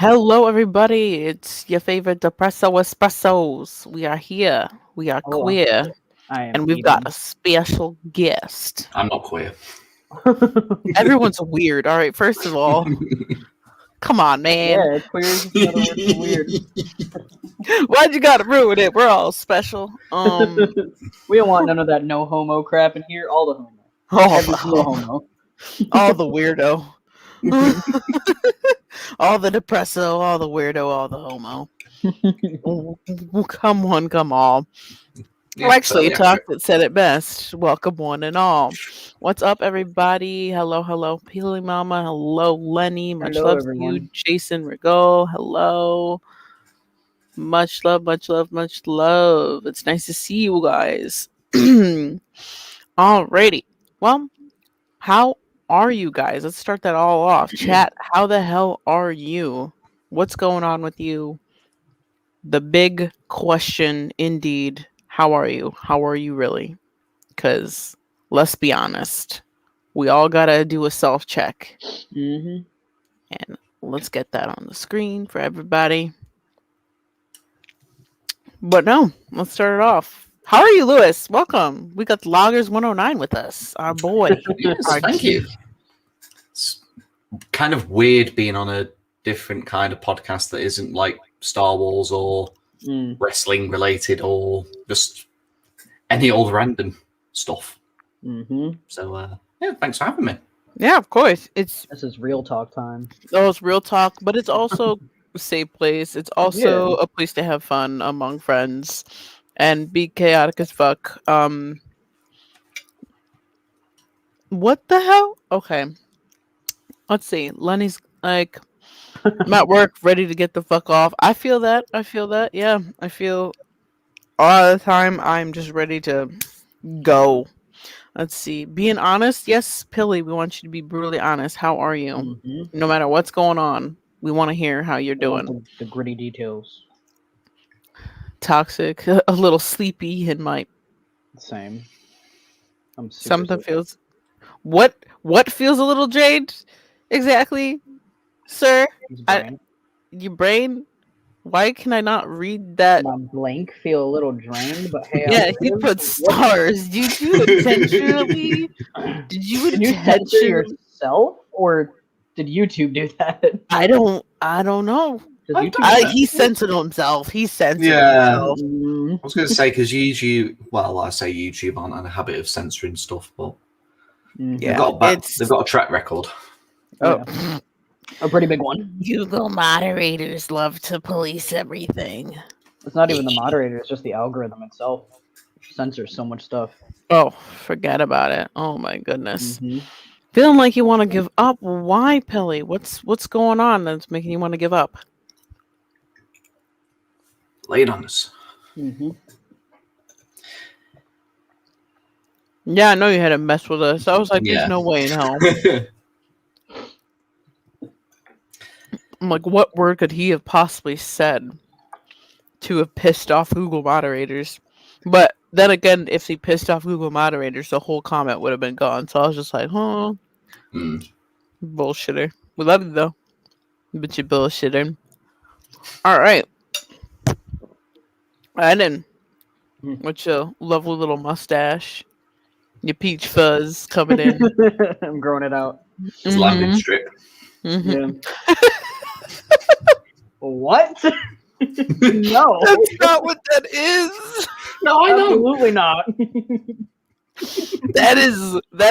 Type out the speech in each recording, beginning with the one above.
Hello, everybody. It's your favorite Depresso Espressos. We are here. We are Hello, queer, I am and we've got a Eden. special guest. I'm not queer. Everyone's weird. All right, first of all, come on, man. Yeah, queer is just another word for weird. Why'd you gotta ruin it? We're all special. We don't want none of that no homo crap in here. All the homo. All Every the single homo, homo. all the weirdo, all the Depresso, all the weirdo, all the homo. Come one, come all. Yeah, Well, actually, totally Talk accurate. that said it best. Welcome, one and all. What's up, everybody? Hello, hello, Peely Mama. Hello, Lenny. Much Hello, love to you, everyone. Jason Rigo. Hello. Much love, much love, much love. It's nice to see you guys. Alrighty. Well, how are you guys? Let's start that all off. Chat, how the hell are you? What's going on with you? The big question, indeed. How are you? How are you really? Because let's be honest, we all gotta do a self check, Mm-hmm. and let's get that on the screen for everybody. But no, let's start it off. How are you, Lewis? Welcome. We got the Loggers 109 with us, our boy. Yes, Our thank G. you. It's kind of weird being on a different kind of podcast that isn't like Star Wars or wrestling related or just any old random stuff. Mm-hmm. So, yeah, thanks for having me. Yeah, of course. It's This is real talk time. real talk, but it's also a safe place. It's also a place to have fun among friends and be chaotic as fuck. What the hell? Okay. Let's see. Lenny's like, I'm at work, ready to get the fuck off. I feel that. I feel that. Yeah. I feel all the time I'm just ready to go. Let's see. Being honest, yes, Pilly, we want you to be brutally honest. How are you? Mm-hmm. No matter what's going on, we want to hear how you're I want doing. the gritty details. Toxic, a little sleepy, and my Same. I'm super something sick. feels. What feels a little drained? Exactly, sir. It's I brain. your brain. Why can I not read that? My blank feel a little drained, but hey, Yeah, I'm he live. put What? stars. Did you intentionally? Did you Did you censor intentionally? yourself, or did YouTube do that? I don't know. Does I've YouTube done do that. He censored himself. He censored Yeah. himself. Mm, I was going to say, because YouTube, well, I say YouTube aren't in a habit of censoring stuff, but mhm. Yeah, they've got a track record. oh. Yeah. A pretty big one. Google moderators love to police everything. It's not even the moderator; it's just the algorithm itself censors so much stuff. Oh, forget about it. Oh my goodness. Mm-hmm. Feeling like you want to give up. Why, Pilly? What's going on that's making you want to give up? Lay it on us. Mm-hmm. Yeah, I know you had to mess with us. I was like, there's Yeah. no way in hell. I'm like, what word could he have possibly said to have pissed off Google moderators? But then again, if he pissed off Google moderators, the whole comment would have been gone. So I was just like, huh, bullshitter. We love you though, but you bullshitter. All right, Iden, with your lovely little mustache, your peach fuzz coming in. I'm growing it out. His landing strip. Mhm. Yeah. What? No. That's not what that is. No, I know. Absolutely not. That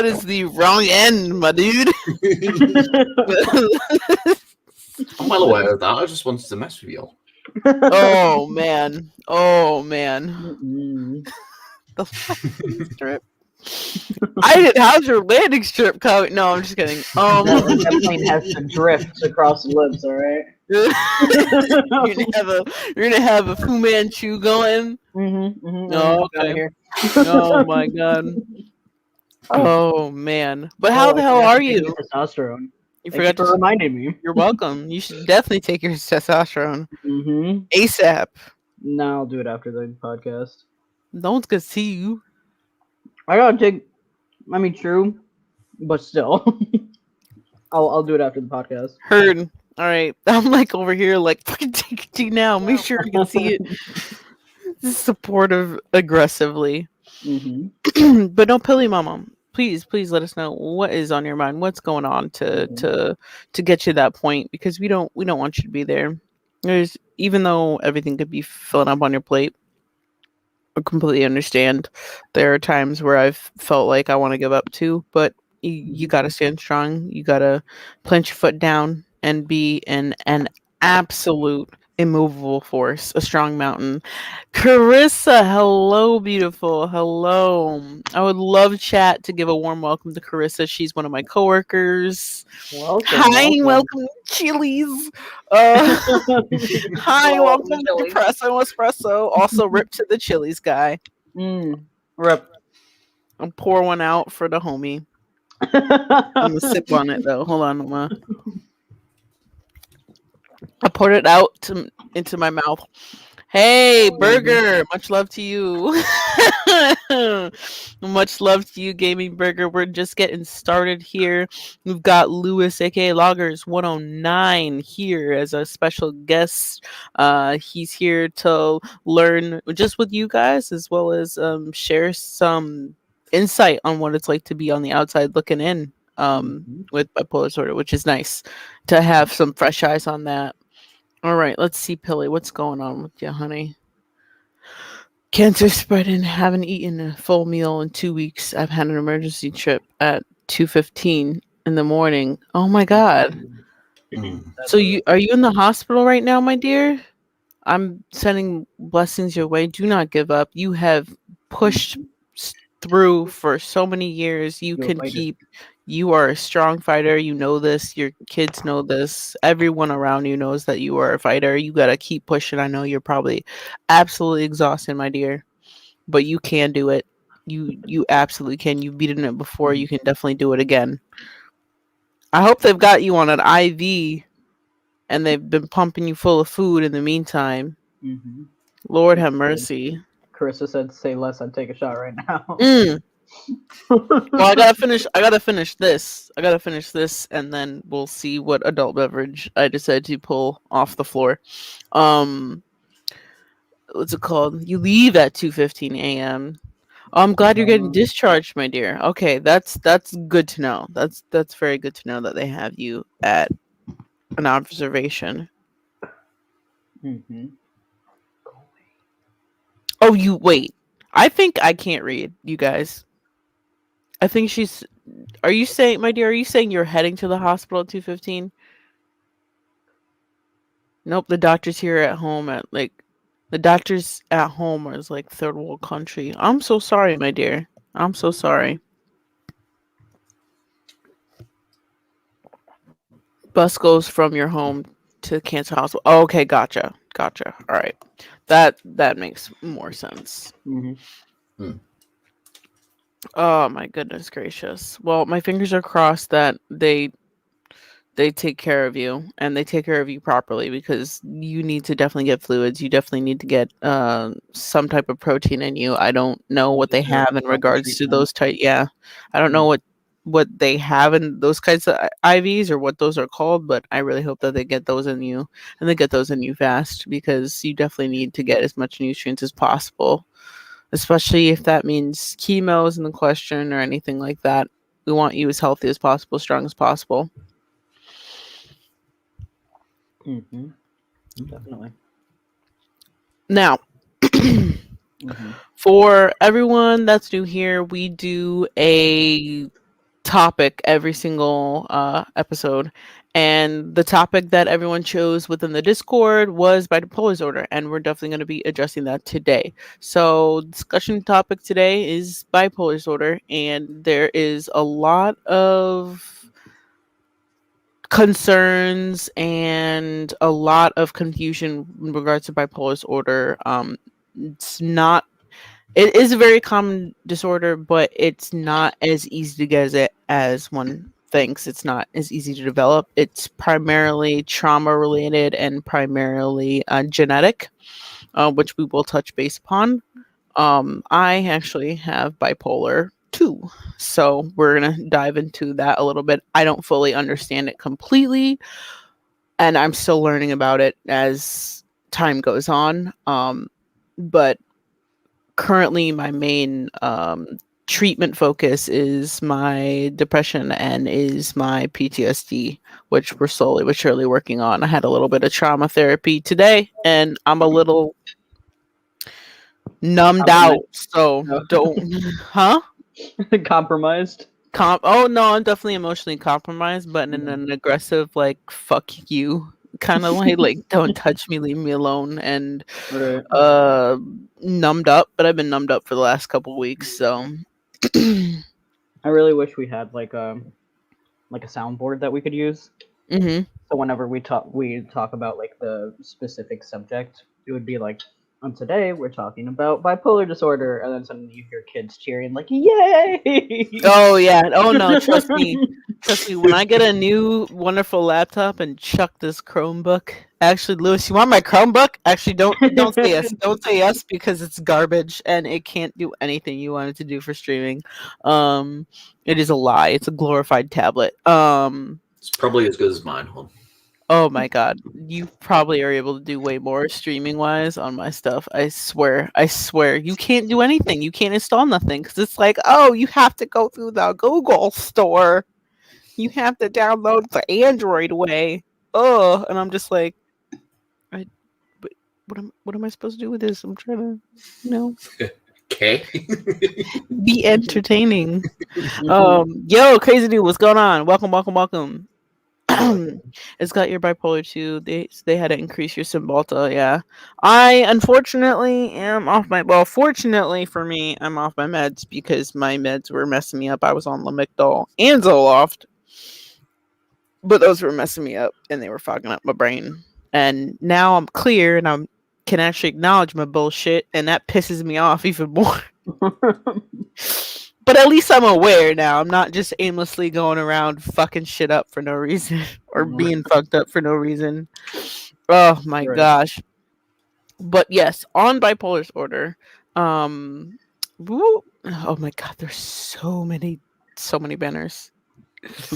is the wrong end, my dude. I'm well aware of that. I just wanted to mess with you all. Oh man. Oh man. Mm-mm. The fucking strip. How's your landing strip coming? No, I'm just kidding. That plane has to drift across the lips, alright? you're gonna have a Fu Manchu going. Mm-hmm. Mm-hmm. Oh, Out of okay. here. Oh my god. Oh man. But how the I hell forgot are to take you? my testosterone. You Thank forgot you for to. reminding me. You're welcome. You should definitely take your testosterone Mm-hmm. ASAP. No, I'll do it after the podcast. No one's gonna see you. I gotta take. I mean, true, but still, I'll do it after the podcast. Heard. All right. I'm like over here, like, fucking take it to you now. Make sure I can see it. Supportive aggressively. Mm-hmm. But no, Pilly Mama, please let us know what is on your mind. What's going on to get you that point, because we don't want you to be there. There's, even though everything could be filling up on your plate, I completely understand. There are times where I've felt like I want to give up too, but you got to stand strong. You got to plant your foot down and be an absolute immovable force, a strong mountain. Carissa, hello, beautiful. Hello. I would love chat to give a warm welcome to Carissa. She's one of my coworkers. Welcome. Hi, welcome Chili's. Hi, welcome to Depresso Espresso. Also, rip to the Chili's guy. Rip. I'll pour one out for the homie. I'm gonna sip on it though. Hold on, I poured it out into my mouth. Hey, Burger! Much love to you. Much love to you, Gaming Burger. We're just getting started here. We've got Lewis, aka Loggers 109, here as a special guest. He's here to learn just with you guys, as well as share some insight on what it's like to be on the outside looking in with bipolar disorder, which is nice to have some fresh eyes on that. All right, let's see, Pilly. What's going on with you, honey? Cancer spreading. Haven't eaten a full meal in 2 weeks. I've had an emergency trip at 2:15 in the morning. Oh my God. So are you in the hospital right now, my dear? I'm sending blessings your way. Do not give up. You have pushed through for so many years. You can keep. You are a strong fighter. You know this. Your kids know this. Everyone around you knows that you are a fighter. You got to keep pushing. I know you're probably absolutely exhausted, my dear, but you can do it. You absolutely can. You've beaten it before. You can definitely do it again. I hope they've got you on an IV and they've been pumping you full of food in the meantime. Lord have mercy. Carissa said, "Say less. I'd take a shot right now." Well, I gotta finish this. And then we'll see what adult beverage I decide to pull off the floor. What's it called? You leave at 2:15 a.m. I'm glad you're getting discharged, my dear. Okay, that's good to know. That's very good to know that they have you at an observation. Oh, you wait. I think I can't read, you guys. I think she's. Are you saying, my dear? Are you saying you're heading to the hospital at 2:15? Nope. The doctor's here at home at like. The doctors at home is like third world country. I'm so sorry, my dear. I'm so sorry. Bus goes from your home to cancer hospital. Oh, okay, gotcha. All right, that makes more sense. Oh my goodness gracious. Well, my fingers are crossed that they take care of you and they take care of you properly, because you need to definitely get fluids. You definitely need to get some type of protein in you. I don't know what they have in regards to those type. Yeah, I don't know what they have in those kinds of IVs or what those are called, but I really hope that they get those in you, and they get those in you fast, because you definitely need to get as much nutrients as possible, especially if that means chemo is in the question or anything like that. We want you as healthy as possible, strong as possible. Definitely. Now, for everyone that's new here, we do a topic every single episode, and the topic that everyone chose within the Discord was bipolar disorder, and we're definitely going to be addressing that today. So discussion topic today is bipolar disorder, and there is a lot of concerns and a lot of confusion in regards to bipolar disorder. It is a very common disorder, but it's not as easy to get it as one thinks. It's not as easy to develop. It's primarily trauma related and primarily genetic, which we will touch base upon. I actually have bipolar 2, so we're gonna dive into that a little bit. I don't fully understand it completely, and I'm still learning about it as time goes on. But currently, my main treatment focus is my depression and is my PTSD, which we're slowly but surely working on. I had a little bit of trauma therapy today, and I'm a little numbed out. So No. don't, huh? Compromised. Oh no, I'm definitely emotionally compromised, but in an aggressive, like "fuck you" kind of way, like "don't touch me, leave me alone," and Right. numbed up. But I've been numbed up for the last couple weeks, so. I really wish we had like a soundboard that we could use. Mm-hmm. So whenever we talk about like the specific subject, it would be like, and today we're talking about bipolar disorder, and then suddenly you hear kids cheering like, "Yay!" Oh yeah. Oh no, trust me. Trust me, when I get a new wonderful laptop and chuck this Chromebook. Actually, Lewis, you want my Chromebook? Actually, don't say yes. Don't say yes because it's garbage and it can't do anything you want it to do for streaming. It is a lie. It's a glorified tablet. It's probably as good as mine, hon. Oh my god. You probably are able to do way more streaming wise on my stuff. I swear. I swear. You can't do anything. You can't install nothing because it's like, oh, you have to go through the Google store. You have to download the Android way. Oh, and I'm just like, but what am I supposed to do with this? I'm trying to, Okay. be entertaining. Yo, crazy dude, what's going on? Welcome. It's got your bipolar too. They had to increase your Cymbalta. Yeah, I unfortunately am off my. Well, fortunately for me, I'm off my meds because my meds were messing me up. I was on Lamictal and Zoloft, but those were messing me up and they were fogging up my brain. And now I'm clear and I can actually acknowledge my bullshit, and that pisses me off even more. But at least I'm aware now. I'm not just aimlessly going around fucking shit up for no reason or being fucked up for no reason. Oh my gosh. But yes, on bipolar disorder, oh my god, there's so many banners.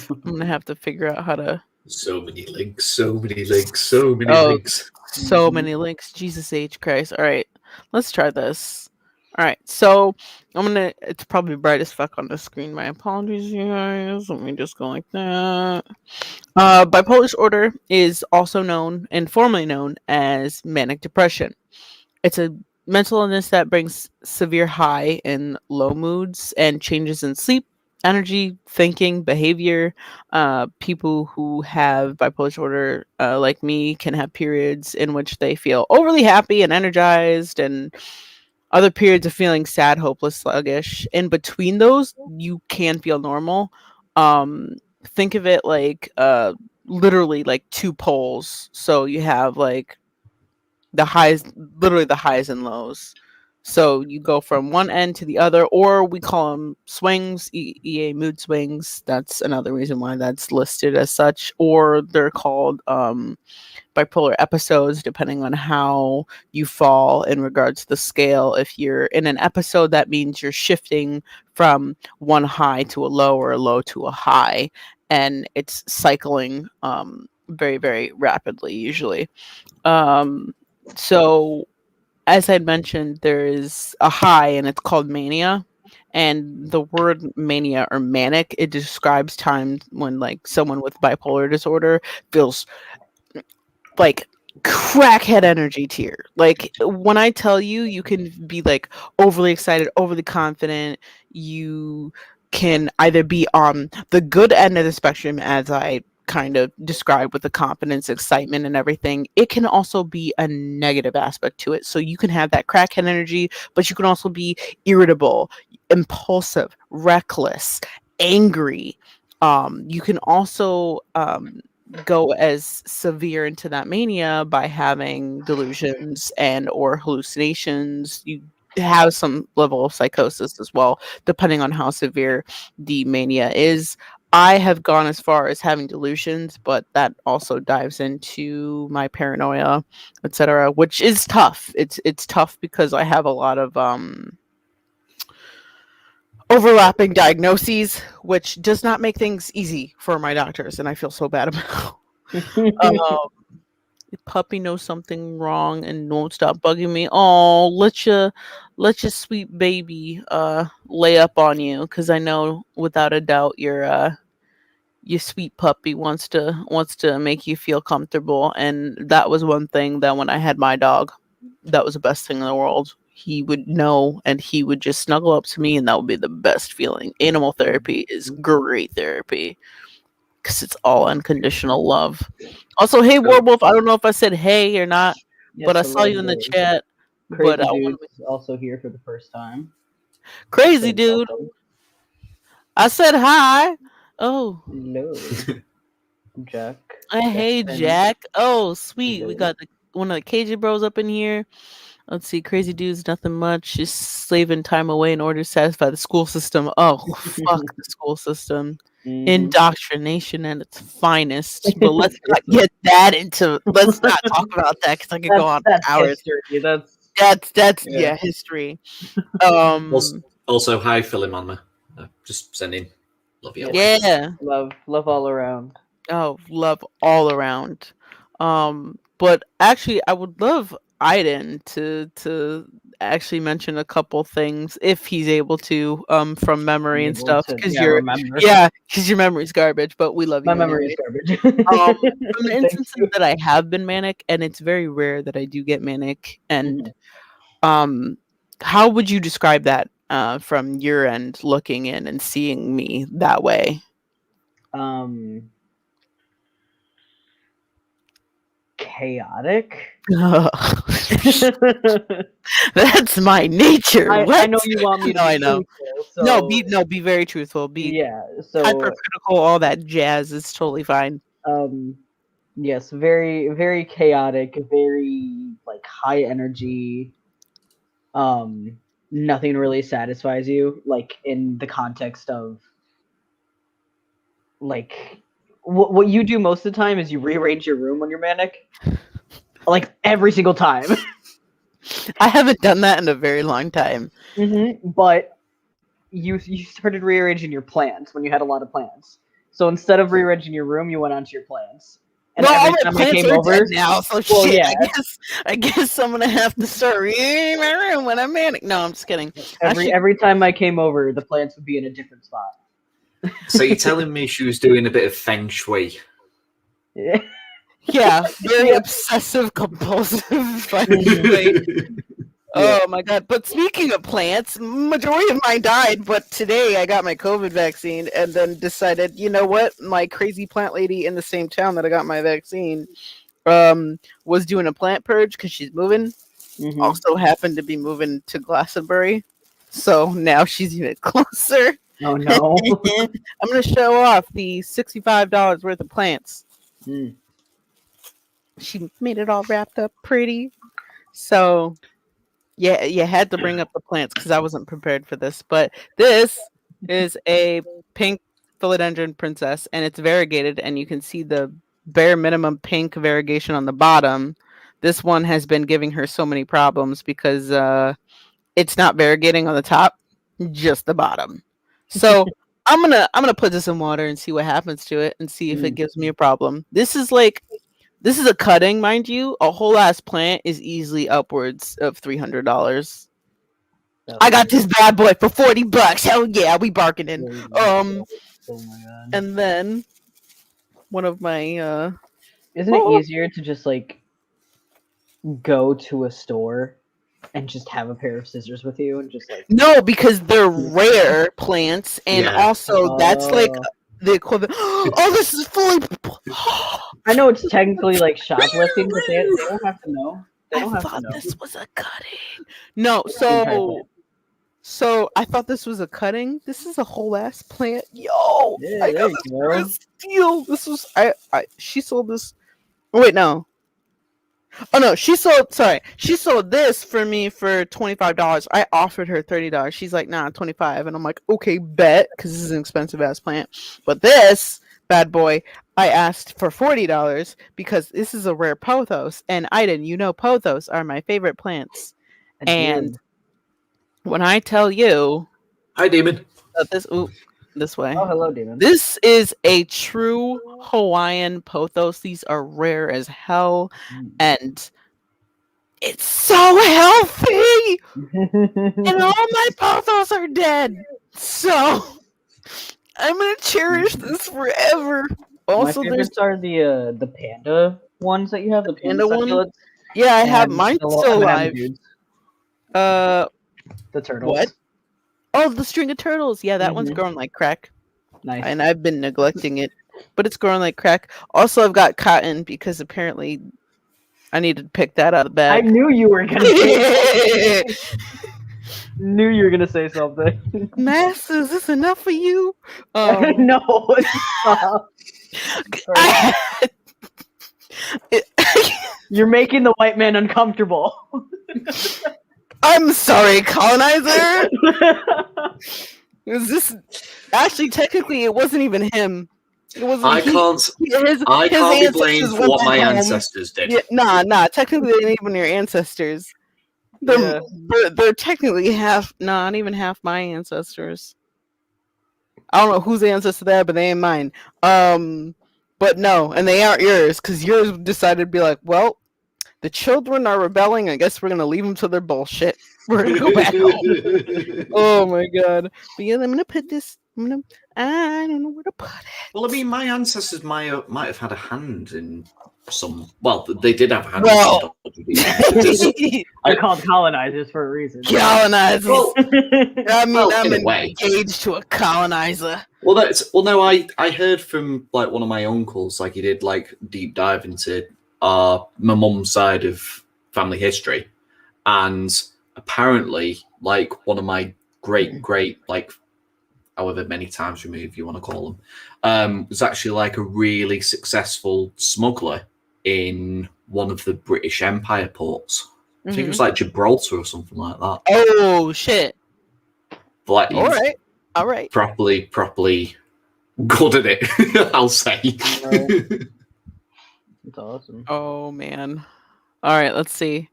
I'm gonna have to figure out how to. So many links, so many links, so many links. So many links. Jesus H. Christ. All right, let's try this. All right, so it's probably bright as fuck on the screen. My apologies, you guys. Let me just go like that. Bipolar disorder is also known and formally known as manic depression. It's a mental illness that brings severe high and low moods and changes in sleep, energy, thinking, behavior. People who have bipolar disorder, like me, can have periods in which they feel overly happy and energized, and other periods of feeling sad, hopeless, sluggish. In between those, you can feel normal. Think of it like literally like two poles. So you have like the highs, literally the highs and lows. So you go from one end to the other, or we call them swings, EA mood swings. That's another reason why that's listed as such. Or they're called bipolar episodes, depending on how you fall in regards to the scale. If you're in an episode, that means you're shifting from one high to a low or a low to a high, and it's cycling very, very rapidly usually. So as I mentioned, there is a high and it's called mania. And the word mania or manic, it describes times when like someone with bipolar disorder feels like crackhead energy tier. Like when I tell you, you can be like overly excited, overly confident. You can either be on the good end of the spectrum, as I kind of described with the confidence, excitement, and everything. It can also be a negative aspect to it. So you can have that crackhead energy, but you can also be irritable, impulsive, reckless, angry. You can also go as severe into that mania by having delusions and or hallucinations. You have some level of psychosis as well, depending on how severe the mania is. I have gone as far as having delusions, but that also dives into my paranoia, etc., which is tough. It's tough because I have a lot of overlapping diagnoses, which does not make things easy for my doctors, and I feel so bad about. Um, puppy knows something wrong and won't stop bugging me. Oh, let your sweet baby lay up on you, because I know without a doubt your sweet puppy wants to make you feel comfortable. And that was one thing that when I had my dog, that was the best thing in the world. He would know and he would just snuggle up to me, and that would be the best feeling. Animal therapy is great therapy because it's all unconditional love. Also, hey Warwolf, I don't know if I said hey or not, but Yes, I saw hello, you in the hello. chat. But Crazy I want Dude's also here for the first time. crazy So dude. welcome. I said hi. Oh, Hello, Jack. hey Jackson. Jack. Oh, sweet. We Hello. got one of the Cajun bros up in here. Let's see, crazy dude's nothing much, just slaving time away in order to satisfy the school system. Oh, fuck the school system. Mhm. Indoctrination at its finest. But let's not get that into. Let's not talk about that because I could go on for That's hours. history. That's That's yeah. history. Also, hi, Philemon. Just sending love you. Yeah. Love all around. Oh, love all around. But actually, I would love Aiden to actually mention a couple things if he's able to, from memory Be and able stuff. to Because remember. your memory's garbage, but we love My you memory anyway. is garbage. From the Thank instances you. that I have been manic, and it's very rare that I do get manic. And how would you describe that from your end, looking in and seeing me that way? Chaotic. That's my nature. I What? know you want me to No, be I know. truthful, No, so be very truthful. Be yeah. So hypercritical. All that jazz is totally fine. um, yes, very very chaotic, very like high energy. Nothing really satisfies you, like in the context of like what you do most of the time is you rearrange your room when you're manic, like every single time. I haven't done that in a very long time. But you started rearranging your plants when you had a lot of plants. So instead of rearranging your room, you went onto your plants. And No, all every my time I plants came are over, dead now. So well, shit. yeah, I guess I'm gonna have to start reading my room when I'm manic. No, I'm just kidding. every time I came over, the plants would be in a different spot. So you're telling me she was doing a bit of feng shui? Yeah, very obsessive compulsive feng shui. Oh my god! But speaking of plants, majority of mine died. But today I got my COVID vaccine, and then decided, you know what? My crazy plant lady in the same town that I got my vaccine, was doing a plant purge because she's moving. Also happened to be moving to Glastonbury, so now she's even closer. Oh no. I'm gonna show off the $65 worth of plants. She made it all wrapped up pretty. So yeah, you had to bring up the plants because I wasn't prepared for this. But this is a pink philodendron princess, and it's variegated, and you can see the bare minimum pink variegation on the bottom. This one has been giving her so many problems because it's not variegating on the top, just the bottom. So I'm gonna put this in water and see what happens to it, and see if it gives me a problem. This is a cutting, mind you. A whole ass plant is easily upwards of $300. I got this bad boy for $40. Hell yeah, we bargaining. Oh my god. And then one of my Isn't it easier to just like go to a store and just have a pair of scissors with you and just like no, because they're rare plants, and Yeah. also that's like the equivalent. Oh, this is fully. I know it's technically like shoplifting, but they don't have to know. They don't I have to thought know. this was a cutting. No, Entitled. so I thought this was a cutting. This is a whole ass plant. Yo, Yeah, I there got you this go. for a steal. This was I she sold this. Oh, wait, no. Oh no, she sold this for me for $25. I offered her $30. She's like, nah, 25. And I'm like, okay, bet, because this is an expensive ass plant. But this bad boy, I asked for $40 because this is a rare pothos. And Aiden, you know pothos are my favorite plants. And when I tell you Hi, Demon. that this This way. Oh, hello, demon. This is a true Hawaiian pothos. These are rare as hell, and it's so healthy. And all my pothos are dead, so I'm gonna cherish this forever. Also, my there's favorites are the panda ones that you have. The panda one. succulents, Yeah, I have and mine the little still M&M alive. dudes, The turtles. what? Oh, the string of turtles. Yeah, that one's Mhm. growing like crack. Nice. And I've been neglecting it, but it's growing like crack. Also, I've got cotton because apparently I need to pick that out of the I bag. knew you were gonna say knew you were gonna say something. Master, is this enough for you? No, stop. You're making the white man uncomfortable. I'm sorry, colonizer. Is this actually technically it wasn't even him. It wasn't. I can't be blamed for what my ancestors did. Yeah, nah. Technically, they ain't even your ancestors. They're technically half. Nah, not even half my ancestors. I don't know whose ancestor they are, but they ain't mine. But no, and they aren't yours because yours decided to be like, well, the children are rebelling. I guess we're gonna leave them to their bullshit. We're gonna go back home. Oh my god! But yeah, I'm gonna put this. I don't know where to put it. Well, I mean, my ancestors might have had a hand in some. Well, they did have a hand. Well, in some I called colonizers for a reason. Colonizers. Well, I mean, well, I'm in a way. engaged to a colonizer. No, I heard from like one of my uncles, like he did like deep dive into my mum's side of family history, and apparently, like one of my great like however many times removed you want to call them, was actually like a really successful smuggler in one of the British Empire ports. I think it was like Gibraltar or something like that. Oh shit! Like, all right. Properly good at it, I'll say. Right. It's awesome. Oh man! All right, let's see.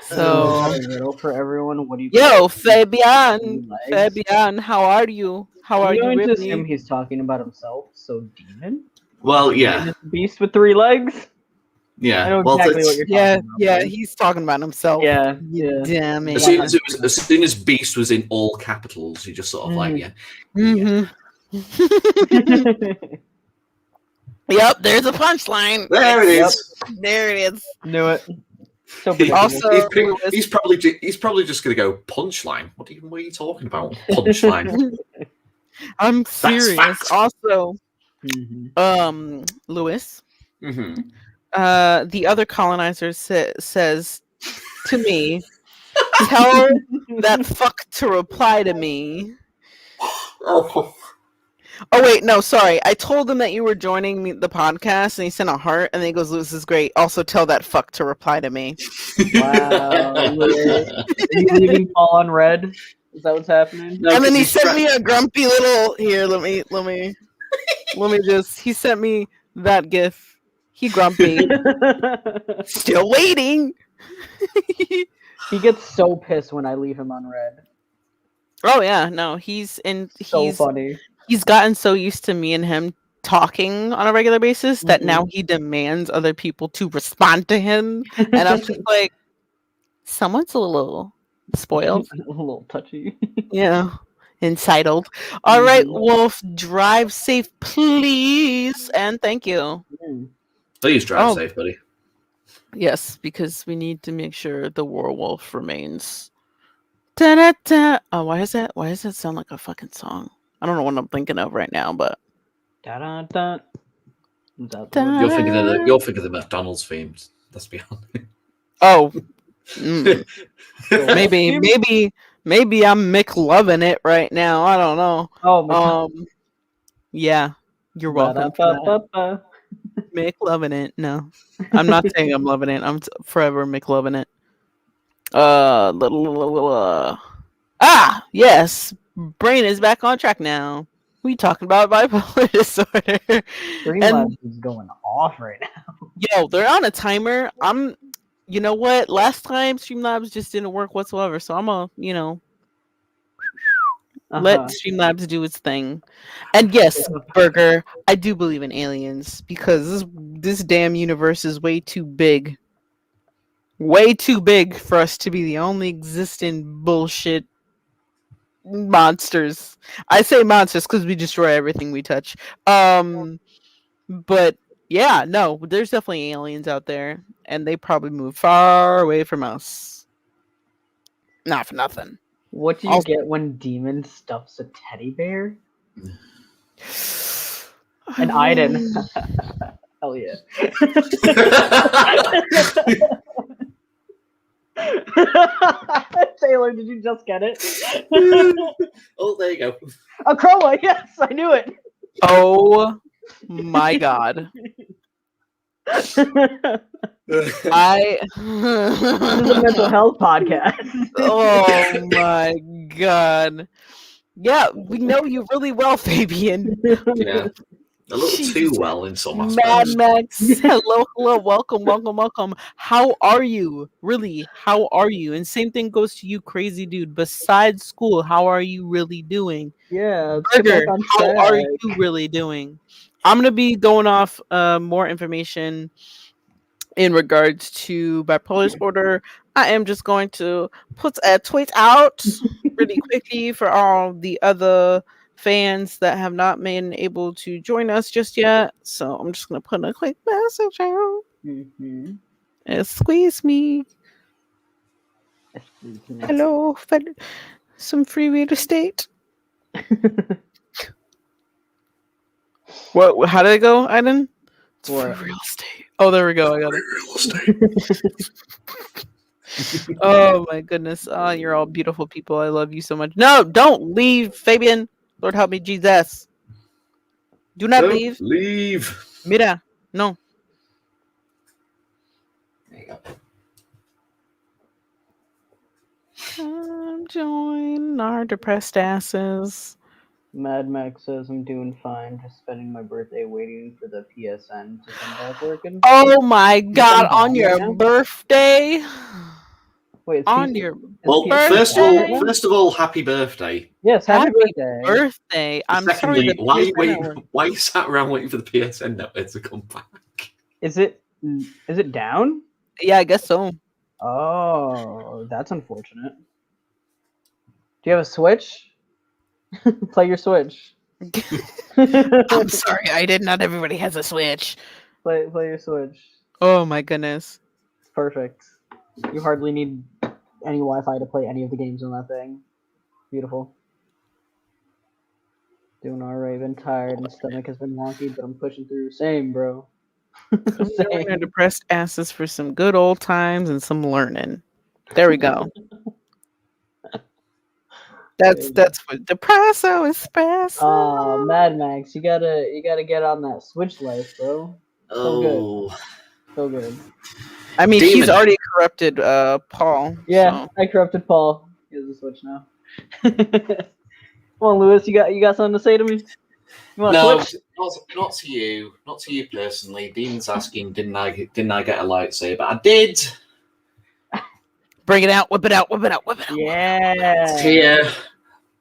So, riddle for everyone. What do you? Yo, Fabian, how are you? How are I'm you? going to Whitney? assume he's talking about himself. So, demon. Well, yeah. Beast with 3 legs. Yeah. I know well, exactly what you're talking about. Yeah, right? he's talking about himself. Yeah. Damn it. As soon as Beast was in all capitals, you just sort of like, yeah. Yep, there's a punchline. There it is. There it is. Knew it. So Also, he's probably just gonna go punchline. What are you talking about? Punchline. I'm serious. Facts. Also, Lewis. The other colonizer says to me, "Tell that fuck to reply to me." Oh wait, no, sorry. I told him that you were joining me the podcast, and he sent a heart, and then he goes, "This is great." Also, tell that fuck to reply to me. Wow. Are you leaving Paul on red? Is that what's happening? No, and then he sent me a grumpy little. Here, let me just. He sent me that gif. He grumpy. Still waiting. He gets so pissed when I leave him on red. Oh yeah, no, he's funny. He's gotten so used to me and him talking on a regular basis that now he demands other people to respond to him, and I'm just like, someone's a little spoiled, a little touchy. Yeah, entitled. All right, Wolf, drive safe, please, and thank you. Please drive safe, buddy. Yes, because we need to make sure the werewolf remains. Da-da-da. Oh, why does that sound like a fucking song? I don't know what I'm thinking of right now, but Da-da-da. You're thinking of the McDonald's theme. Let's be honest. Oh, maybe I'm McLovin' it right now. I don't know. Oh, yeah, you're welcome. McLovin' it. No, I'm not saying I'm loving it. I'm forever McLovin' it. Yes, brain is back on track now. We talking about bipolar disorder. Streamlabs is going off right now. Yo, they're on a timer. You know what? Last time Streamlabs just didn't work whatsoever, so I'm Let Uh-huh. Streamlabs do its thing. And yes, Burger, I do believe in aliens because this damn universe is way too big. Way too big for us to be the only existing bullshit monsters. I say monsters because we destroy everything we touch. But yeah, no, there's definitely aliens out there, and they probably move far away from us. Not for nothing. What do you Also, get when Demon stuffs a teddy bear? I An Iden. will- Hell yeah. Taylor, did you just get it? Oh, there you go. A Chroma, yes, I knew it. Oh my god. I This is a mental health podcast. Oh my god. Yeah, we know you really well, Fabian. Yeah. A little too Jesus. well in some Mad aspects. Max, hello, welcome. How are you? Really, how are you? And same thing goes to you, crazy dude. Besides school, how are you really doing? Yeah, let's get Burger, back on how are track. you really doing? I'm gonna be going off more information in regards to bipolar disorder. I am just going to put a tweet out really quickly for all the other fans that have not been able to join us just yet. So I'm just going to put a quick message out. Mm-hmm. Squeeze me. Hello, some free real estate. What? How did it go, Aiden? It's free What? real estate. Oh, there we go. I got it. Real estate. Oh my goodness. Oh, you're all beautiful people. I love you so much. No, don't leave, Fabian. Lord help me, Jesus. Do not Don't leave. leave. Mira, no. There you go. Come join our depressed asses. Mad Max says I'm doing fine, just spending my birthday waiting for the PSN to come back working. Oh my god, on on your right now? birthday. Wait, it's On PC your Well, Birthday. first of all, happy birthday. Yes, happy happy birthday. birthday. I'm sorry. Secondly, The why are you PSN waiting? network- Why are you sat around waiting for the PSN network to come back? Is it down? Yeah, I guess so. Oh, that's unfortunate. Do you have a Switch? Play your Switch. I'm sorry, I did. Not everybody has a Switch. Play your Switch. Oh my goodness. It's perfect. You hardly need any Wi-Fi to play any of the games on that thing. Beautiful. Doing alright. Been tired and stomach has been wonky, but I'm pushing through. Same, bro. Come join our depressed asses for some good old times and some learning. There we go. That's what Depresso, Espresso. Oh, Mad Max, you gotta get on that Switch life, bro. So good. Oh, So good. I mean, he's Demon. already corrupted Paul. Yeah, So. I corrupted Paul. He has a Switch now. Come on, Lewis, you got something to say to me? You want no, Switch? not to you, not to you personally. Demon's asking, didn't I get a lightsaber? I did. Bring it out, whip it out, whip it out, whip it out. Yeah. Here.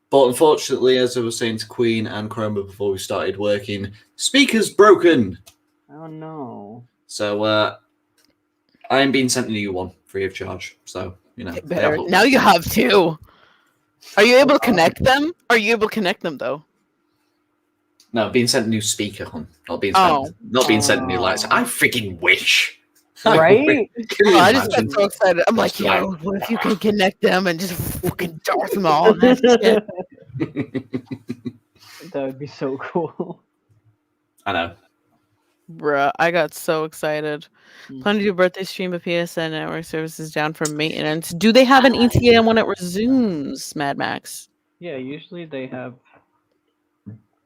But unfortunately, as I was saying to Queen and Chroma before we started working, speaker's broken. Oh no. So I am being sent a new one free of charge. So, you know. Better. Now you have two. Are you able to connect them? Are you able to connect them though? No, being sent a new speaker, hon. Not being sent a new lights. I freaking wish. Right? Can you I just got imagine? so excited. I'm like, Just yo, like- what if you can connect them and just fucking Darth Maul and that shit? That would be so cool. I know. Bruh, I got so excited. Hmm. Plan to do a birthday stream, but PSN network services down for maintenance. Do they have an ETA when it resumes, Mad Max? Yeah, usually they have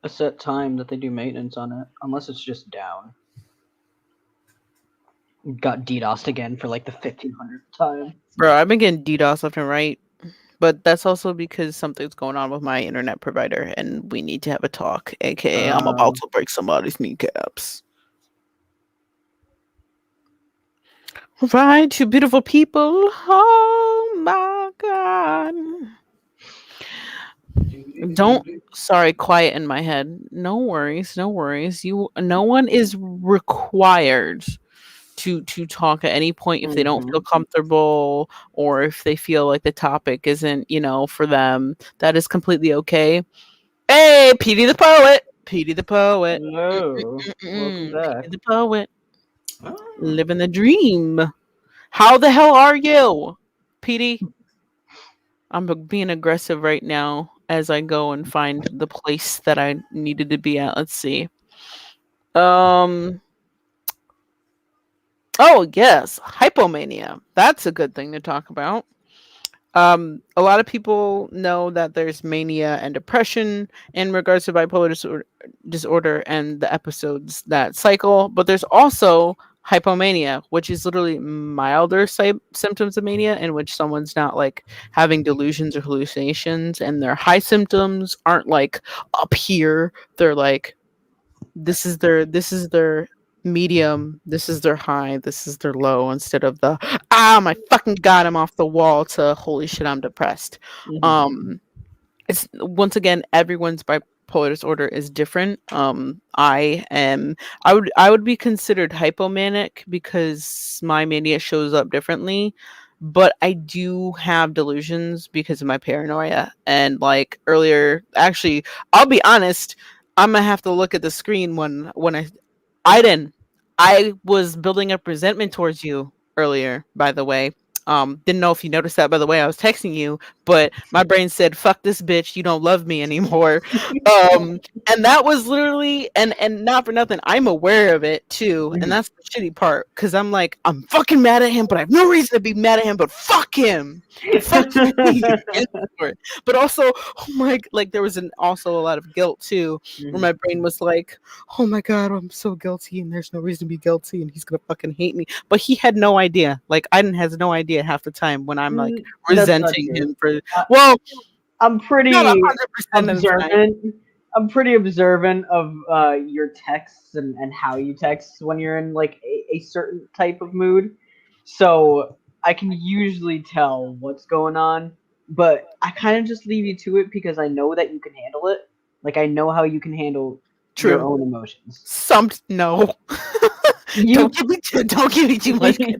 a set time that they do maintenance on it, unless it's just down. Got DDoSed again for like the 1500th time. Bro, I've been getting DDoS left and right. But that's also because something's going on with my internet provider and we need to have a talk. AKA, I'm about to break somebody's kneecaps. Right, you beautiful people. Oh my god. Don't sorry, quiet in my head. No worries, no worries. No one is required to talk at any point if they don't feel comfortable or if they feel like the topic isn't, for them. That is completely okay. Hey, Petey the poet. Petey the poet. Hello. Welcome back. Petey the poet. Oh. Living the dream. How the hell are you, Petey? I'm being aggressive right now as I go and find the place that I needed to be at. Let's see. Oh yes, hypomania. That's a good thing to talk about. A lot of people know that there's mania and depression in regards to bipolar disorder and the episodes that cycle, but there's also hypomania, which is literally milder symptoms of mania, in which someone's not like having delusions or hallucinations, and their high symptoms aren't like up here. They're like this is their medium, this is their high, this is their low, instead of the my fucking god, I'm off the wall to holy shit, I'm depressed. It's once again, everyone's bipolar disorder is different. I would be considered hypomanic because my mania shows up differently, but I do have delusions because of my paranoia. And like earlier, actually, I'll be honest, I'm gonna have to look at the screen when I was building up resentment towards you earlier, by the way. Didn't know if you noticed that by the way I was texting you, but my brain said, fuck this bitch, you don't love me anymore. And that was literally, and not for nothing, I'm aware of it too. And that's the shitty part. Cause I'm like, I'm fucking mad at him, but I have no reason to be mad at him, but fuck him. Fuck me. But also, like there was also a lot of guilt too, where my brain was like, oh my god, I'm so guilty and there's no reason to be guilty and he's gonna fucking hate me. But he had no idea. Like Aiden has no idea half the time when I'm like resenting him for I'm pretty not 100% observant. I'm pretty observant of your texts and how you text when you're in like a certain type of mood. So I can usually tell what's going on, but I kind of just leave you to it because I know that you can handle it. Like I know how you can handle your own emotions. No. Don't give me too much credit.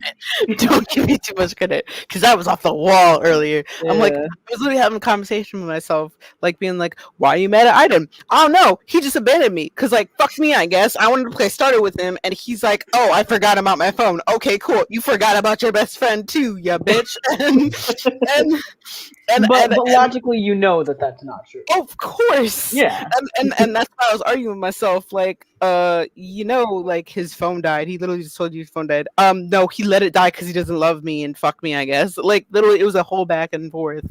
Don't give me too much credit, because I was off the wall earlier. Yeah. I'm like, I was literally having a conversation with myself, like being like, "Why are you mad at Aiden?" I don't know. He just abandoned me, because like, fuck me, I guess. I wanted to play starter with him, and he's like, "Oh, I forgot about my phone." Okay, cool. You forgot about your best friend too, ya bitch. But logically, you know that's not true. Of course. Yeah. And that's why I was arguing with myself, like, like his phone died. He literally just told you his phone died. No, he let it die because he doesn't love me and fuck me, I guess. Like literally, it was a whole back and forth.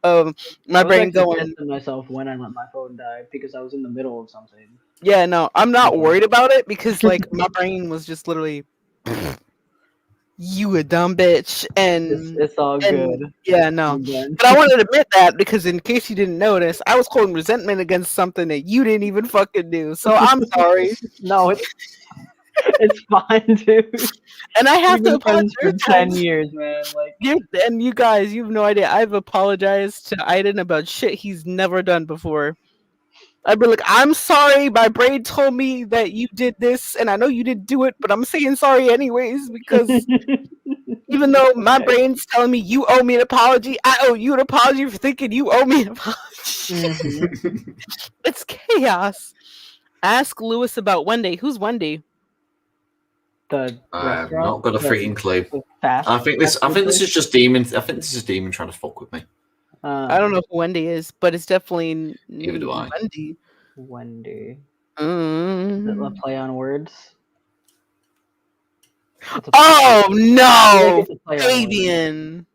My brain going to myself when I let my phone die because I was in the middle of something. Yeah, no, I'm not worried about it because like my brain was just literally. You a dumb bitch, and it's all good. Yeah, no. But I wanted to admit that because in case you didn't notice, I was holding resentment against something that you didn't even fucking do. So I'm sorry. No, it's fine, dude. And I have to apologize for 10 years, man. Like, and you guys, you have no idea. I've apologized to Aiden about shit he's never done before. I'd be like, I'm sorry, my brain told me that you did this, and I know you didn't do it, but I'm saying sorry anyways, because even though my brain's telling me you owe me an apology, I owe you an apology for thinking you owe me an apology. It's chaos. Ask Lewis about Wendy. Who's Wendy? The I've not got a freaking clue. I think this is just Demon. I think this is Demon trying to fuck with me. I don't know who Wendy is, but it's definitely neither do I. Wendy. Is it a play on words? Oh no, Fabian!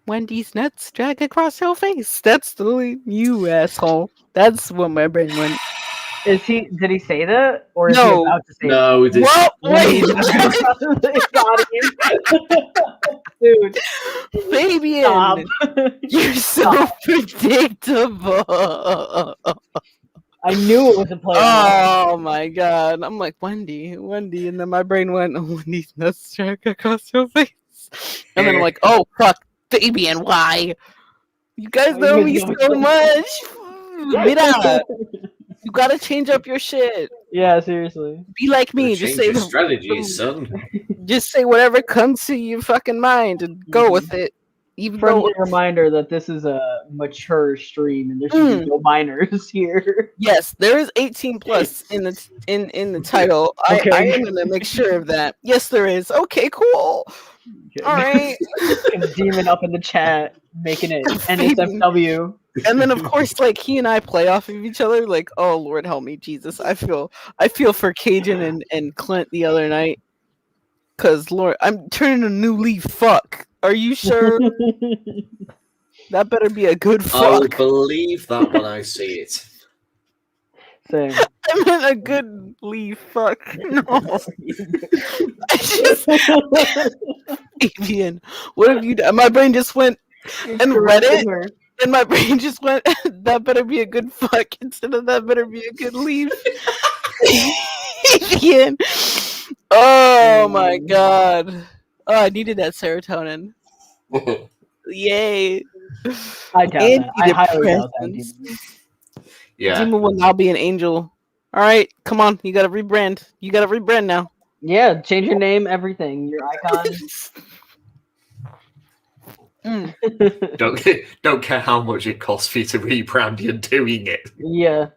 Wendy's nuts drag across your face. That's literally you, asshole. That's what my brain went. Did he say that, or is he about to say no, that? What? Wait, dude, Fabian, you're so predictable. I knew it was a play. Oh my god! I'm like Wendy, and then my brain went, Wendy's nuts drag across your face, and then I'm like, oh fuck, Fabian, why? You guys Oh, know you me guys know so me much. Mira, you gotta change up your shit. Yeah, seriously. Be like me. Gotta Just change say your strategy, son. just say whatever comes to your fucking mind and go with it. Even Friendly though, reminder that this is a mature stream and there should be no minors here. yes, there is 18 plus in the title. Okay. I am gonna make sure of that. Yes, there is. Okay, cool. All right. Demon up in the chat, making it Fabian. NSFW. And then of course, like he and I play off of each other. Like, oh Lord, help me, Jesus! I feel for Cajun and Clint the other night. Cause Lord, I'm turning a new leaf. Fuck. Are you sure? That better be a good I'll fuck. believe that when I see it. Same. I meant a good leaf. Fuck. No. I just Avian. What have you done? My brain just went and read it. And my brain just went, that better be a good fuck instead of that better be a good leaf. Avian. Oh my god. Oh, I needed that serotonin. Yay. I doubt that. I highly doubt that, Antidepressants. Demon. Yeah. Demon will now be an angel. Alright, come on. You gotta rebrand. You gotta rebrand now. Yeah, change your name, everything. Your icon. Don't care how much it costs for you to rebrand, you're doing it. Yeah.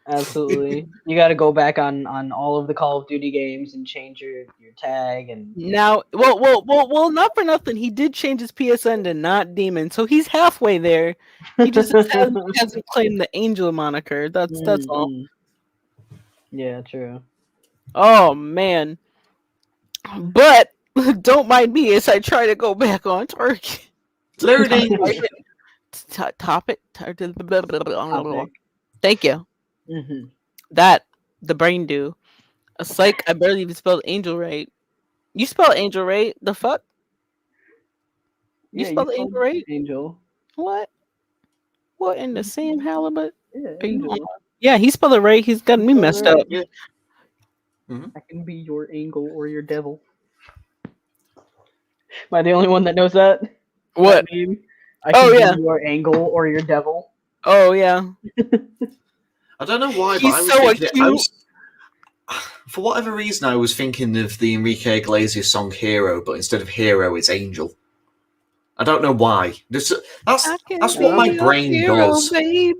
Absolutely. You got to go back on all of the Call of Duty games and change your tag and Now, well, not for nothing. He did change his PSN to not Demon, so he's halfway there. He just hasn't claimed the Angel moniker. That's all. Yeah, true. Oh man. But don't mind me as I try to go back on Target. Loading. Topic. Topic. Thank you. Mm-hmm. That the brain do. A psych. I barely even spelled angel right. You spelled angel right? The fuck? You spelled angel right? Angel. What? What in the Sam halibut? Yeah, Angel. Yeah, he spelled it right. He's got me messed up. Yeah. I can be your angel or your devil. Am I the only one that knows that? What? That meme? I can Oh, yeah. be your angel or your devil. Oh yeah. I don't know why, but He's I was so thinking for whatever reason, I was thinking of the Enrique Iglesias song "Hero," but instead of "hero," it's "angel." I don't know why. That's what my brain does. Baby.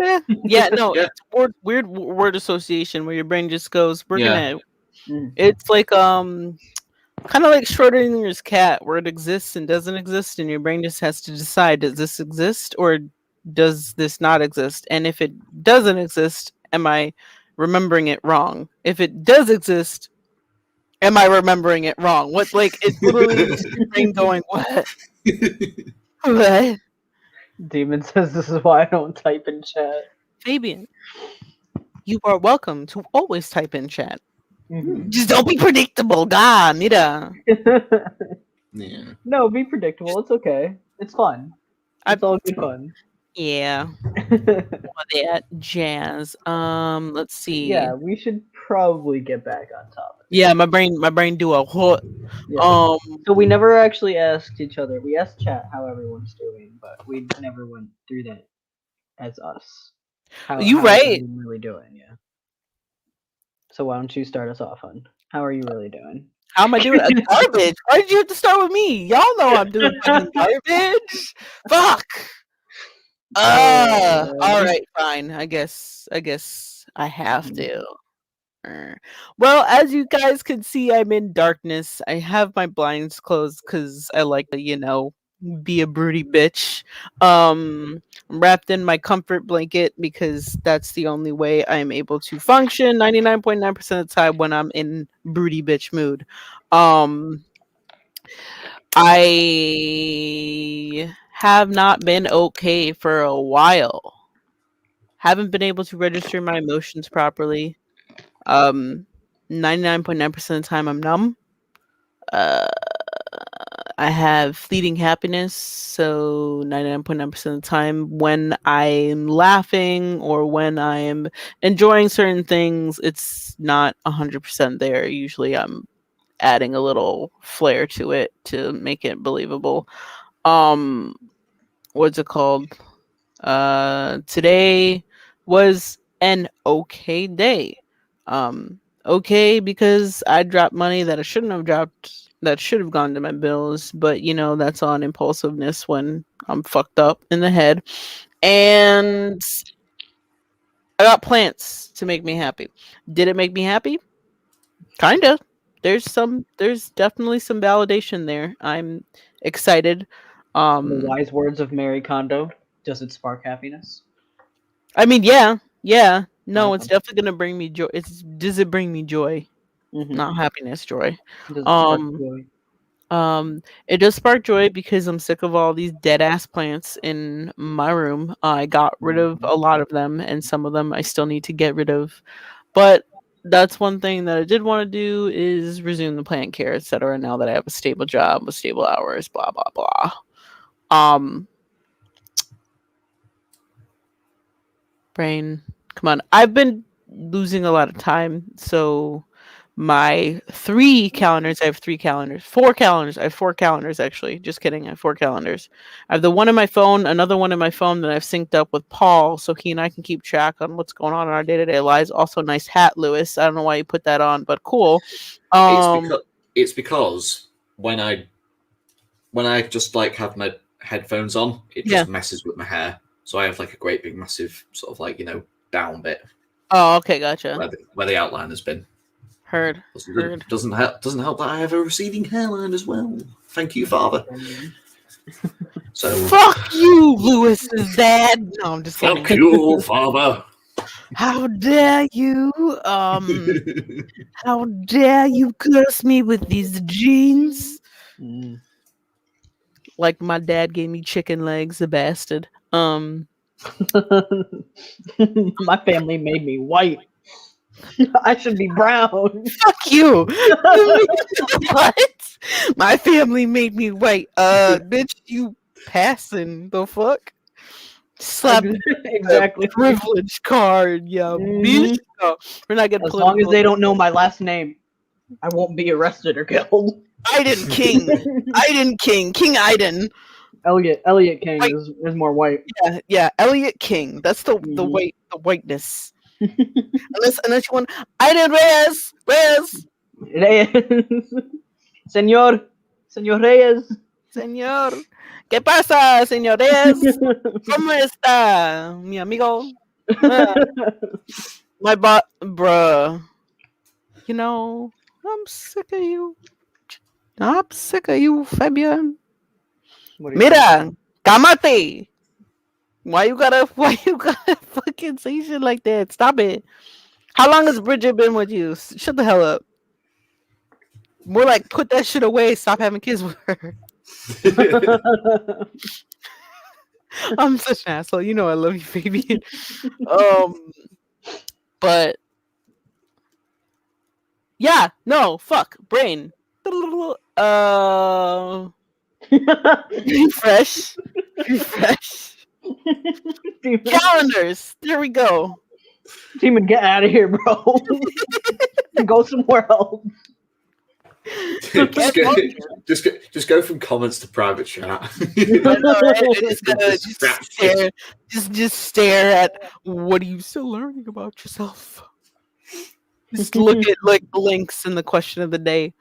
Yeah, no, Yeah. it's weird word association where your brain just goes, we're Yeah. gonna. It's like kind of like Schrodinger's cat, where it exists and doesn't exist, and your brain just has to decide: does this exist or does this not exist? And if it doesn't exist, am I remembering it wrong? If it does exist, am I remembering it wrong? What, like, it's literally just your brain going, what? What? Demon says this is why I don't type in chat. Fabian, you are welcome to always type in chat. Mm-hmm. Just don't be predictable, God, mira. Yeah. No, be predictable. It's okay. It's fun. It's all good fun. Yeah. That jazz. Let's see. Yeah, we should probably get back on topic. Yeah, my brain do a what? Yeah. So we never actually asked each other. We asked chat how everyone's doing, but we never went through that as us. How right? are you really doing? Yeah. So why don't you start us off, hon? How are you really doing? How am I doing? Garbage. Why did you have to start with me? Y'all know I'm doing fucking garbage. Fuck. All right, fine. I guess I have to. Well, as you guys can see, I'm in darkness. I have my blinds closed because I like to, be a broody bitch. I'm wrapped in my comfort blanket because that's the only way I'm able to function 99.9% of the time when I'm in broody bitch mood. I have not been okay for a while. Haven't been able to register my emotions properly. 99.9% of the time I'm numb. I have fleeting happiness, so 99.9% of the time when I'm laughing or when I'm enjoying certain things, it's not 100% there. Usually I'm adding a little flair to it to make it believable. what's it called? Today was an okay day. Okay because I dropped money that I shouldn't have dropped, that should have gone to my bills, but that's on impulsiveness when I'm fucked up in the head. And I got plants to make me happy. Did it make me happy? Kinda. There's definitely some validation there. I'm excited. In the wise words of Mary Kondo, does it spark happiness? I mean, yeah. No, it's Okay. definitely gonna bring me joy. Does it bring me joy? Mm-hmm. Not happiness, joy. Does it spark Um, joy? it does spark joy because I'm sick of all these dead ass plants in my room. I got rid of a lot of them, and some of them I still need to get rid of. But that's one thing that I did want to do is resume the plant care, etc. Now that I have a stable job with stable hours, blah blah blah. Um, brain, come on. I've been losing a lot of time, so my 3 calendars, I have 3 calendars, 4 calendars, I have 4 calendars actually. Just kidding, I have 4 calendars. I have the one in my phone, another one in my phone that I've synced up with Paul so he and I can keep track on what's going on in our day-to-day lives. Also, nice hat, Lewis. I don't know why you put that on, but cool. It's because when I just like have my headphones on, it Yeah. just messes with my hair. So I have like a great big massive sort of like down bit Oh, okay, gotcha. where the outline has been. Heard. Doesn't help that I have a receding hairline as well. Thank you, Father. So Fuck you, Lewis's dad. No, I'm just fuck kidding. you, Father. How dare you? How dare you curse me with these jeans? Mm. Like my dad gave me chicken legs, the bastard. My family made me white. I should be brown. Fuck you. What? My family made me white. Bitch, you passing the fuck? Slap Exactly. privilege card, yeah, bitch. Mhm. No, we're not getting As long as political. they don't know my last name, I won't be arrested or killed. Iden King. King Iden. Elliot King White. is more white. Yeah, Elliot King. That's the Mhm. whiteness. unless you want Iden Reyes. Reyes. Señor Reyes. Señor. ¿Qué pasa, señor Reyes? ¿Cómo está, mi amigo? My bruh. I'm sick of you. I'm sick of you, Fabian. Mira, cámate. Why you gotta fucking say shit like that? Stop it. How long has Bridget been with you? Shut the hell up. More like put that shit away. Stop having kids with her. I'm such an asshole. You know I love you, Fabian. But yeah, no, fuck, brain. Refresh. Calendars. There we go. Demon, get out of here, bro. Go somewhere else. just go from comments to private chat. I know, right? Just stare at what are you still learning about yourself? Just look at like the links and the question of the day.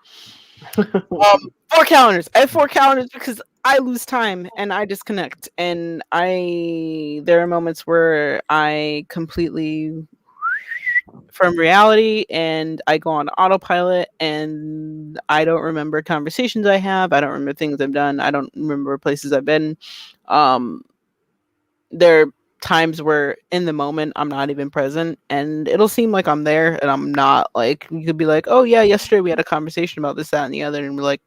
4 calendars. I have 4 calendars because I lose time and I disconnect, and there are moments where I completely from reality and I go on autopilot and I don't remember conversations I have. I don't remember things I've done. I don't remember places I've been. There are times where in the moment I'm not even present and it'll seem like I'm there and I'm not. Like you could be like, oh yeah, yesterday we had a conversation about this, that, and the other, and we're like,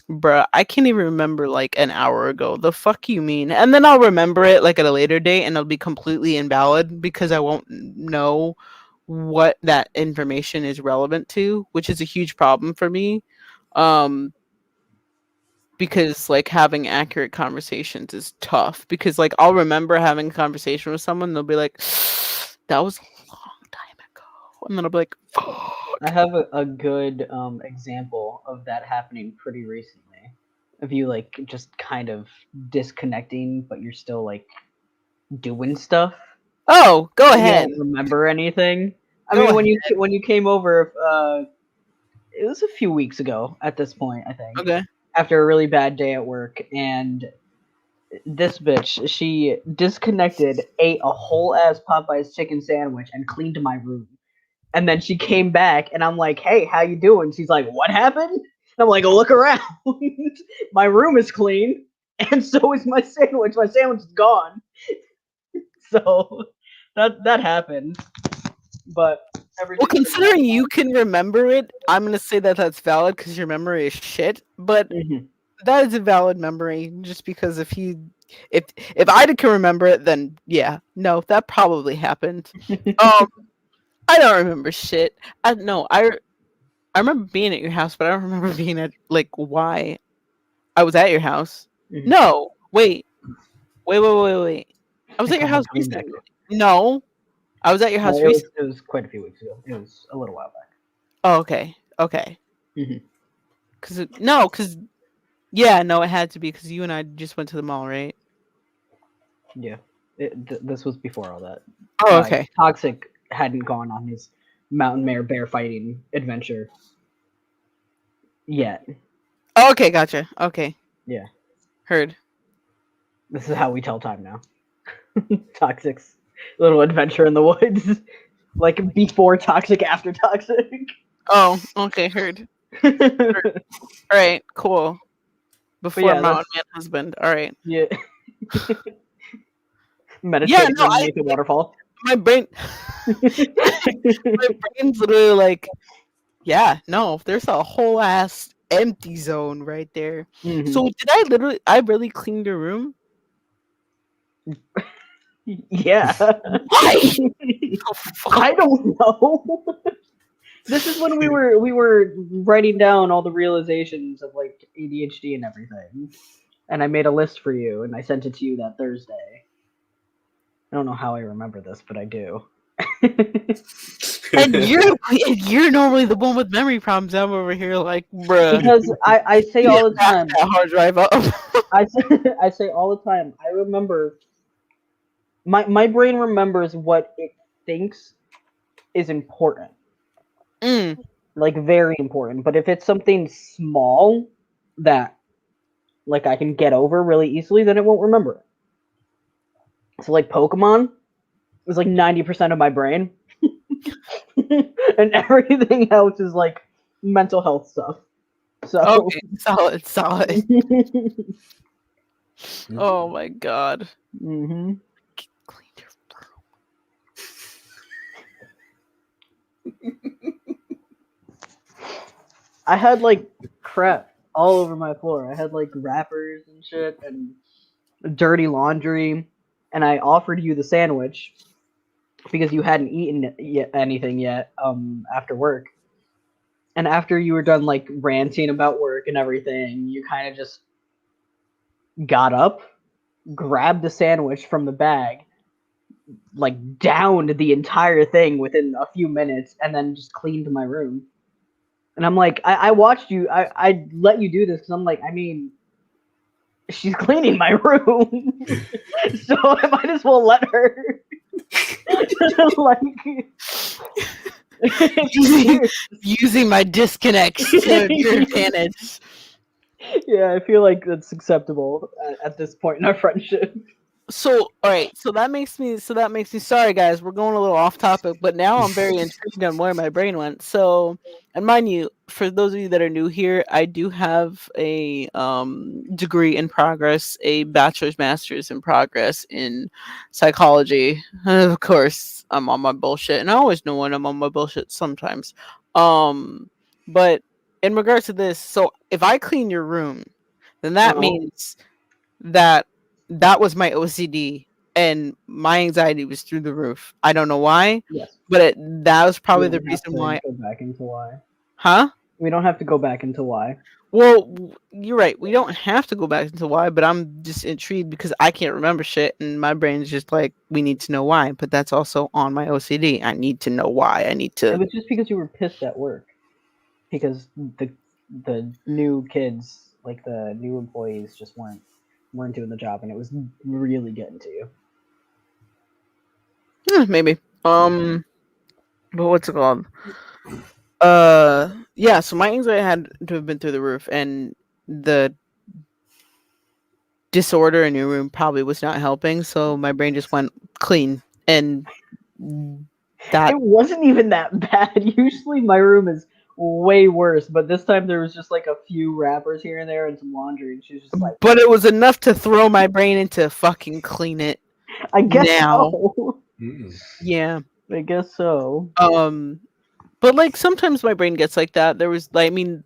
bruh, I can't even remember like an hour ago. The fuck you mean? And then I'll remember it like at a later date and it'll be completely invalid because I won't know what that information is relevant to, which is a huge problem for me. Because like having accurate conversations is tough because like I'll remember having a conversation with someone, they'll be like, that was a long time ago. And then I'll be like, fuck. I have a good example of that happening pretty recently. of you like just kind of disconnecting, but you're still like doing stuff. Oh, go And you ahead. don't remember anything. I Go mean, when you came over, it was a few weeks ago at this point, I think. Okay. After a really bad day at work, and this bitch, she disconnected, ate a whole ass Popeye's chicken sandwich, and cleaned my room. And then she came back, and I'm like, "Hey, how you doing?" She's like, "What happened?" And I'm like, "Look around. My room is clean, and so is my sandwich. My sandwich is gone." So that happened. But everything. Well, considering you can remember it, I'm gonna say that that's valid because your memory is shit. But that is a valid memory, just because if I can remember it, then yeah, no, that probably happened. I don't remember shit. I remember being at your house, but I don't remember being at like why I was at your house. No, wait. I was at your house recently. No, I was at your house recently. It was quite a few weeks ago. It was a little while back. Oh, okay. Because yeah, no, it had to be because you and I just went to the mall, right? Yeah, this was before all that. Oh, okay. Toxic hadn't gone on his mountain mare bear fighting adventure yet. Oh, okay, gotcha. Okay. Yeah. Heard. This is how we tell time now. Toxic's little adventure in the woods. Like before Toxic, after Toxic. Oh, okay, heard. Alright, cool. Before Mountain Man Husband. Alright. Yeah. Meditating underneath the waterfall. My brain's literally like, yeah, no, there's a whole ass empty zone right there. So did I really cleaned your room? Yeah. Why? I don't know. This is when we were writing down all the realizations of like ADHD and everything. And I made a list for you and I sent it to you that Thursday. I don't know how I remember this, but I do. And you're normally the one with memory problems. I'm over here like, bruh. Because I say all the time. That hard drive up. I say all the time. I remember. My brain remembers what it thinks is important. Like very important. But if it's something small that like I can get over really easily, then it won't remember it. So like Pokemon is like 90% of my brain. And everything else is like mental health stuff. So okay, solid. Oh my god. Clean your room. I had like crap all over my floor. I had like wrappers and shit and dirty laundry, and I offered you the sandwich because you hadn't eaten anything yet after work. And after you were done like ranting about work and everything, you kind of just got up, grabbed the sandwich from the bag, like downed the entire thing within a few minutes, and then just cleaned my room. And I'm like, I watched you. I let you do this because I'm like, I mean, she's cleaning my room, so I might as well let her. Like using my disconnects to your advantage. Yeah, I feel like that's acceptable at this point in our friendship. So, all right. So that makes me. Sorry, guys. We're going a little off topic, but now I'm very intrigued on where my brain went. So, and mind you, for those of you that are new here, I do have a degree in progress, a bachelor's, master's in progress in psychology. Of course, I'm on my bullshit, and I always know when I'm on my bullshit. Sometimes, but in regards to this, so if I clean your room, then that means that was my OCD and my anxiety was through the roof. I don't know why. Yes. But that was probably the reason why. Go back into why. Huh? We don't have to go back into why. Well, you're right. We don't have to go back into why, but I'm just intrigued because I can't remember shit and my brain's just like, we need to know why. But that's also on my OCD. I need to know why. I need to. It was just because you were pissed at work. Because the new kids like the new employees just weren't doing the job, and it was really getting to you. Maybe. But what's it called? Yeah. So my anxiety had to have been through the roof, and the disorder in your room probably was not helping. So my brain just went clean, and that It wasn't even that bad. Usually my room is way worse, but this time there was just like a few wrappers here and there and some laundry, and she's just like, but it was enough to throw my brain into fucking clean it. I guess Now. so. Yeah. I guess so. But like sometimes my brain gets like that. There was backtracking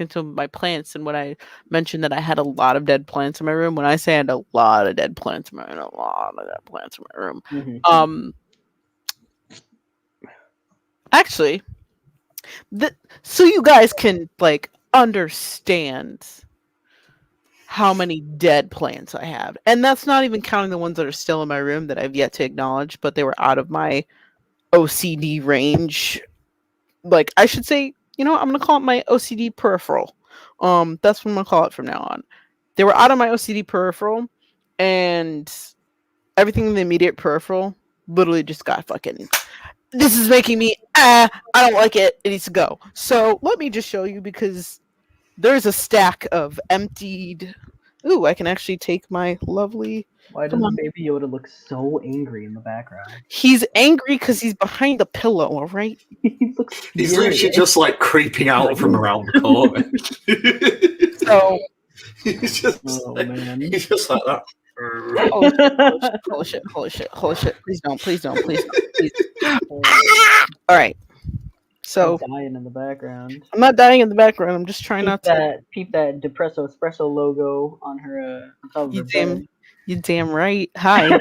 to my plants, and when I mentioned that I had a lot of dead plants in my room, when I say I had a lot of dead plants in my room, a lot of dead plants in my room. Mm-hmm. Actually, so you guys can like understand how many dead plants I have, and that's not even counting the ones that are still in my room that I've yet to acknowledge, but they were out of my OCD range. Like I should say, I'm gonna call it my OCD peripheral. That's what I'm gonna call it from now on. They were out of my OCD peripheral, and everything in the immediate peripheral literally just got fucking. This is making me. I don't like it. It needs to go. So let me just show you, because there's a stack of emptied. Ooh, I can actually take my lovely. Why does Baby Yoda look so angry in the background? He's angry because he's behind the pillow, all right? He looks He's furious. literally just like creeping out from around the corner. So he's just man. He's just like that. Holy shit. Please don't. Please. All right. So I'm dying in the background. I'm not dying in the background. I'm just trying not to. Peep that Depresso Espresso logo on her. On top of her bed. You damn right. Hi.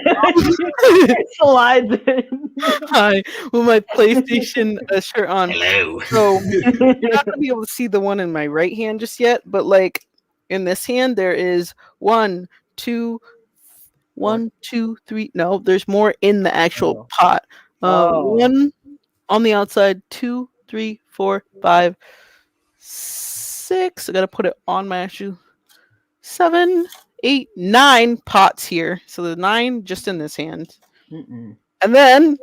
Slides in. Hi. With my PlayStation shirt on. Hello. So you're not gonna be able to see the one in my right hand just yet, but like in this hand there is 1, 2, 3. No, there's more in the actual pot. 1 on the outside, 2, 3, 4, 5, 6. I gotta put it on my actual 7, 8, 9 pots here. So the 9 just in this hand. Mm-mm. And then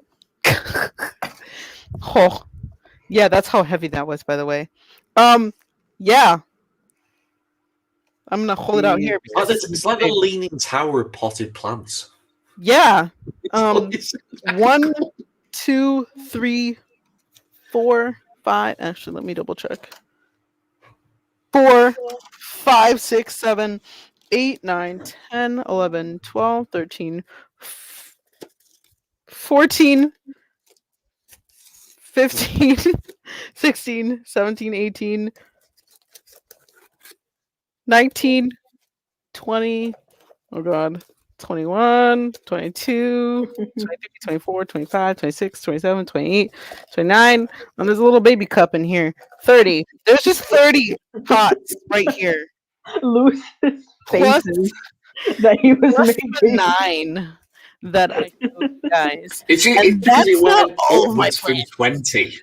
oh yeah, that's how heavy that was, by the way. Yeah. I'm gonna hold it out here because it's like a leaning tower of potted plants. Yeah. 1, 2, 3, 4, 5. Actually, let me double check. 4, 5, 6, 7, 8, 9, 10, 11, 12, 13, 14, 15, 16, 17, 18, 19, 20, oh god, 21, 22, 23, 24, 25, 26, 27, 28, 29, and there's a little baby cup in here. 30. There's just 30 pots right here. Loose Plus faces that he was making. 9 that I showed you guys. It's And because he that's not went all of my upwards from plants. 20.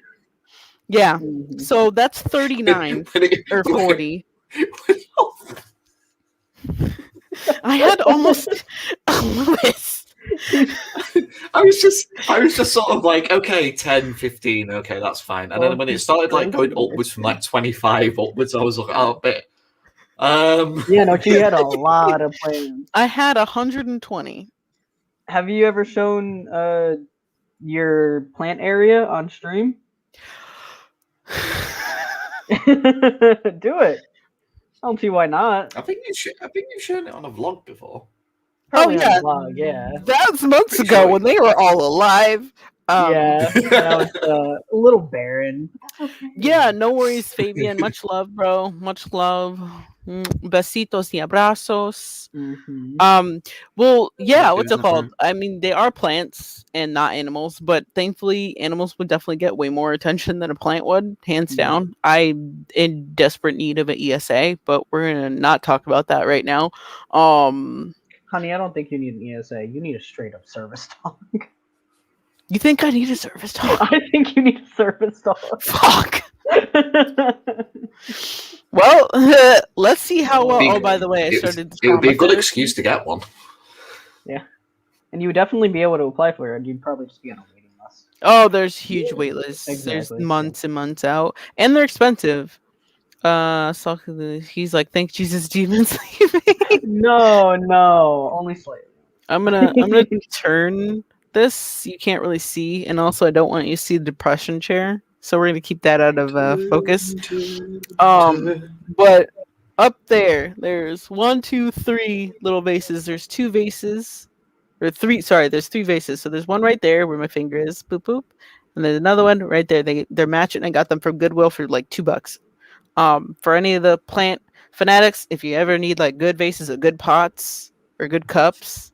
Yeah. Mhm. So that's 39 or 40. I had almost Lewis. I was just sort of like, okay, 10, 15, okay, that's fine. And then when it started like going upwards from like 25 upwards, I was like, oh, a bit. Yeah, no, she had a lot of plans. I had 120. Have you ever shown your plant area on stream? Do it. I don't see why not. I think you've shown it on a vlog before. Probably Oh, on yeah. the vlog, yeah. That's months Pretty ago sure. when they were all alive. Yeah, that was a little barren. Yeah, no worries, Fabian. Much love, bro. Much love. Besitos y abrazos. Mm-hmm. Well, yeah, what's it Isn't it, called? I mean, they are plants and not animals, but thankfully, animals would definitely get way more attention than a plant would, hands Yeah. down. I'm in desperate need of an ESA, but we're gonna not talk about that right now. Honey, I don't think you need an ESA. You need a straight up service dog. You think I need a service dog? I think you need a service dog. Fuck. Well, let's see how well. Oh, by the way, I started. It would be a good therapy. excuse to get one. Yeah, and you would definitely be able to apply for it. You'd probably just be on a waiting list. Oh, there's huge wait lists. Exactly. There's months and months out, and they're expensive. So he's like, "Thank Jesus, demons leave me." No, only slightly. I'm gonna turn this. You can't really see, and also I don't want you to see the depression chair, so we're gonna keep that out of focus. But up there's 1, 2, 3 little vases. There's 2 vases, or 3. Sorry, there's 3 vases. So there's one right there where my finger is, boop boop, and there's another one right there. They're matching. I got them from Goodwill for like $2. For any of the plant fanatics, if you ever need like good vases or good pots or good cups,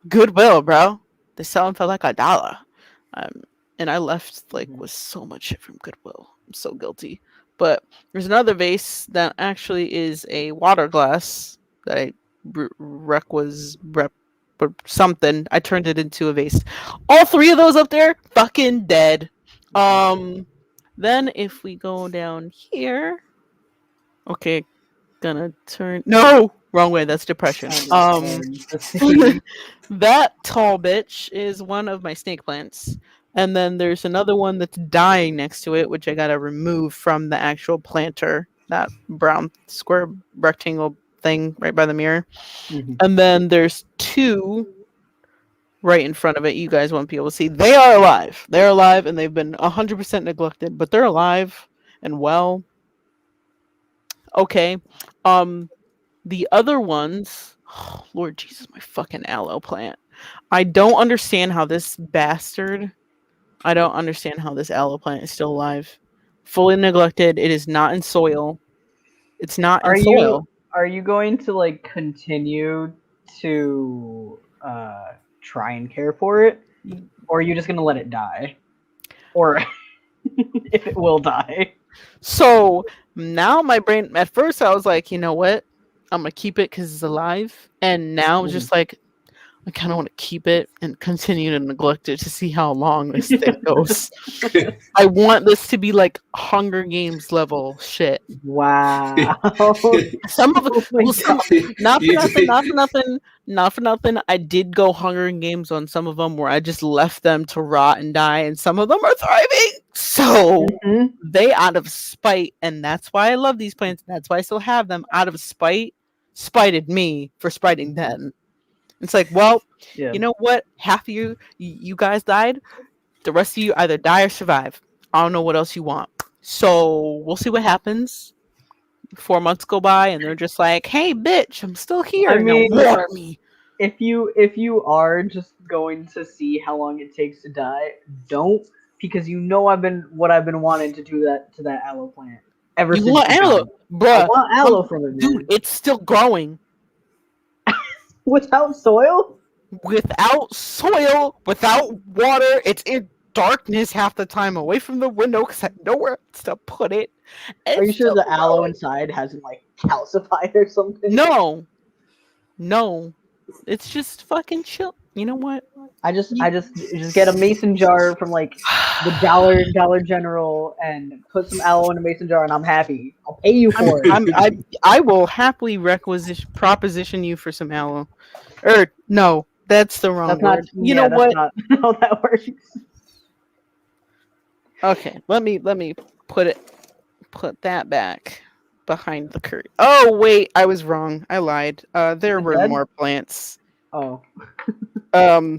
Goodwill, bro. They sell them for like $1. And I left like with so much shit from Goodwill. I'm so guilty. But there's another vase that actually is a water glass that I something. I turned it into a vase. All 3 of those up there, fucking dead. Then if we go down here, okay, gonna turn. No, wrong way. That's depression. That tall bitch is one of my snake plants. And then there's another one that's dying next to it, which I gotta remove from the actual planter. That brown square rectangle thing right by the mirror. Mhm. And then there's 2 right in front of it. You guys won't be able to see. They are alive. They're alive, and they've been 100% neglected, but they're alive and well. Okay. The other ones, oh, Lord Jesus, my fucking aloe plant. I don't understand how this aloe plant is still alive. Fully neglected. It is not in soil. It's not in soil. Are you going to like continue to try and care for it, or are you just gonna let it die, or if it will die? So now my brain, at first I was like, you know what? I'm going to keep it because it's alive. And now it's just like, I kind of want to keep it and continue to neglect it to see how long this thing goes. I want this to be like Hunger Games level shit. Wow. Some of Oh my God. not for nothing. I did go Hunger Games on some of them where I just left them to rot and die, and some of them are thriving. So Mhm. they, out of spite, and that's why I love these plants. That's why I still have them. Out of spite, spited me for spiting them. It's like, well, Yeah. you know what? Half of you guys died. The rest of you either die or survive. I don't know what else you want. So we'll see what happens. 4 months go by, and they're just like, "Hey, bitch, I'm still here." I Now mean, water me. If you are just going to see how long it takes to die, don't, because you know I've been wanting to do that to that aloe plant ever You since. want aloe, I bruh? want aloe from it, Dude, man. it's still growing Without soil? without soil, without water. It's in darkness half the time, away from the window because I have nowhere else to put it. Are you It's sure still the aloe growing. inside hasn't like calcified or something? No, it's just fucking chill. You know what? I just get a mason jar from like the Dollar General and put some aloe in a mason jar, and I'm happy. I'll pay you for it. I will happily proposition you for some aloe. Or no, that's the wrong That's word. not. You know That's what? not how that works. Okay, let me put that back behind the curtain. Oh wait, I was wrong. I lied. There were Dead? more plants. Oh. What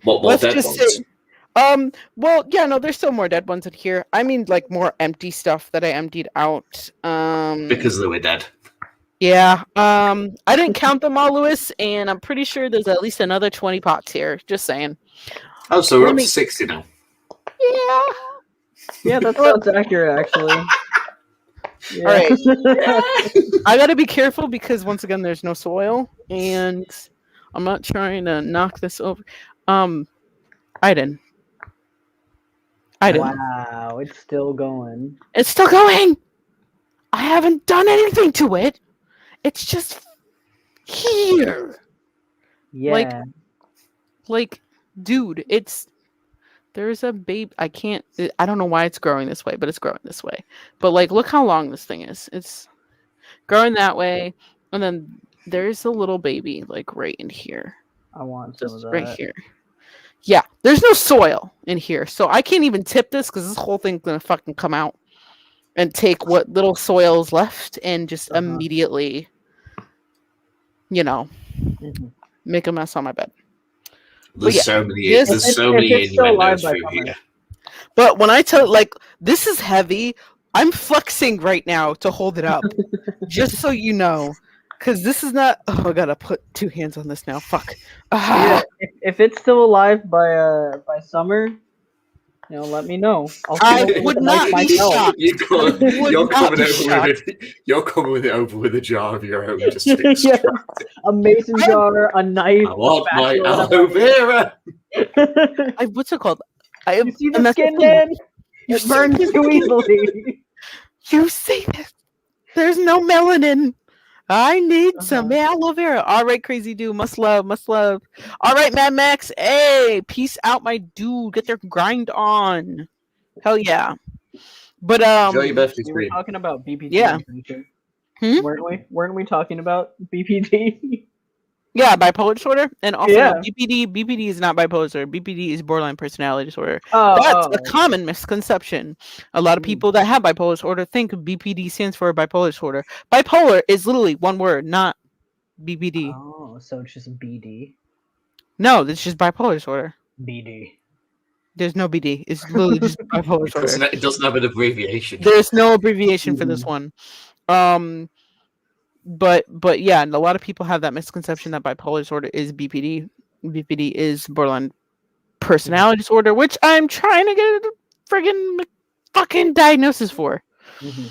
more Let's dead just ones? say, well, yeah, no, there's still more dead ones in here. I mean, like more empty stuff that I emptied out. Because they were dead. Yeah. I didn't count them all, Lewis, and I'm pretty sure there's at least another 20 pots here. Just saying. Oh, so we're Let up me- to 60 now. Yeah. Yeah, that sounds accurate, actually. Yeah. All right. I gotta be careful because once again, there's no soil, and I'm not trying to knock this over. Aiden. Wow, it's still going. It's still going. I haven't done anything to it. It's just here. Yeah. Like, dude, it's There's a baby. I don't know why it's growing this way, but it's growing this way. But like, look how long this thing is. It's growing that way, and then there's a little baby like right in here, I want some of just that. right here. Yeah, there's no soil in here, so I can't even tip this because this whole thing's gonna fucking come out and take what little soil is left and just immediately, make a mess on my bed. There's so many. this- There's If so it's many still alive innuendos by through summer. here. But when I tell like this is heavy, I'm flexing right now to hold it up, just so you know, because this is not. Oh, I gotta put 2 hands on this now. Fuck. Yeah, if it's still alive by summer, let me know. I'll I smoke it would with not be myself. shocked. You're coming be over with it. You're coming with it over with a jar of your own. Just to Yes. A mason jar, a knife. I want my spatula, aloe vera. What's it called? I You see and the that's skin, thing. man? You It burns see- too easily. You say that. There's no melanin. I need some aloe vera. All right, crazy dude. Must love. All right, Mad Max. Hey, peace out, my dude. Get their grind on. Hell yeah. But Enjoy your birthday We were stream. talking about BPT. Yeah. I'm pretty sure. Hmm? Weren't we talking about BPT? yeah, bipolar disorder, and also Yeah. no, BPD is not bipolar disorder. BPD is borderline personality disorder. Oh, That's a common misconception. A lot of Mm. people that have bipolar disorder think BPD stands for bipolar disorder. Bipolar is literally one word, not BPD. Oh, so it's just BD. No, it's just bipolar disorder. BD. There's no BD. It's literally just bipolar disorder. It doesn't have an abbreviation. There's no abbreviation for this one. But yeah, and a lot of people have that misconception that bipolar disorder is BPD. BPD is borderline personality disorder, which I'm trying to get a friggin' fucking diagnosis for. Mhm.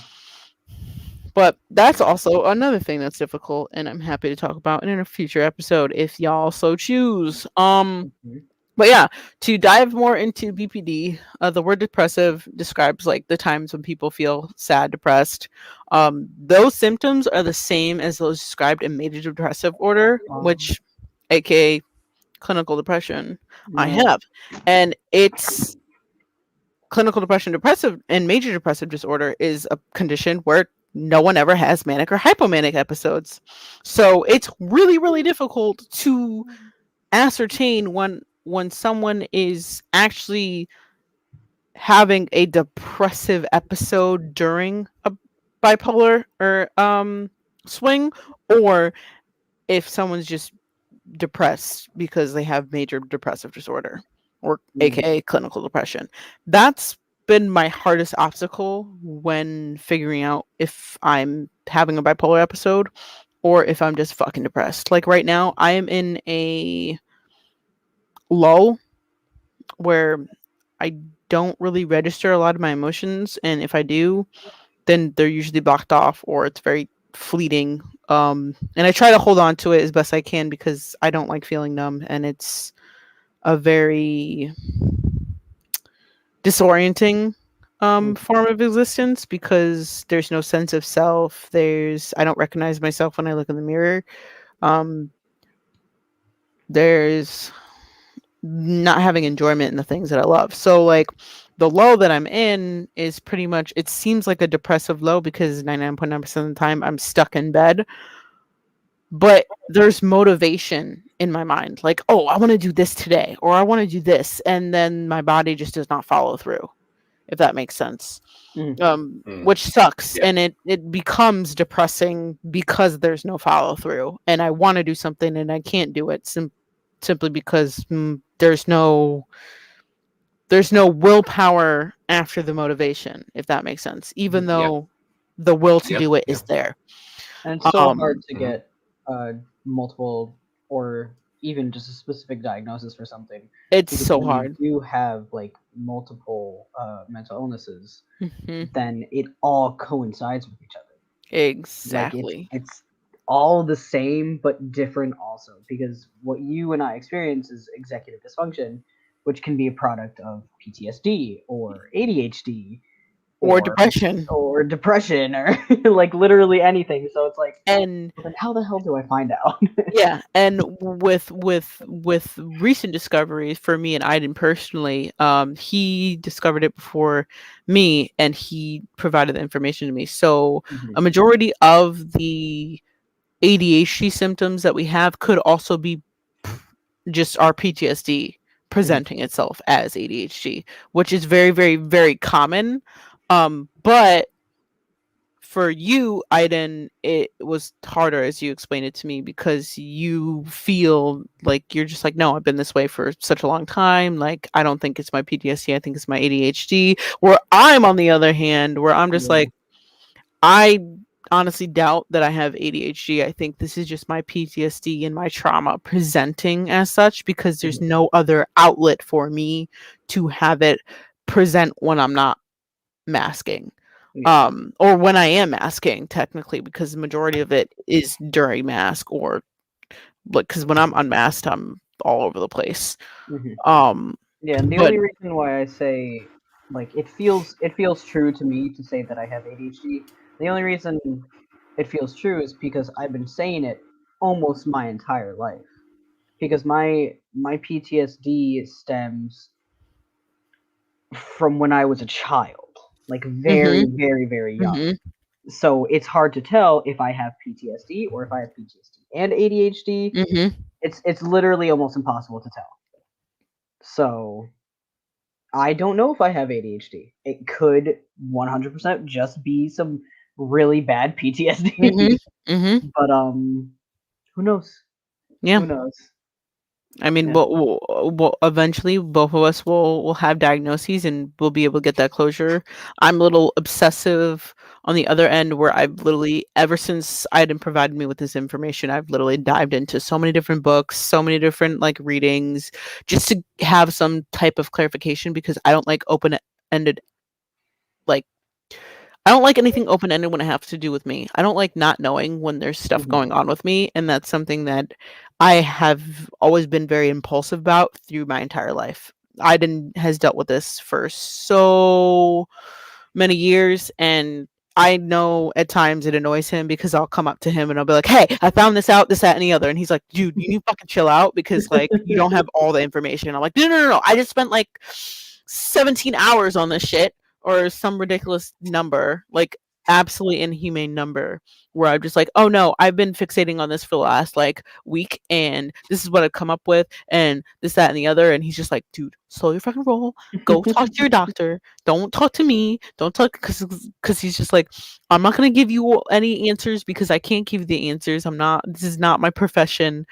But that's also another thing that's difficult, and I'm happy to talk about in a future episode if y'all so choose. Mhm. But yeah, to dive more into BPD, the word depressive describes like the times when people feel sad, depressed. Those symptoms are the same as those described in major depressive order, which, aka clinical depression, I Yeah. have, and it's clinical depression, depressive, and major depressive disorder is a condition where no one ever has manic or hypomanic episodes. So it's really, really difficult to ascertain when someone is actually having a depressive episode during a bipolar or swing, or if someone's just depressed because they have major depressive disorder, or aka clinical depression. That's been my hardest obstacle when figuring out if I'm having a bipolar episode or if I'm just fucking depressed. Like right now, I am in a lull where I don't really register a lot of my emotions, and if I do, then they're usually blocked off or it's very fleeting. And I try to hold on to it as best I can because I don't like feeling numb, and it's a very disorienting form of existence because there's no sense of self. I don't recognize myself when I look in the mirror. There's not having enjoyment in the things that I love. So like the low that I'm in is pretty much, it seems like a depressive low because 99.9% of the time I'm stuck in bed. But there's motivation in my mind. Like, oh, I want to do this today, or I want to do this. And then my body just does not follow through, if that makes sense. Which sucks. Yeah. And it becomes depressing because there's no follow through. And I want to do something and I can't do it simply because there's no willpower after the motivation, if that makes sense, even though the will to do it is there. And it's so hard to get multiple or even just a specific diagnosis for something. It's Because so when hard. you have like multiple mental illnesses, Mhm. then it all coincides with each other. Exactly. Like it's all the same but different also, because what you and I experience is executive dysfunction, which can be a product of PTSD or ADHD, or depression. or depression, or like literally anything. So it's like, And then how the hell do I find out? yeah, and with recent discoveries for me and Aiden personally, he discovered it before me, and he provided the information to me. So a majority of the ADHD symptoms that we have could also be just our PTSD presenting itself as ADHD, which is very, very, very common. But for you, Aiden, it was harder as you explained it to me, because you feel like you're just like, no, I've been this way for such a long time. Like, I don't think it's my PTSD. I think it's my ADHD. Where I'm, on the other hand, where I'm just like, I honestly doubt that I have ADHD. I think this is just my PTSD and my trauma presenting as such, because there's no other outlet for me to have it present when I'm not masking. Or when I am masking, technically, because the majority of it is during mask, or like, because when I'm unmasked, I'm all over the place. Yeah, and the only reason why I say, like, it feels true to me to say that I have ADHD. The only reason it feels true is because I've been saying it almost my entire life. Because my PTSD stems from when I was a child, like very, very, very young. So it's hard to tell if I have PTSD or if I have PTSD and ADHD. It's literally almost impossible to tell. So I don't know if I have ADHD. It could 100% just be some really bad PTSD. But who knows? Yeah. Who knows? I mean, we'll eventually both of us will have diagnoses, and we'll be able to get that closure. I'm a little obsessive on the other end, where I've literally, ever since Aiden provided me with this information, I've literally dived into so many different books, so many different like readings, just to have some type of clarification, because I don't like open-ended, like, I don't like anything open-ended when it has to do with me. I don't like not knowing when there's stuff going on with me, and that's something that I have always been very impulsive about through my entire life. Aiden has dealt with this for so many years, and I know at times it annoys him, because I'll come up to him and I'll be like, hey, I found this out, this, that, and the other. And he's like, dude, you need to fucking chill out, because like you don't have all the information. I'm like, no. I just spent like 17 hours on this shit, or some ridiculous number, like absolutely inhumane number, where I'm just like, oh no, I've been fixating on this for the last like week, and this is what I've come up with, and this, that, and the other. And he's just like, dude, slow your fucking roll, go talk to your doctor, don't talk to me, don't talk, because he's just like, I'm not going to give you any answers, because I can't give you the answers. This is not my profession.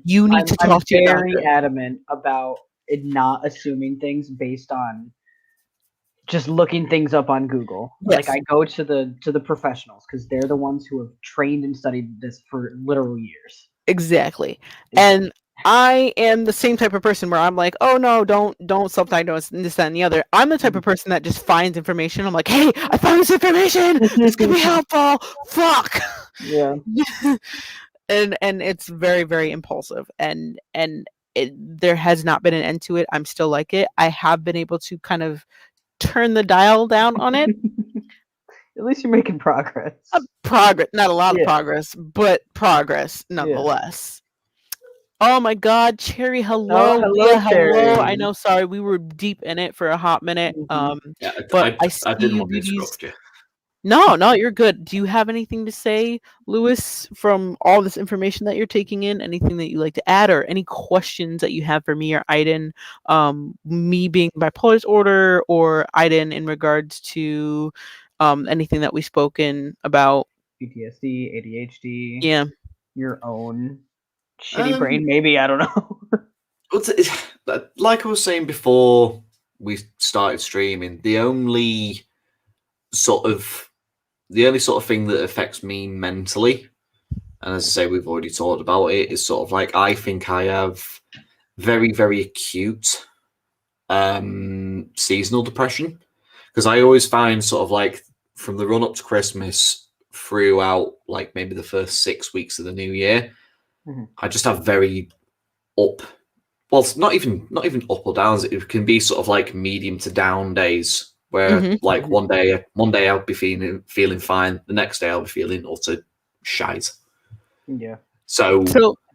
You need to talk to your doctor. I'm very adamant about it, not assuming things based on just looking things up on Google. Yes. Like, I go to the professionals, because they're the ones who have trained and studied this for literal years. Exactly. And I am the same type of person where I'm like, oh no, don't self-diagnose, and this, that, and the other. I'm the type of person that just finds information. I'm like, hey, I found this information. This could be helpful. Fuck. Yeah. and it's very, very impulsive, and there has not been an end to it. I'm still like it. I have been able to kind of turn the dial down on it. At least you're making progress. Progress, not a lot of progress, but progress nonetheless. Oh my God, Cherry! Hello, hello, Cherry. hello. I know, sorry, we were deep in it for a hot minute. But I didn't want to interrupt you. No, you're good. Do you have anything to say, Lewis, from all this information that you're taking in? Anything that you like to add, or any questions that you have for me or Aiden? Me being bipolar disorder, or Aiden in regards to anything that we've spoken about? PTSD, ADHD. Yeah. Your own shitty brain, maybe. I don't know. Like I was saying before we started streaming, the only sort of thing that affects me mentally, and as I say, we've already talked about it, is sort of like, I think I have very, very acute seasonal depression, because I always find sort of like from the run up to Christmas throughout like maybe the first 6 weeks of the new year, I just have very it's not even up or downs. It can be sort of like medium to down days where like one day I'll be feeling fine, the next day I'll be feeling utter shite. Yeah. So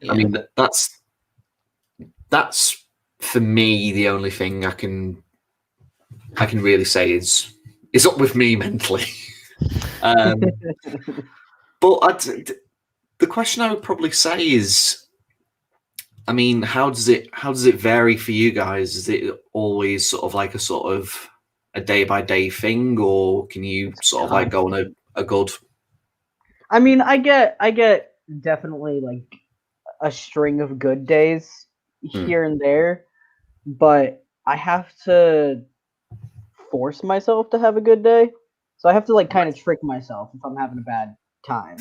yeah. I mean that's for me the only thing I can really say is up with me mentally. But the question I would probably say is, I mean, how does it vary for you guys? Is it always sort of like a day by day thing, or can you sort of like go on a good? I mean, I get definitely like a string of good days here and there, but I have to force myself to have a good day. So I have to like kind of trick myself if I'm having a bad time.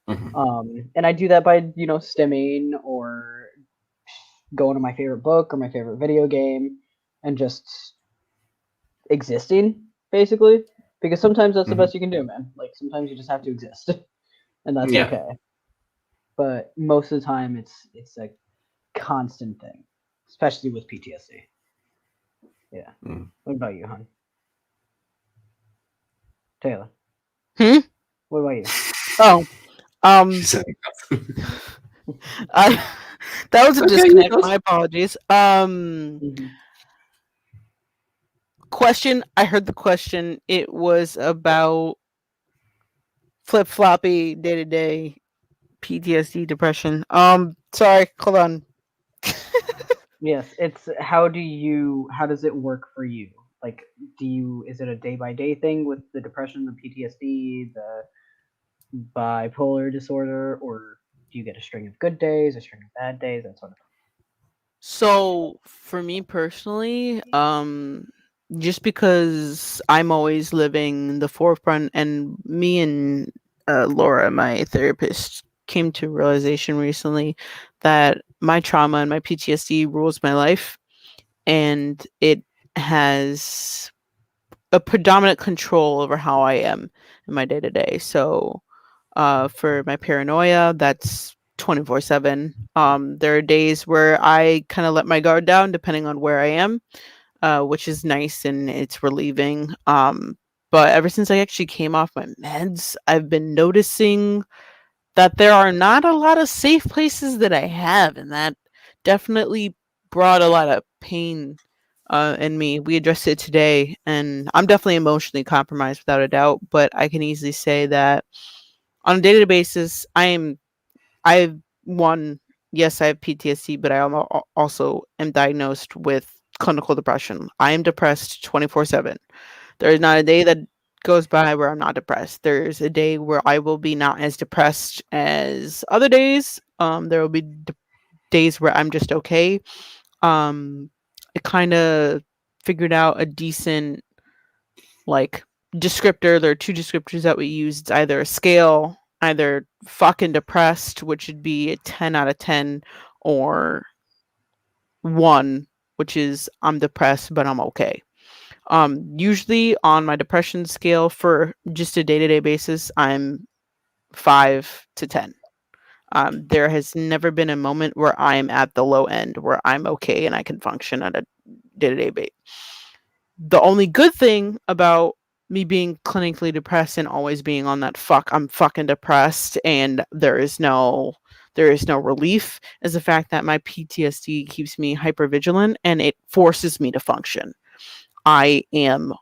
And I do that by, stimming or going to my favorite book or my favorite video game and just existing, basically. Because sometimes that's the best you can do, man. Like sometimes you just have to exist. And that's okay. But most of the time it's a constant thing. Especially with PTSD. Yeah. What about you, hon? Taylor. What about you? Oh. That was a disconnect. My apologies. Question. I heard the question. It was about flip floppy day to day PTSD depression. Sorry. Hold on. Yes, it's how does it work for you? Like, is it a day by day thing with the depression, the PTSD, the bipolar disorder, or do you get a string of good days, a string of bad days, that sort of thing? So for me personally, just because I'm always living in the forefront, and me and Laura, my therapist, came to a realization recently that my trauma and my PTSD rules my life, and it has a predominant control over how I am in my day to day. So for my paranoia, that's 24/7. There are days where I kind of let my guard down depending on where I am, which is nice and it's relieving. But ever since I actually came off my meds, I've been noticing that there are not a lot of safe places that I have, and that definitely brought a lot of pain in me. We addressed it today, and I'm definitely emotionally compromised without a doubt, but I can easily say that on a day-to-day basis, yes, I have PTSD, but I also am diagnosed with clinical depression. I am depressed 24/7. There is not a day that goes by where I'm not depressed. There's a day where I will be not as depressed as other days. There will be days where I'm just okay. I kind of figured out a decent like descriptor. There are two descriptors that we use. It's either a scale, either fucking depressed, which would be a 10 out of 10, or 1, which is I'm depressed but I'm okay. Usually on my depression scale for just a day-to-day basis, I'm 5 to 10. There has never been a moment where I'm at the low end where I'm okay and I can function at a day-to-day basis. The only good thing about me being clinically depressed and always being on that I'm fucking depressed and there is no relief is the fact that my PTSD keeps me hypervigilant and it forces me to function. I am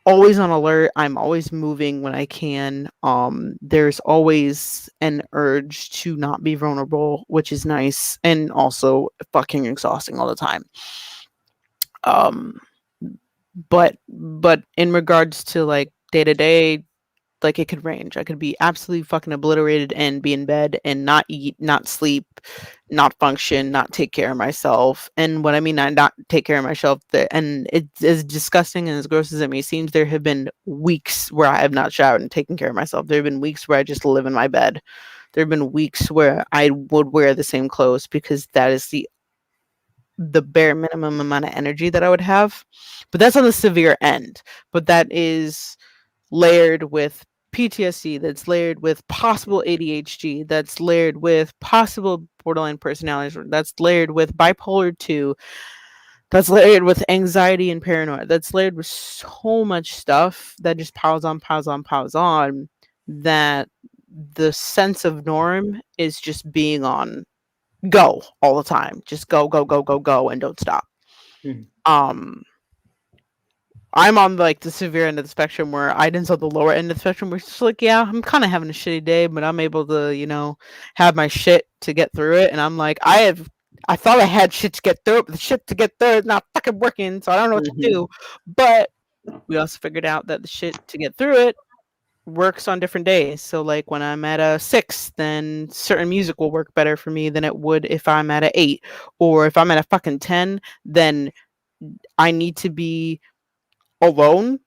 always on alert. I'm always moving when I can. There's always an urge to not be vulnerable, which is nice and also fucking exhausting all the time. But in regards to like day to day, like it could range. I could be absolutely fucking obliterated and be in bed and not eat, not sleep, not function, not take care of myself. And what I mean, I not take care of myself, and it's as disgusting and as gross as it may seem, there have been weeks where I have not showered and taken care of myself. There have been weeks where I just live in my bed. There have been weeks where I would wear the same clothes because that is the bare minimum amount of energy that I would have. But that's on the severe end. But that is layered with PTSD, that's layered with possible ADHD, that's layered with possible borderline personality, that's layered with bipolar 2, That's layered with anxiety and paranoia. That's layered with so much stuff that just piles on, that the sense of norm is just being on go all the time. Just go, go, go, go, go, and don't stop. Mhm. Um, I'm on like the severe end of the spectrum, where Aiden's on the lower end of the spectrum, where it's like, yeah, I'm kind of having a shitty day, but I'm able to, have my shit to get through it. And I'm like, I thought I had shit to get through it, but the shit to get through is not fucking working, so I don't know what to Mhm. do. But we also figured out that the shit to get through it works on different days. So like when I'm at a 6, then certain music will work better for me than it would if I'm at a 8. Or if I'm at a fucking 10, then I need to be alone.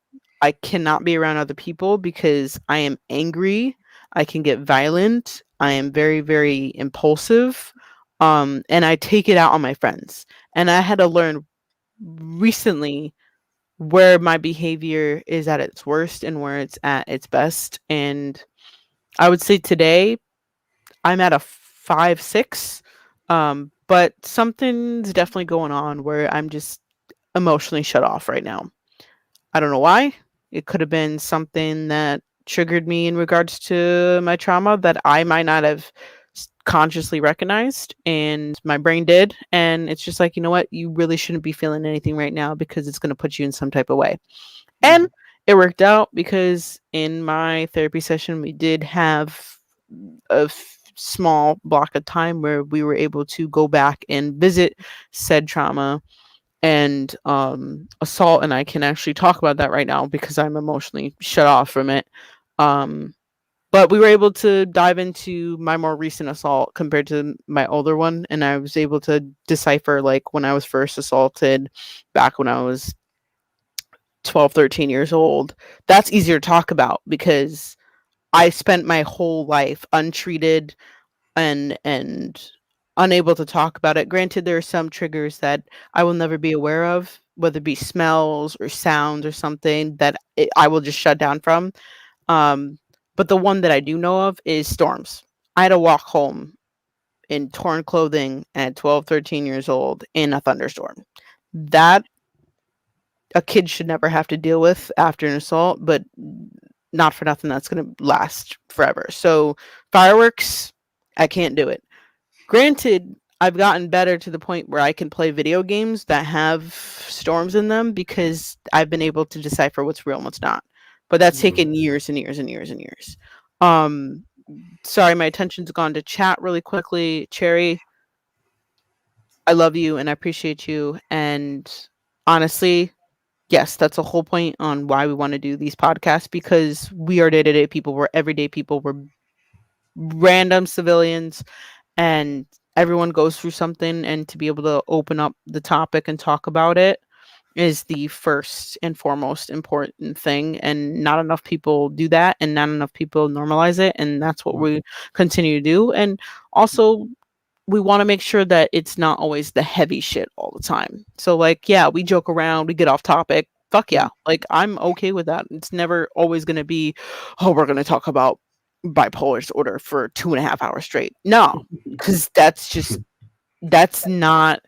I cannot be around other people because I am angry. I can get violent. I am very, very impulsive. And I take it out on my friends. And I had to learn recently where my behavior is at its worst and where it's at its best. And I would say today I'm at a 5, 6. But something's definitely going on where I'm just emotionally shut off right now. I don't know why. It could have been something that triggered me in regards to my trauma that I might not have consciously recognized, and my brain did. And it's just like, you know what? You really shouldn't be feeling anything right now because it's going to put you in some type of way. And it worked out because in my therapy session, we did have a small block of time where we were able to go back and visit said trauma and assault, and I can actually talk about that right now because I'm emotionally shut off from it. um but we were able to dive into my more recent assault compared to my older one, and I was able to decipher like when I was first assaulted back when I was 12, 13 years old. That's easier to talk about because I spent my whole life untreated and unable to talk about it. Granted, there are some triggers that I will never be aware of, whether it be smells or sounds or something that I will just shut down from. Um, but the one that I do know of is storms. I had to walk home in torn clothing at 12, 13 years old in a thunderstorm. That a kid should never have to deal with after an assault, but not for nothing, that's going to last forever. So, fireworks, I can't do it. Granted, I've gotten better to the point where I can play video games that have storms in them because I've been able to decipher what's real and what's not. But that's taken years and years and years and years. Um, Sorry, my attention's gone to chat really quickly. Cherry, I love you and I appreciate you. And honestly, yes, that's a whole point on why we want to do these podcasts, because we are day-to-day people. We're everyday people. We're random civilians, and everyone goes through something, and to be able to open up the topic and talk about it is the first and foremost important thing, and not enough people do that, and not enough people normalize it, and that's what we continue to do. And also, we want to make sure that it's not always the heavy shit all the time. So like, yeah, we joke around, we get off topic. Fuck yeah. Like I'm okay with that. It's never always gonna be, oh, we're gonna talk about bipolar disorder for 2.5 hours straight. No, because that's not,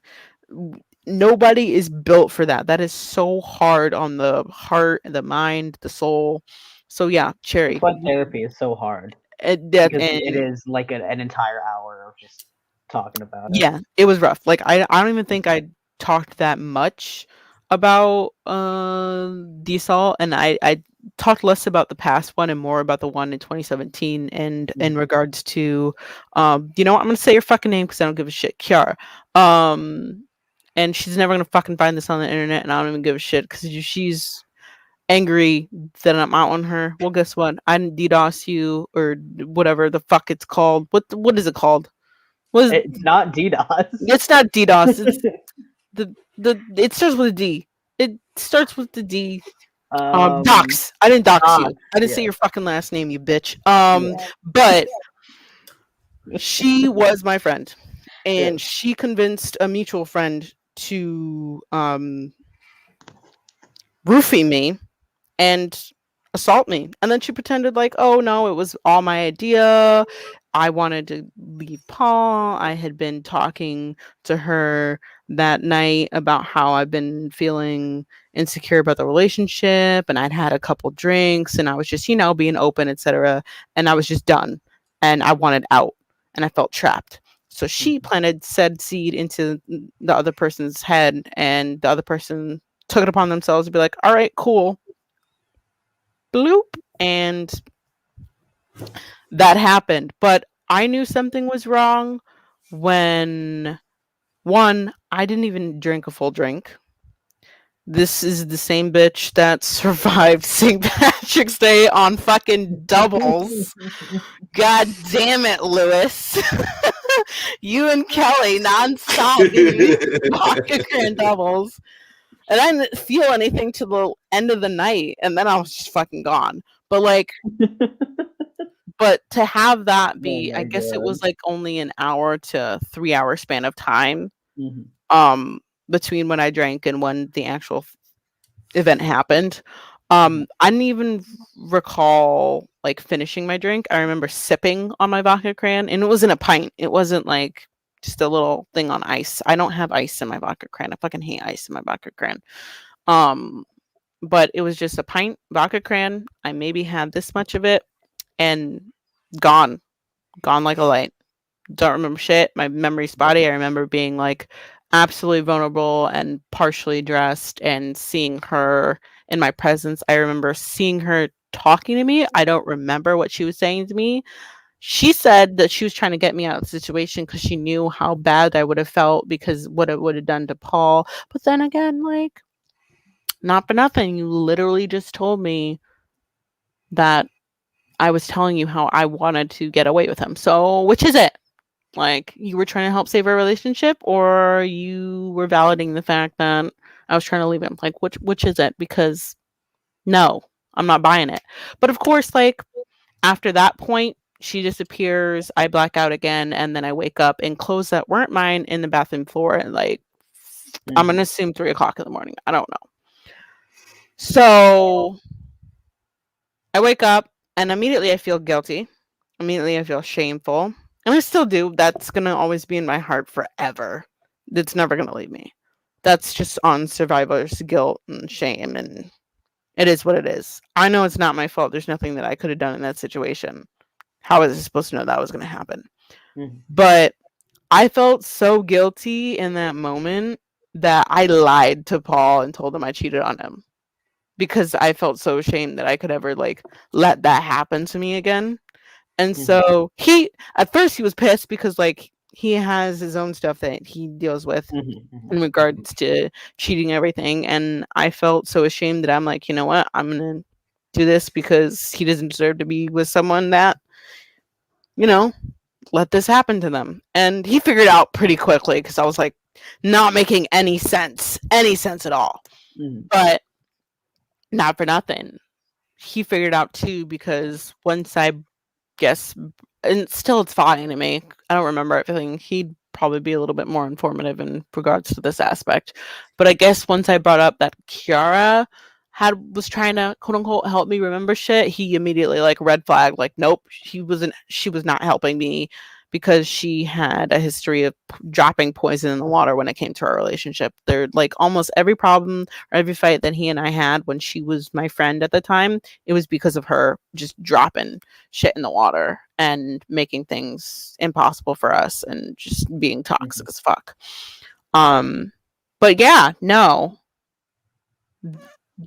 nobody is built for that. That is so hard on the heart, the mind, the soul. So yeah, Cherry. That's why therapy is so hard, That because it and is like an entire hour of just talking about it. yeah, it was rough. Like I don't even think I talked that much about the assault, and I talked less about the past one and more about the one in 2017. And in regards to you know what, I'm gonna say your fucking name because I don't give a shit, Kiara. And she's never gonna fucking find this on the internet, and I don't even give a shit because she's angry that I'm out on her. Well, guess what? I didn't DDoS you or whatever the fuck it's called. What is it called? What is, It's not DDoS. it's not DDoS. It's the it starts with a D. It starts with the D. Dox. I didn't dox you. I didn't say yeah. your fucking last name, you bitch. Yeah. But she was my friend, and Yes. she convinced a mutual friend to roofie me and assault me. And then she pretended like, oh no, it was all my idea. I wanted to leave Paul. I had been talking to her that night about how I've been feeling insecure about the relationship, and I'd had a couple drinks, and I was just, being open, etc. And I was just done, and I wanted out, and I felt trapped. So she planted said seed into the other person's head, and the other person took it upon themselves to be like, all right, cool. Bloop. And that happened. But I knew something was wrong when, one, I didn't even drink a full drink. This is the same bitch that survived St. Patrick's Day on fucking doubles. God damn it, Lewis. You and Kelly nonstop vodka cran doubles. And I didn't feel anything till the end of the night, and then I was just fucking gone. But but to have that be, I guess it was like only an hour to 3 hour span of time between when I drank and when the actual event happened. I didn't even recall like finishing my drink. I remember sipping on my vodka cran, and it was in a pint. It wasn't like just a little thing on ice. I don't have ice in my vodka cran. I fucking hate ice in my vodka cran. But it was just a pint vodka cran. I maybe had this much of it, and gone like a light. Don't remember shit. My memory's spotty. I remember being like absolutely vulnerable and partially dressed and seeing her in my presence. I remember seeing her talking to me. I don't remember what she was saying to me. She said that she was trying to get me out of the situation because she knew how bad I would have felt because what it would have done to Paul. But then again, like, not for nothing, you literally just told me that I was telling you how I wanted to get away with him. So which is it? Like, you were trying to help save our relationship, or you were validating the fact that I was trying to leave him? Like, which is it? Because no, I'm not buying it. But of course, like, after that point, she disappears, I black out again, and then I wake up in clothes that weren't mine in the bathroom floor, and like, I'm gonna assume 3 o'clock in the morning. I don't know. So I wake up, and immediately I feel guilty. Immediately I feel shameful. And I still do. That's going to always be in my heart forever. It's never going to leave me. That's just on survivor's guilt and shame. And it is what it is. I know it's not my fault. There's nothing that I could have done in that situation. How was I supposed to know that was going to happen? But I felt so guilty in that moment that I lied to Paul and told him I cheated on him. Because I felt so ashamed that I could ever like let that happen to me again. And so at first he was pissed because like he has his own stuff that he deals with in regards to cheating and everything. And I felt so ashamed that I'm like, you know what? I'm going to do this because he doesn't deserve to be with someone that, let this happen to them. And he figured it out pretty quickly because I was like not making any sense at all. But not for nothing. He figured out too, because once I guess, and still it's fine to me. I don't remember everything. He'd probably be a little bit more informative in regards to this aspect. But I guess once I brought up that Kiara was trying to quote unquote help me remember shit, he immediately like red flag, like, nope, she was not helping me because she had a history of dropping poison in the water when it came to our relationship. There, like, almost every problem or every fight that he and I had when she was my friend at the time, it was because of her just dropping shit in the water and making things impossible for us and just being toxic as fuck. But yeah, no.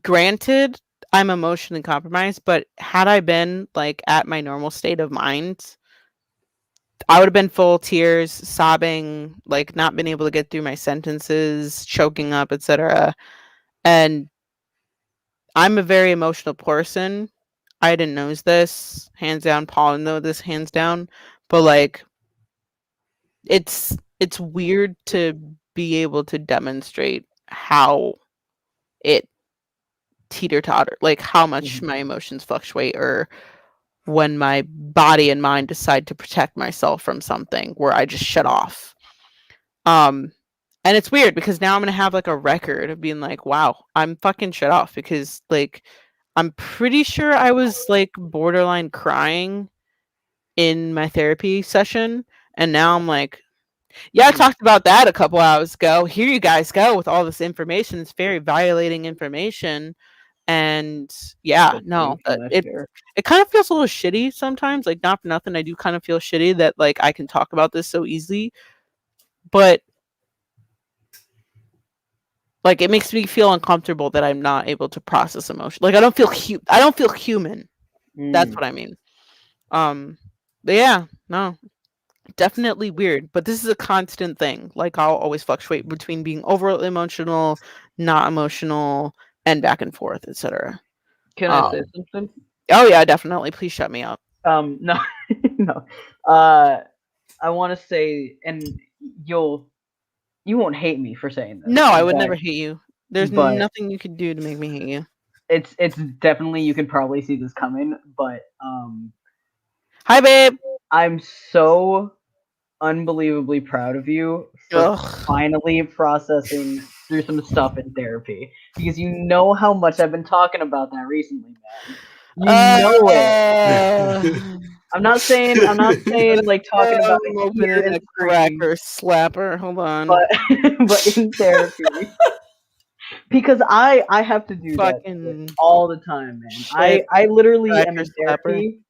Granted, I'm emotionally compromised, but had I been like at my normal state of mind, I would have been full tears, sobbing, like not been able to get through my sentences, choking up, etc. And I'm a very emotional person. I didn't know this, hands down. Paul know this, hands down. But like, it's weird to be able to demonstrate how it teeter-totter, like how much my emotions fluctuate, or when my body and mind decide to protect myself from something where I just shut off. And it's weird because now I'm gonna have like a record of being like, wow, I'm fucking shut off, because like I'm pretty sure I was like borderline crying in my therapy session, and now I'm like, yeah, I talked about that a couple hours ago. Here you guys go with all this information. It's very violating information. And yeah, no, it kind of feels a little shitty sometimes. Like, not for nothing, I do kind of feel shitty that like I can talk about this so easily, but like it makes me feel uncomfortable that I'm not able to process emotion. Like I don't feel human. That's what I mean. But yeah, no, definitely weird. But this is a constant thing. Like I'll always fluctuate between being overly emotional, not emotional, and back and forth, etc. Can I say something? Oh yeah, definitely. Please shut me up. No, no. I want to say, and you won't hate me for saying this. No, I would never hate you. There's nothing you could do to make me hate you. It's definitely, you can probably see this coming, but hi babe. I'm so unbelievably proud of you for finally processing through some stuff in therapy, because you know how much I've been talking about that recently, man. You know it. I'm not saying like talking about opening a cracker slapper. Hold on. But in therapy. Because I have to do that all the time, man. I literally am in therapy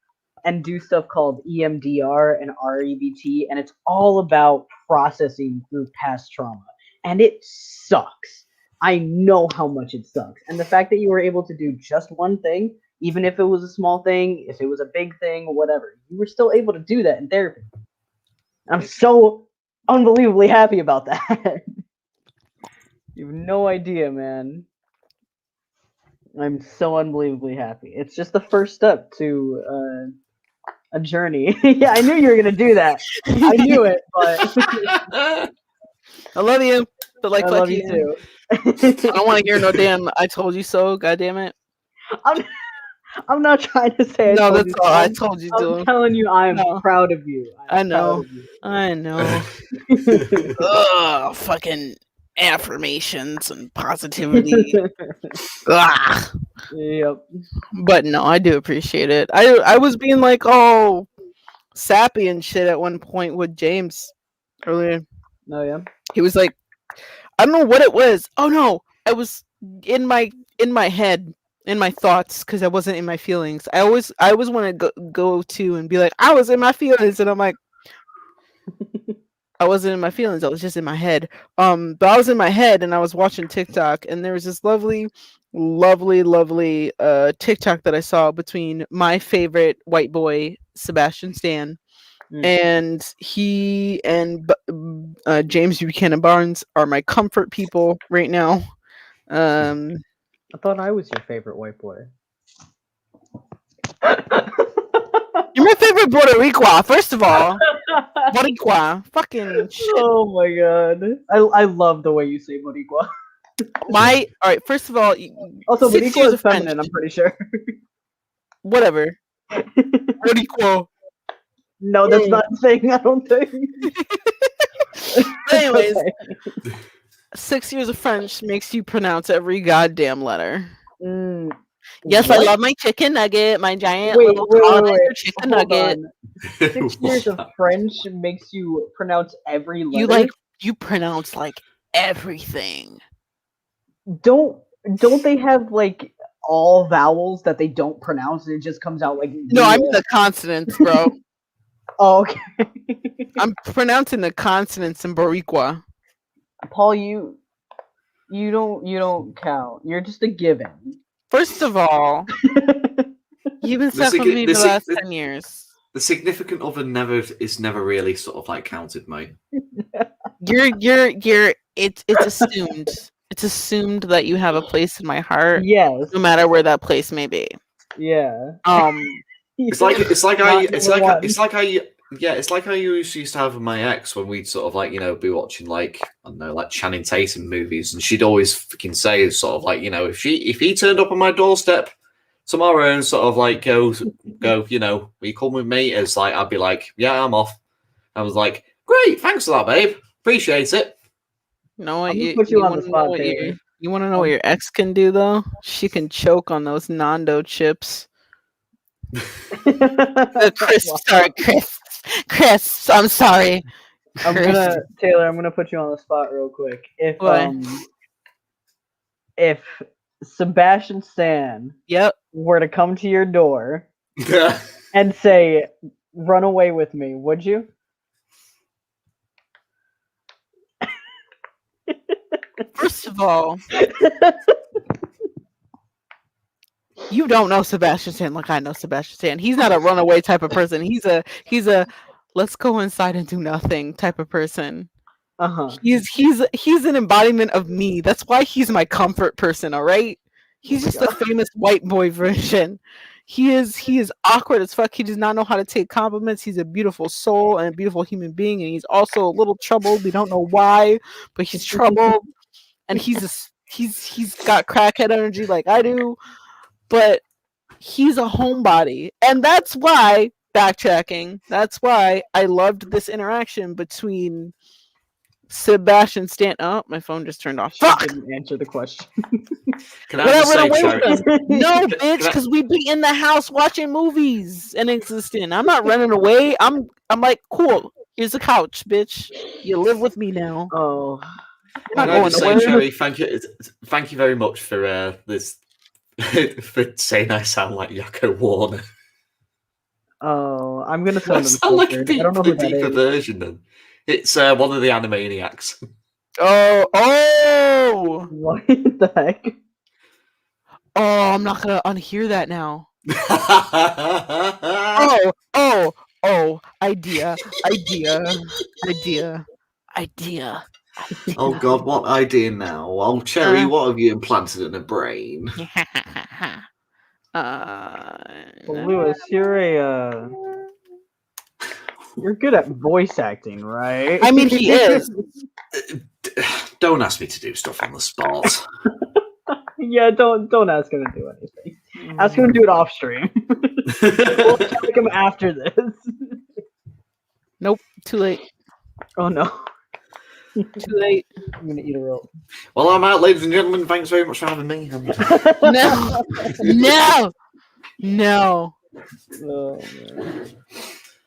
and do stuff called EMDR and REBT, and it's all about processing through past trauma. And it sucks. I know how much it sucks. And the fact that you were able to do just one thing, even if it was a small thing, if it was a big thing, whatever, you were still able to do that in therapy. I'm so unbelievably happy about that. You have no idea, man. I'm so unbelievably happy. It's just the first step to a journey. Yeah, I knew you were gonna do that. I knew it, but I love you. But like, I love you too. I don't want to hear no damn "I told you so." God damn it. I'm not trying to say. No, that's all. I told you to. I'm telling you, I'm proud of you. I know. I know. Ugh, fucking affirmations and positivity. Ugh. Yep. But no, I do appreciate it. I was being like all sappy and shit at one point with James earlier. Oh yeah. He was like, I don't know what it was. Oh no, I was in my head, in my thoughts, because I wasn't in my feelings. I always want to go to and be like, I was in my feelings, and I'm like, I wasn't in my feelings. I was just in my head. But I was in my head, and I was watching TikTok, and there was this lovely TikTok that I saw between my favorite white boy, Sebastian Stan, and he and James Buchanan Barnes are my comfort people right now. I thought I was your favorite white boy. You're my favorite Boricua, first of all. Boricua. Fucking shit. Oh my god. I love the way you say Boricua. Alright, first of all, also Boricua is feminine, I'm pretty sure. Whatever. Boricua. No, that's not a thing, I don't think. Anyways, 6 years of French makes you pronounce every goddamn letter. Yes, what? I love my chicken nugget, my giant little chicken nugget. 6 years of French makes you pronounce every letter? You pronounce like everything. Don't they have like all vowels that they don't pronounce and it just comes out like... No, I mean the consonants, bro. Oh, okay. I'm pronouncing the consonants in Boricua. Paul, you don't count. You're just a given. First of all, you've been stuck with me for the last 10 years. The significant other is never really sort of like counted, mate. It's assumed. It's assumed that you have a place in my heart. Yes. No matter where that place may be. Yeah. It's like how you used to have with my ex when we'd sort of like, be watching like, I don't know, like Channing Tatum movies, and she'd always fucking say sort of like, if he turned up on my doorstep tomorrow and sort of like go, will you come with me? It's like, I'd be like, yeah, I'm off. I was like, great, thanks for that, babe. Appreciate it. No, what you want to know what your ex can do though? She can choke on those Nando chips. Chris, sorry, Chris, I'm sorry. Taylor, I'm gonna put you on the spot real quick. What? If Sebastian Stan Yep. were to come to your door and say, "Run away with me," would you? First of all, you don't know Sebastian Stan like I know Sebastian Stan. He's not a runaway type of person. He's a let's go inside and do nothing type of person. He's an embodiment of me. That's why he's my comfort person, all right? He's just a famous white boy version. He is awkward as fuck. He does not know how to take compliments. He's a beautiful soul and a beautiful human being, and he's also a little troubled. We don't know why, but he's troubled, and he's got crackhead energy like I do, but he's a homebody, and that's why backtracking. That's why I loved this interaction between Sebastian Stan. Oh, my phone just turned off. Fuck! Didn't answer the question. Can I just say, Cherry? No, bitch, because we be in the house watching movies and existing. I'm not running away. I'm like, cool. Here's the couch, bitch. You live with me now. Oh, Can I just say, Cherry, thank you very much for this. For saying I sound like Yakko Warner. Oh, I'm gonna sound like a deeper version. Then it's one of the Animaniacs. Oh! What the heck? Oh, I'm not gonna unhear that now. Idea. Oh God, what idea now? Oh, Cherry, what have you implanted in her brain? Lewis, you're good at voice acting, right? I mean, he is. Don't ask me to do stuff on the spot. Yeah, don't ask him to do anything. Ask him to do it off stream. We'll check him after this. Nope, too late. Oh no. Too late. I'm gonna eat a roll. Well, I'm out, ladies and gentlemen. Thanks very much for having me. No.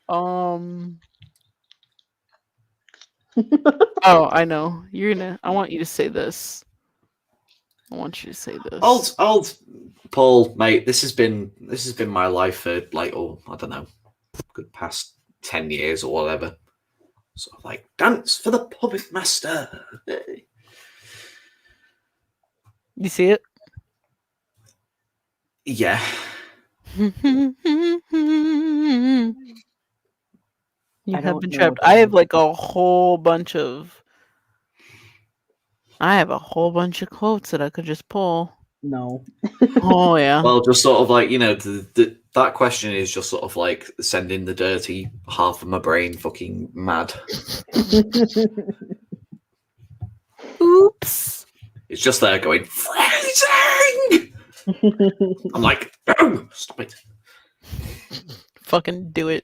Oh, man. Oh, I know. I want you to say this. I want you to say this. Old Paul, mate. This has been my life for I don't know, good past 10 years or whatever. So like, dance for the puppet master. You see it? Yeah. You have been trapped. I have a whole bunch of quotes that I could just pull. No. Oh yeah. Well, just sort of like, that question is just sort of like sending the dirty half of my brain fucking mad. Oops. It's just there going, freezing! I'm like, no, stop it. Fucking do it.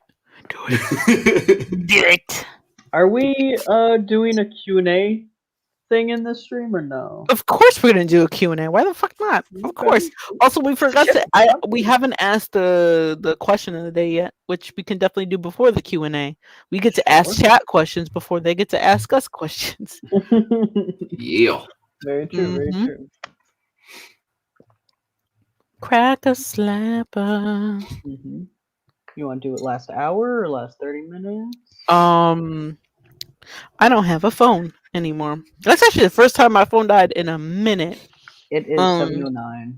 Do it. Do it. Are we doing a Q&A thing in this stream or no? Of course we're gonna do a Q&A. Why the fuck not? Of course. Also, we forgot we haven't asked the question of the day yet, which we can definitely do before the Q&A. We get to ask chat questions before they get to ask us questions. Yeah. Very true, very true. Crack a slapper. Mm-hmm. You want to do it last hour or last 30 minutes? I don't have a phone anymore. That's actually the first time my phone died in a minute. It is 7:09.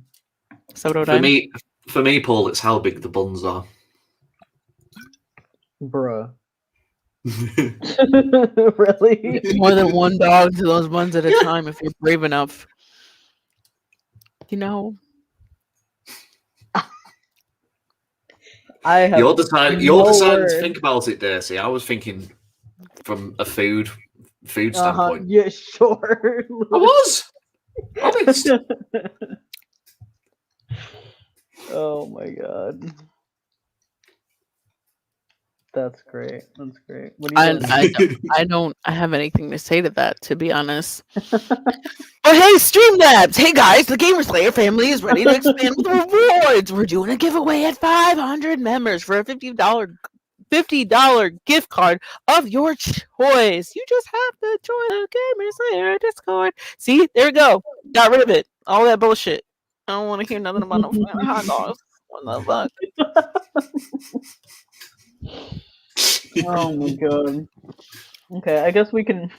7:09. For me, Paul, it's how big the buns are. Bruh. Really? More than one dog to those buns at a time if you're brave enough. You're deciding to think about it, Darcy. I was thinking from a food standpoint. Yeah, sure. I was honest. Oh my god. That's great. That's great. What do you I don't have anything to say to that, to be honest. But hey, Streamlabs! Hey guys, the Gamer Slayer family is ready to expand with rewards. We're doing a giveaway at 500 members for a $50 gift card of your choice. You just have to join the Gamer Slayer Discord. See, there we go. Got rid of it. All that bullshit. I don't want to hear nothing about no fucking hot dogs. What the fuck? Oh my god. Okay, I guess we can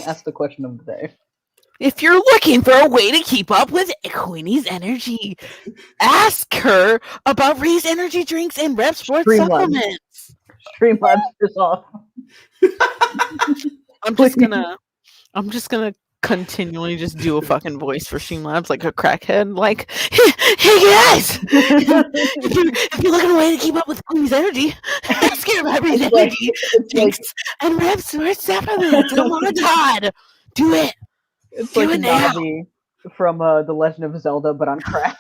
ask the question of the day. If you're looking for a way to keep up with Queenie's energy, ask her about Ray's energy drinks and Rep Sports Streamlabs. supplements. Streamlabs is off. I'm just gonna continually just do a fucking voice for Streamlabs like a crackhead. Like, hey guys, if you're looking for a way to keep up with Queenie's energy, ask her about Ray's energy drinks and Rep Sports supplements. Come on, Todd, do it. It's Do like it now. Navi from The Legend of Zelda, but on crack.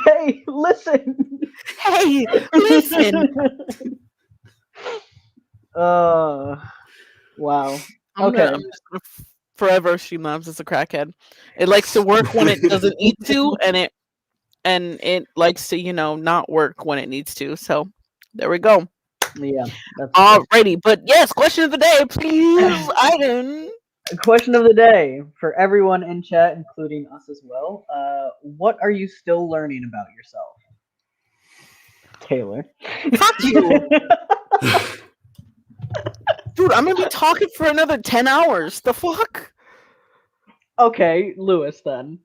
Hey, listen! Hey, listen. Wow. I'm just gonna forever Streamlabs as a crackhead. It likes to work when it doesn't need to, and it likes to, not work when it needs to. So there we go. Yeah. Alrighty, but yes, question of the day, please, Aiden. Question of the day for everyone in chat, including us as well. What are you still learning about yourself? Taylor. Fuck you. Dude, I'm gonna be talking for another 10 hours. The fuck? Okay, Lewis then.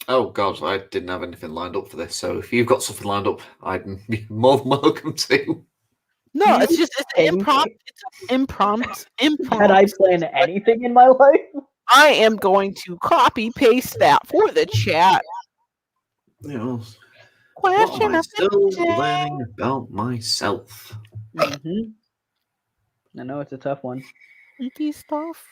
Oh god, I didn't have anything lined up for this, so if you've got something lined up, I'd be more than welcome to. No, it's impromptu. Had I planned anything in my life? I am going to copy paste that for the chat. What am Question I of still the day. learning about myself? Mm-hmm. I know it's a tough one. Icky stuff.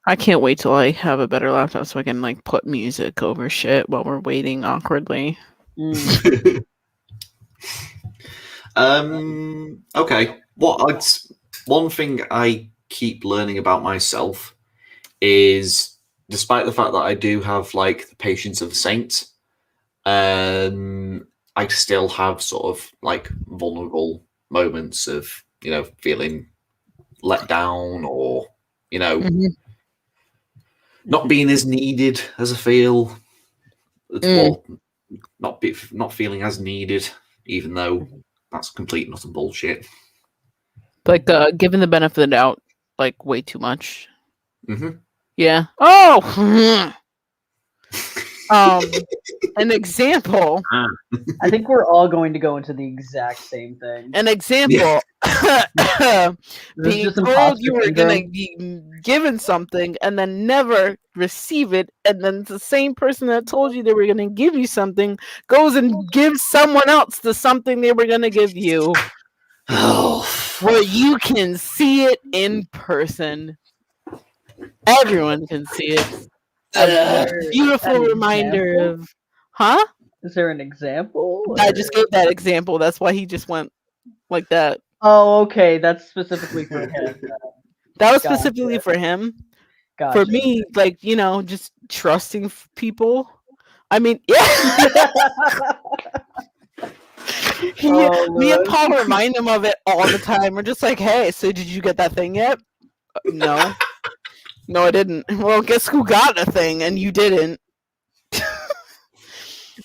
I can't wait till I have a better laptop so I can put music over shit while we're waiting awkwardly. Okay. One thing I keep learning about myself is, despite the fact that I do have the patience of a saint, I still have sort of vulnerable moments of feeling let down or not being as needed as I feel. Well, not feeling as needed, even though that's complete and utter bullshit. Given the benefit of the doubt, way too much. Mm-hmm. Yeah. Oh! An example. I think we're all going to go into the exact same thing. An example. Being told you were going to be given something and then never receive it, and then the same person that told you they were going to give you something goes and gives someone else the something they were going to give you. Where you can see it in person. Everyone can see it. A beautiful reminder of... Huh? Is there an example? I just gave that example. That's why he just went like that. Oh, okay. That's specifically for him. That was specifically for him. Gotcha. For me, just trusting people. I mean, yeah. Me and Paul remind him of it all the time. We're just like, hey, so did you get that thing yet? No. No, I didn't. Well, guess who got a thing and you didn't?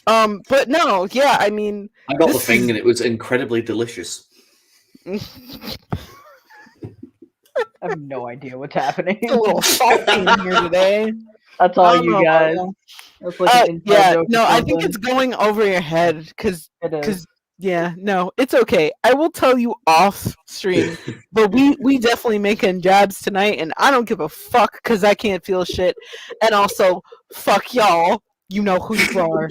But no, yeah, I mean... I got the thing and it was incredibly delicious. I have no idea what's happening. It's a little salty in here today. That's all you guys. Yeah, no, I think it's going over your head because yeah, no, it's okay. I will tell you off stream, but we definitely making jabs tonight, and I don't give a fuck because I can't feel shit. And also, fuck y'all. You know who you are.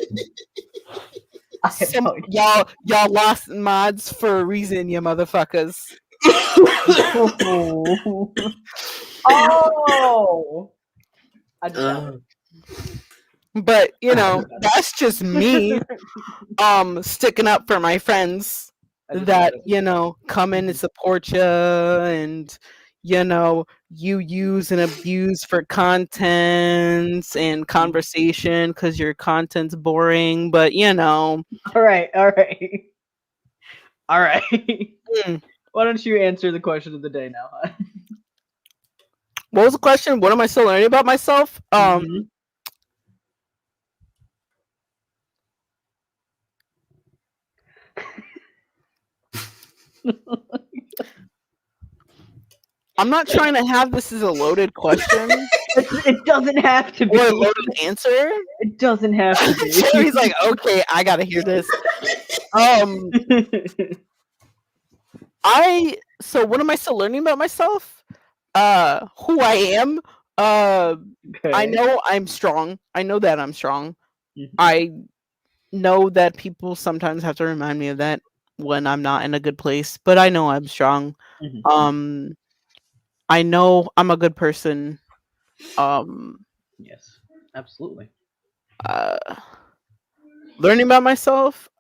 Y'all lost mods for a reason, you motherfuckers. Oh, I just doubt But that's just me sticking up for my friends that come in and support you, and you use and abuse for content and conversation because your content's boring, but All right. Why don't you answer the question of the day now? Huh? What was the question? What am I still learning about myself? Mhm. I'm not trying to have this as a loaded question It doesn't have to be. or a loaded answer. It doesn't have to be. Jerry's like, okay, I gotta hear this. So what am I still learning about myself? Who I am. Okay. I know I'm strong. I know that I'm strong. Mhm. I know that people sometimes have to remind me of that when I'm not in a good place, but I know I'm strong. Mhm. I know I'm a good person. Yes, absolutely. Learning about myself,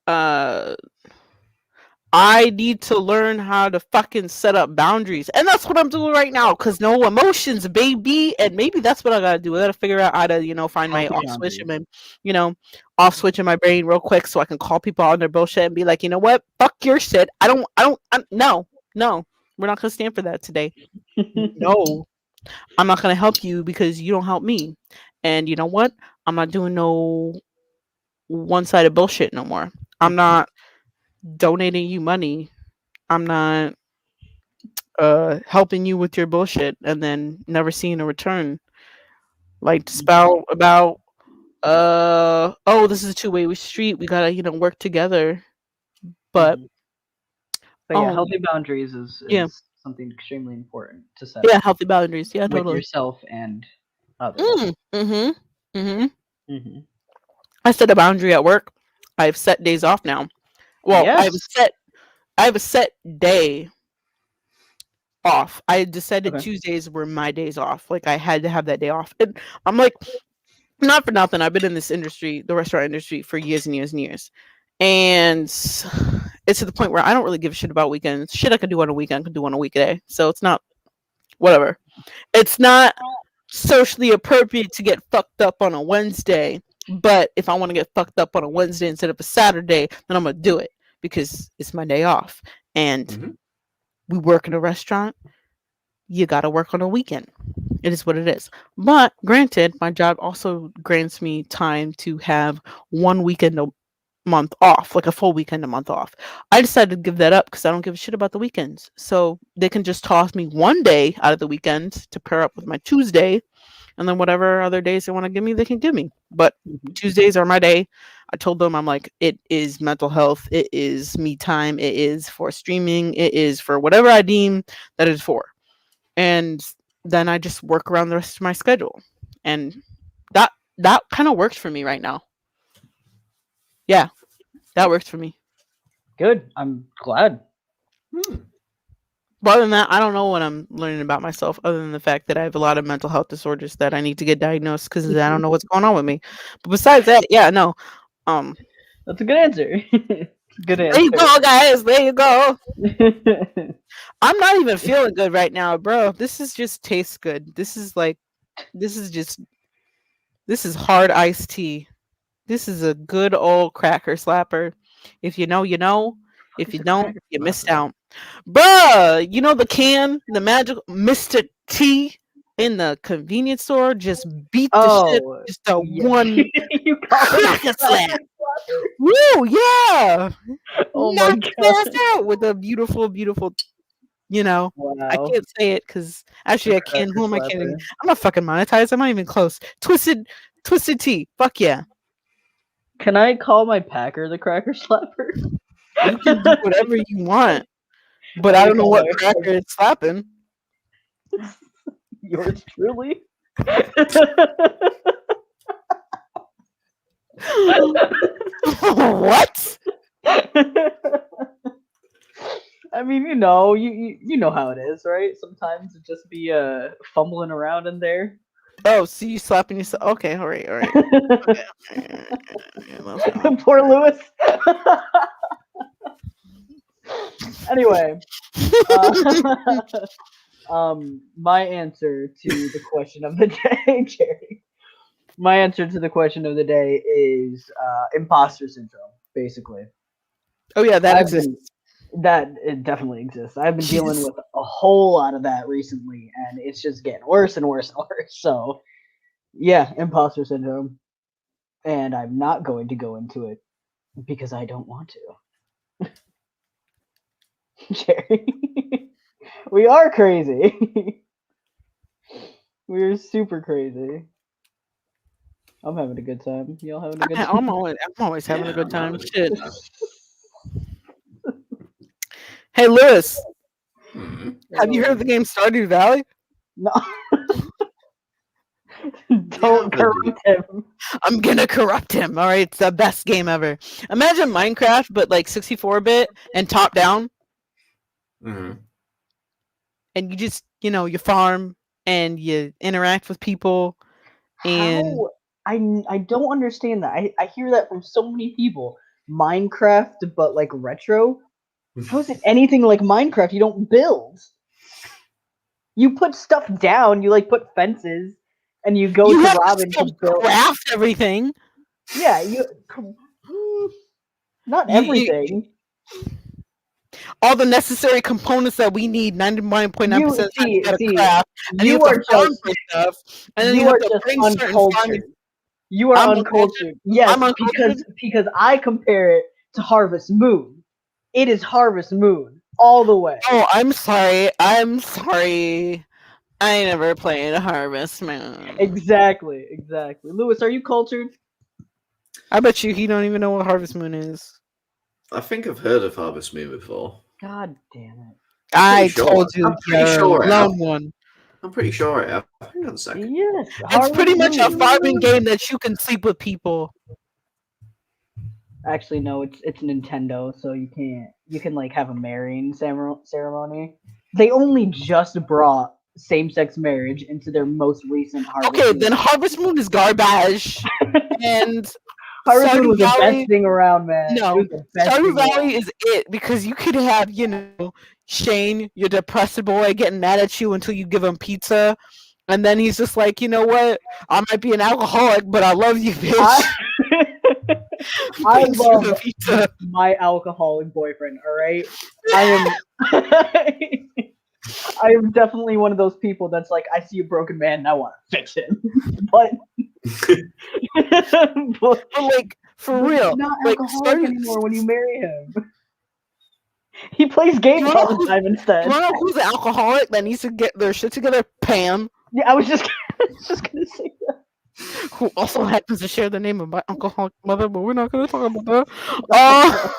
I need to learn how to fucking set up boundaries. And that's what I'm doing right now, because no emotions, baby. And maybe that's what I gotta do. I gotta figure out how to, find my Healthy off switch in boundaries. my, off switch in my brain real quick so I can call people out on their bullshit and be like, you know what? Fuck your shit. No, we're not gonna stand for that today. No, I'm not gonna help you because you don't help me. And you know what? I'm not doing no one-sided bullshit no more. I'm not donating you money. I'm not helping you with your bullshit and then never seeing a return. Like to spout about oh, this is a two-way street. We gotta, work together. But But yeah, healthy boundaries is yeah. something extremely important to set Yeah, up healthy boundaries. Yeah, with totally. yourself and others. I set a boundary at work. I have set days off now. Well, Yes. I have a set day off. I decided Okay. Tuesdays were my days off. Like I had to have that day off. And I'm like, not for nothing. I've been in this industry, the restaurant industry, for years and years and years. And it's to the point where I don't really give a shit about weekends. Shit I can do on a weekend, I can do on a weekday. So it's not whatever. It's not socially appropriate to get fucked up on a Wednesday. But if I want to get fucked up on a Wednesday instead of a Saturday, then I'm gonna do it because it's my day off. And we work in a restaurant. You gotta work on a weekend. It is what it is. But granted, my job also grants me time to have one weekend a month off, like a full weekend a month off. I decided to give that up because I don't give a shit about the weekends. So they can just toss me one day out of the weekend to pair up with my Tuesday, and then whatever other days they want to give me, they can give me. But Tuesdays are my day. I told them, I'm like, it is mental health, it is me time, it is for streaming, it is for whatever I deem that is for. And then I just work around the rest of my schedule. And that kind of works for me right now. Yeah, that works for me. Good. I'm glad. But other than that, I don't know what I'm learning about myself other than the fact that I have a lot of mental health disorders that I need to get diagnosed because I don't know what's going on with me. But besides that, yeah, no. That's a good answer. Good answer. There you go, guys. There you go. I'm not even feeling good right now, bro. This is just tastes good. This is hard iced tea. This is a good old cracker slapper. If you know, you know. If you don't, you missed out. Bruh, you know the can, the magical Mr. T in the convenience store just beat the shit. Just a one You call cracker it slap. Woo, yeah. Oh my Knock his ass god. out with a beautiful, beautiful, I Wow. can't say it because actually I can. Who am I kidding? Slapper. I'm not fucking monetized. I'm not even close. Twisted tea. Fuck yeah. Can I call my Packer the cracker slapper? You can do whatever you want. But I don't know what cracker is slapping. Yours truly. What? I mean, you know how it is, right? Sometimes it just be fumbling around in there. Oh, see you slapping yourself. Okay, all right. Okay. Poor Lewis. Anyway, my answer to the question of the day, Jerry. My answer to the question of the day is imposter syndrome, basically. Oh yeah, that exists. It definitely exists. I've been dealing with a whole lot of that recently, and it's just getting worse and worse and worse. So, yeah, imposter syndrome. And I'm not going to go into it because I don't want to. Jerry, we are crazy. We're super crazy. I'm having a good time. Y'all having a good time? I'm always having a good time. Shit. Hey, Lewis. Have you heard of the game Stardew Valley? No. Don't corrupt him. I'm gonna corrupt him. All right, it's the best game ever. Imagine Minecraft, but like 64-bit and top down. Mm-hmm. And you just, you farm and you interact with people. And I don't understand that. I hear that from so many people. Minecraft, but like retro. How is it anything like Minecraft? You don't build. You put stuff down. You like put fences, and you go to Robin to build. Craft everything. Yeah, not everything. All the necessary components that we need, 99.9% see, craft, and you are just stuff, and then you are just uncultured. You are uncultured. Yes, because I compare it to Harvest Moon. It is Harvest Moon all the way. Oh, I'm sorry. I never played Harvest Moon. Exactly. Lewis, are you cultured? I bet you he don't even know what Harvest Moon is. I think I've heard of Harvest Moon before. God damn it. I told you. I'm pretty sure one. I'm pretty sure I have. Hang on a second. Yes, it's pretty much a farming game that you can sleep with people. Actually, no, it's Nintendo, so you can like have a marrying ceremony. They only just brought same-sex marriage into their most recent Harvest Moon. Then Harvest Moon is garbage. And Harvest Moon was the best thing around, man. No, Stardew Valley is it, because you could have, Shane, your depressed boy, getting mad at you until you give him pizza, and then he's just like, you know what? I might be an alcoholic, but I love you, bitch. I love my alcoholic boyfriend. All right, I am definitely one of those people that's like, I see a broken man and I want to fix him, but like for real, he's not alcoholic anymore when you marry him. He plays games all the time instead. You wanna know who's an alcoholic that needs to get their shit together? Pam. Yeah, I was just gonna say that. Who also happens to share the name of my alcoholic mother, but we're not gonna talk about that.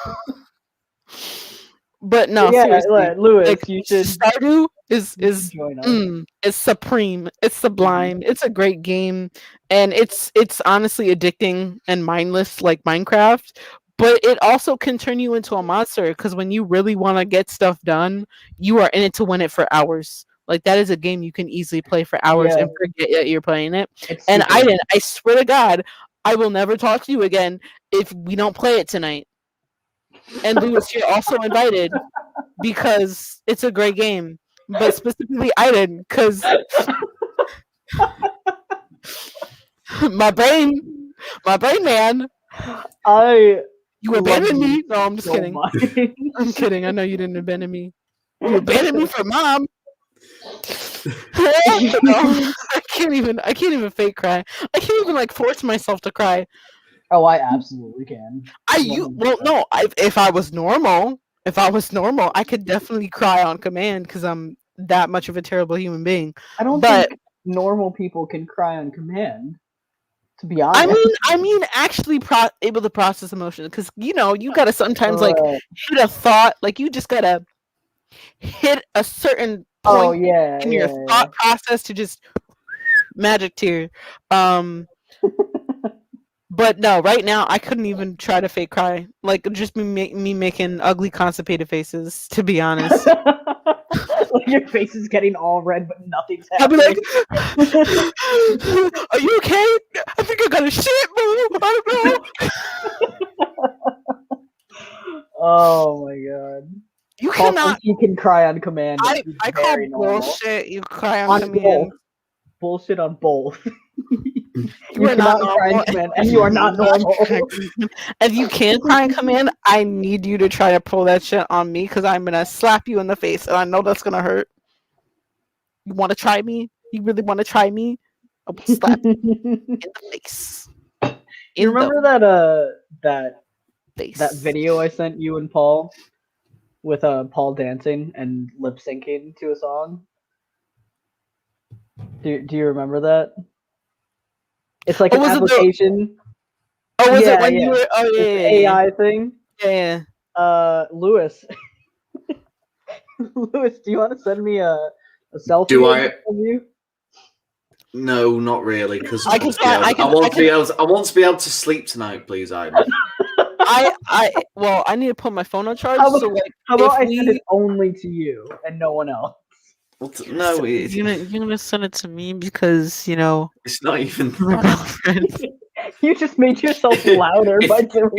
But no, seriously, Lewis, like, you should. Stardew is it's supreme, it's sublime, it's a great game, and it's honestly addicting and mindless like Minecraft. But it also can turn you into a monster, because when you really want to get stuff done, you are in it to win it for hours. Like, that is a game you can easily play for hours and forget that you're playing it. And I swear to God, I will never talk to you again if we don't play it tonight. And Lewis, you're also invited, because it's a great game. But specifically Aiden, because my brain man. You abandoned me? No, I'm just kidding. I'm kidding. I know you didn't abandon me. You abandoned me for mom. I can't even fake cry. I can't even like force myself to cry. Oh, I absolutely can. If I was normal, I could definitely cry on command, because I'm that much of a terrible human being. I don't think normal people can cry on command. To be honest, I mean, actually able to process emotions, because you gotta sometimes like hit a thought, like you just gotta hit a certain point in your thought process to just magic tear. But no, right now I couldn't even try to fake cry. Like, just me making ugly constipated faces, to be honest. like your face is getting all red, but nothing's I'll be happening. like, "Are you okay? I think I got a shit, boo. I don't know." Oh my god. You Paul cannot. thinks he can cry on command. I It's call very normal. bullshit. You cry on On command. both. Bullshit on both. You are not cannot cry on normal. command, and you are not normal. If you can cry in command, I need you to try to pull that shit on me because I'm gonna slap you in the face, and I know that's gonna hurt. You want to try me? You really want to try me? I will slap you in the face. You remember that face. that video I sent you and Paul with Paul dancing and lip syncing to a song? Do you remember that? It's like Oh, an was it the- application. Oh, was Yeah, it when yeah. you were? Oh, yeah, It's yeah, the yeah. AI thing. Yeah. Lewis. Lewis, do you want to send me a selfie Do I? of you? No, not really, because I can- I want to be able to sleep tonight, please, Aiden. Well, I need to put my phone on charge. How about- So like, How about I if send we- it only to you and no one else? No, you're gonna send it to me because it's not even. my girlfriend. You just made yourself louder by doing.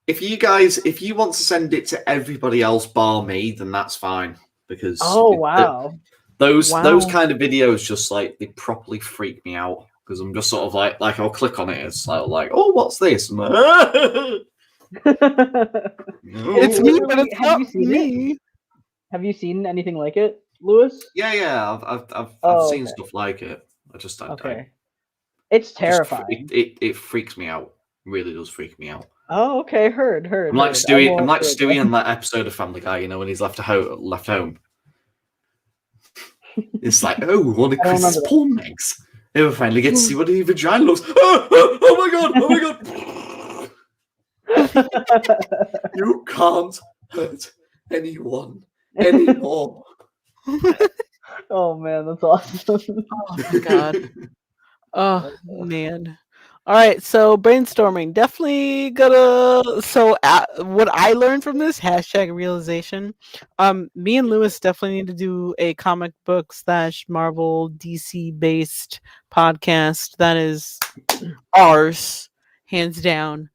If you want to send it to everybody else bar me, then that's fine. Because Wow. those Wow. kind of videos just like they properly freak me out because I'm just sort of like I'll click on it, it's like oh, what's this? I'm like, It's me, but it's Have not you seen me. it? Have you seen anything like it, Lewis? Yeah, I've seen okay. stuff like it. I just Okay. It's terrifying. It freaks me out. It really does freak me out. Oh, okay. Heard. I'm like Stewie. I'm like Stewie in that episode of Family Guy. When he's left home. It's like, oh, we want to I don't Chris's remember porn eggs. They finally get to see what a vagina looks. Oh my god! Oh my god! You can't hurt anyone anymore. Oh man, that's awesome. Oh my god. Oh man. All right, so brainstorming definitely gonna. So what I learned from this #realization, me and Lewis definitely need to do a comic book / Marvel DC based podcast that is ours, hands down.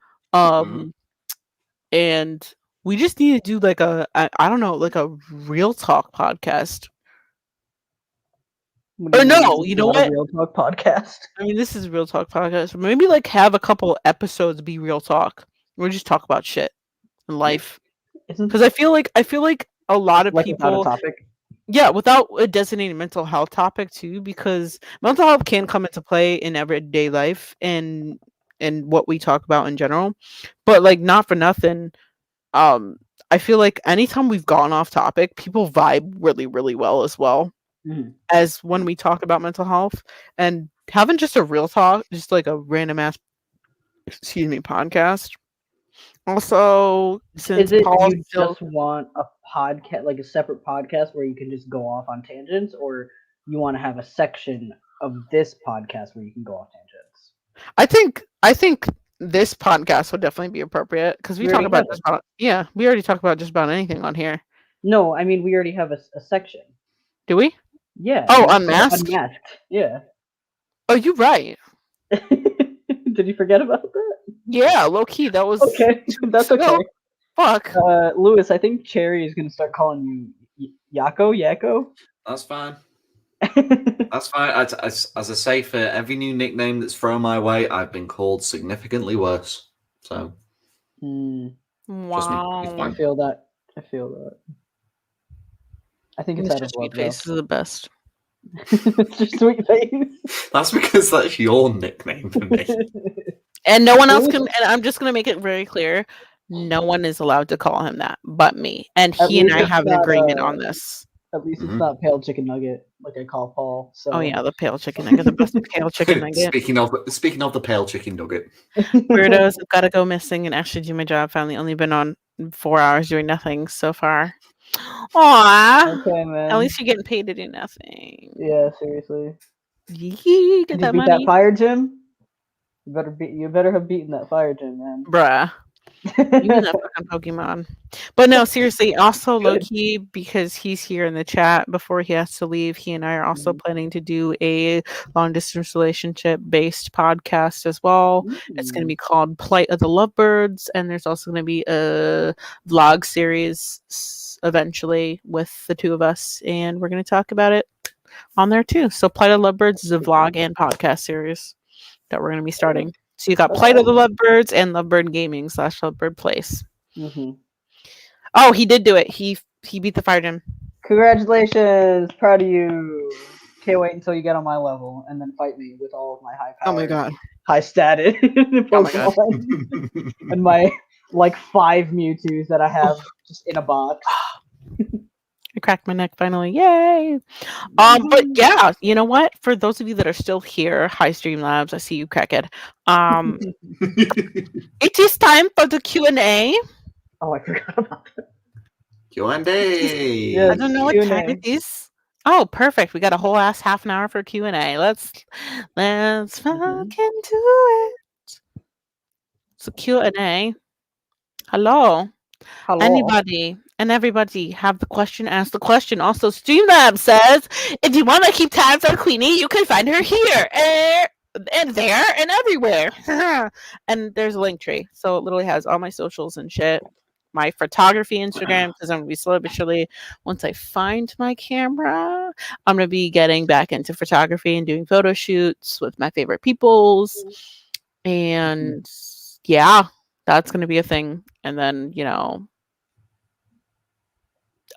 And we just need to do like I don't know, like a real talk podcast. Or no, you know what? Real talk podcast. I mean, this is a real talk podcast. Maybe like have a couple episodes be real talk. We just talk about shit in life. Because I feel like a lot of Like people, without a topic. yeah, without a designated mental health topic too, because mental health can come into play in everyday life and what we talk about in general. But like, not for nothing, I feel like anytime we've gone off topic, people vibe really, really well as well. Mhm. As when we talk about mental health, and having just a real talk, just like a random ass podcast. Also, since Is it Paul you just want a podcast, like a separate podcast where you can just go off on tangents, or you want to have a section of this podcast where you can go off tangents? I think this podcast would definitely be appropriate because we talk about we already talk about just about anything on here. No, I mean we already have a section. Do we? Yeah. Oh, Unmasked? Unmasked. Yeah. Oh, you're right. Did you forget about that? Yeah, low key. That was Okay. That's okay. Fuck. Lewis, I think Cherry is gonna start calling you Yakko. That's fine. That's fine. As I say, for every new nickname that's thrown my way, I've been called significantly worse. So, Wow. It's fine. I feel that. I think it's out of Mr. love, Sweet Face is the best. Mr. Sweet Face. That's because that's your nickname for me. And no one else can. And I'm just gonna make it very clear: no one is allowed to call him that, but me. And he and I have an agreement on this. At least it's not pale chicken nugget like I call Paul. So. Oh yeah, the pale chicken nugget, the best pale chicken nugget. Speaking of the pale chicken nugget, Weirdos have got to go missing and actually do my job. Finally, only been on 4 hours doing nothing so far. Aww. Okay, man. At least you're getting paid to do nothing. Yeah, seriously. Yee, get Did that you beat money. that fire gym? You better have beaten that fire gym, man. Bruh. You and that fucking Pokemon. But no, seriously, also low-key, because he's here in the chat before he has to leave, he and I are also planning to do a long-distance relationship-based podcast as well. It's going to be called Plight of the Lovebirds, and there's also going to be a vlog series eventually with the two of us, and we're going to talk about it on there too. So Plight of the Lovebirds is a vlog and podcast series that we're going to be starting. So you got Plight of the Lovebirds and Lovebird Gaming / Lovebird Place. Oh, he did do it. He beat the fire gym. Congratulations, proud of you. Can't wait until you get on my level and then fight me with all of my high power. Oh my god. High status Pokemon. Oh my god. And my like 5 Mewtwo's that I have just in a box. I cracked my neck finally. Yay. But yeah, you know what? For those of you that are still here, hi Streamlabs, I see you, crackhead. It is time for the Q&A. Oh, I forgot about that. Q&A. Yes, I don't know what time Q&A. it is. Oh, perfect. We got a whole ass half an hour for Q&A. Let's fucking do it. So Q&A. Hello. Anybody and everybody have the question, ask the question. Also, Streamlabs says, if you want to keep tabs on Queenie, you can find her here and there and everywhere. And there's a link tree. So it literally has all my socials and shit. My photography Instagram, because I'm going to be slowly but surely, once I find my camera, I'm going to be getting back into photography and doing photo shoots with my favorite peoples. And yeah, that's going to be a thing. And then, you know,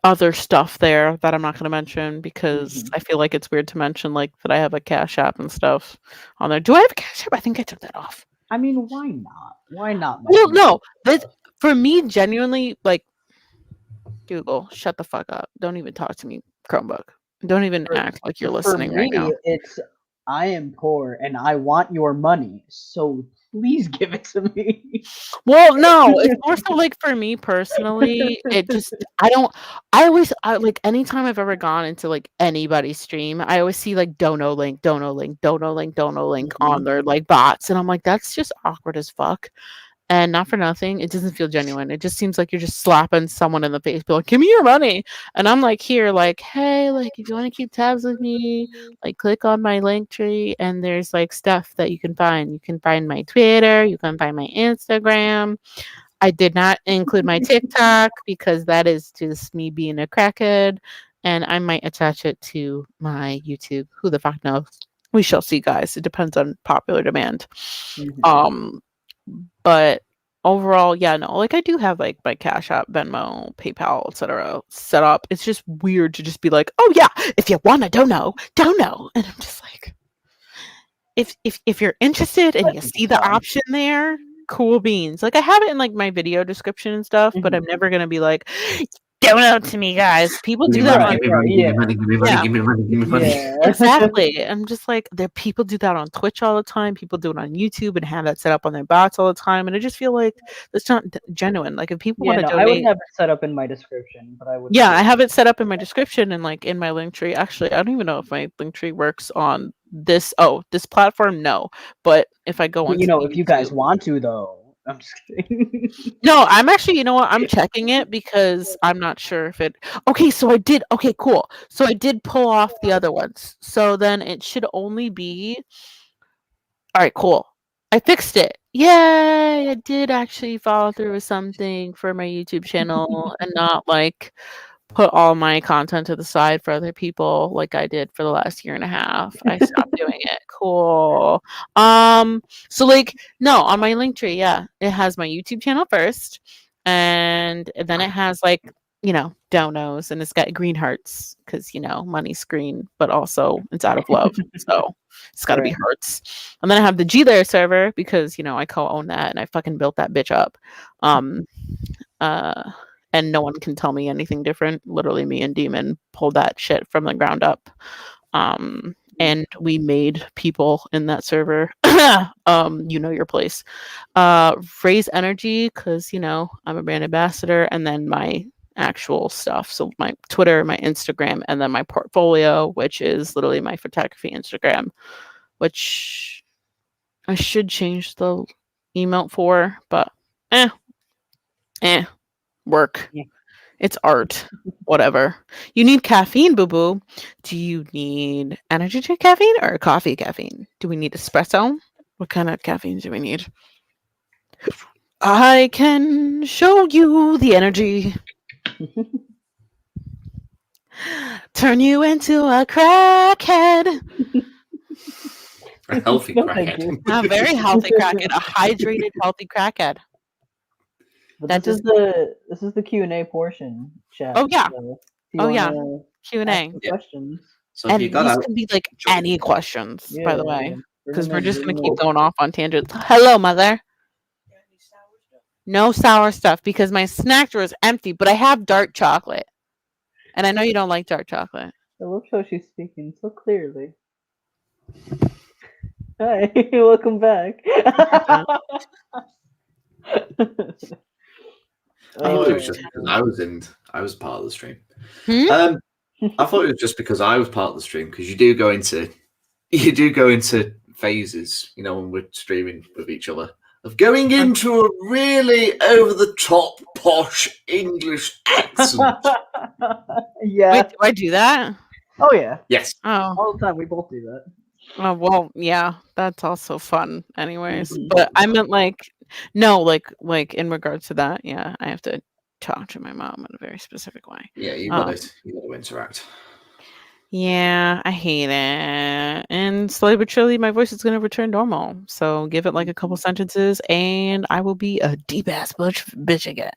other stuff there that I'm not going to mention because I feel like it's weird to mention, like, that I have a Cash App and stuff on there. Do I have a Cash App? I think I took that off. I mean, why not? Why not? Well, no. For me, genuinely, like, Google, shut the fuck up. Don't even talk to me, Chromebook. Don't even act like you're listening right now. It's, I am poor and I want your money, so please give it to me. Well, no, it's more so like for me personally, it just, like anytime I've ever gone into like anybody's stream, I always see like dono link on their like bots. And I'm like, that's just awkward as fuck. And not for nothing, it doesn't feel genuine. It just seems like you're just slapping someone in the face, be like, give me your money. And I'm like, here, like, hey, like, if you want to keep tabs with me, like, click on my link tree, and there's like stuff that you can find. You can find my Twitter, you can find my Instagram. I did not include my TikTok because that is just me being a crackhead, and I might attach it to my YouTube. Who the fuck knows? We shall see, guys. It depends on popular demand. But overall, yeah, no, like I do have like my Cash App, Venmo, PayPal, etc. set up. It's just weird to just be like, oh yeah, if you wanna dono. And I'm just like, if you're interested and you see the option there, cool beans. Like I have it in like my video description and stuff, but I'm never gonna be like, dono to me, guys. People do that on Give me money. Yeah. Exactly. I'm just like, people do that on Twitch all the time. People do it on YouTube and have that set up on their bots all the time. And I just feel like it's not genuine. Like if people want to donate, I would never set up in my description, but I would. Yeah, I have it set up in my description and like in my link tree. Actually, I don't even know if my link tree works on this platform. No, but if I go on, if you guys want to, though. I'm just kidding. No, I'm actually, you know what? I'm checking it because I'm not sure if it. Okay, so I did. Okay, cool. So I did pull off the other ones. So then it should only be. All right, cool. I fixed it. Yay! I did actually follow through with something for my YouTube channel and not like put all my content to the side for other people like I did for the last year and a half. I stopped doing it. Cool. So like no, on my link tree, yeah, it has my YouTube channel first, and then it has like, you know, donos, and it's got green hearts because, you know, money's green, but also it's out of love. So it's got to be hearts. And then I have the G Layer server because, you know, I co-own that and I fucking built that bitch up. And no one can tell me anything different. Literally, me and Demon pulled that shit from the ground up. And we made people in that server, you know your place. Raise energy because, you know, I'm a brand ambassador, and then my actual stuff. So my Twitter, my Instagram, and then my portfolio, which is literally my photography Instagram, which I should change the emote for, but Work. Yeah. It's art. Whatever. You need caffeine, boo boo. Do you need energy drink caffeine or coffee caffeine? Do we need espresso? What kind of caffeine do we need? I can show you the energy. Turn you into a crackhead. A healthy No, thank you. crackhead. A very healthy crackhead. A hydrated, healthy crackhead. But That this is the Q&A portion, chat. Oh, yeah. So if you Oh, yeah. wanna ask Q&A. the Yeah. questions. So if And you got these out, can be like any questions, by the way. Yeah, Because we're bring just them going to in, keep going off on tangents. Hello, mother. No sour stuff because my snack drawer is empty, but I have dark chocolate. And I know you don't like dark chocolate. I love how she's speaking so clearly. Hi, welcome back. I thought it was just Uh, because I was part of the stream. Hmm? I thought it was just because I was part of the stream because you do go into phases, you know, when we're streaming with each other of going into a really over the top posh English accent. yeah. Wait, do I do that? Oh yeah. Yes. Oh. All the time. We both do that. Oh, well, yeah, that's also fun anyways. Mhm. But I meant like no, like in regards to that, yeah, I have to talk to my mom in a very specific way. Yeah, you got it. You got to interact. Yeah, I hate it. And slowly but surely my voice is gonna return normal. So give it like a couple sentences and I will be a deep ass bitch again.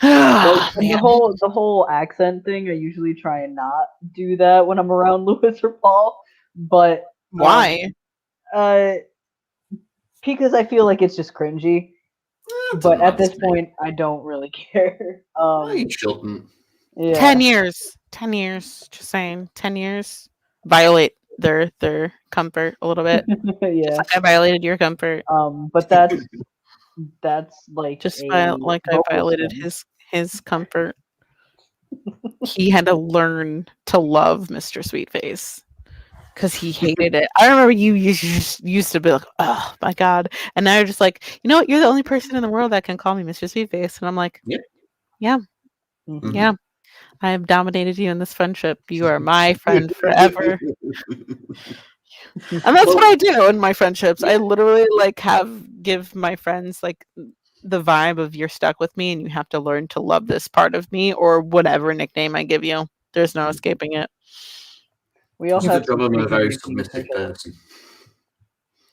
Like, Man. the whole accent thing, I usually try and not do that when I'm around Lewis or Paul. But Why? because I feel like it's just cringy. Well, But doesn't at this matter to me. point, I don't really care. No, you shouldn't. Yeah. 10 years. 10 years. Just saying. 10 years. Violate their comfort a little bit. Yeah. Just like I violated your comfort. But that's like Just a like I vocal violated thing. his comfort. He had to learn to love Mr. Sweetface because he hated it. I remember you used to be like, oh my god, and now you're just like, you know what? You're the only person in the world that can call me Mr. Sweetface, and I'm like, Yep. yeah, Mhm. yeah. I have dominated you in this friendship. You are my friend forever. And that's what I do in my friendships. I literally like give my friends like the vibe of you're stuck with me and you have to learn to love this part of me or whatever nickname I give you. There's no escaping it. We all You've have the job of some a very nicknames for submissive each other. person.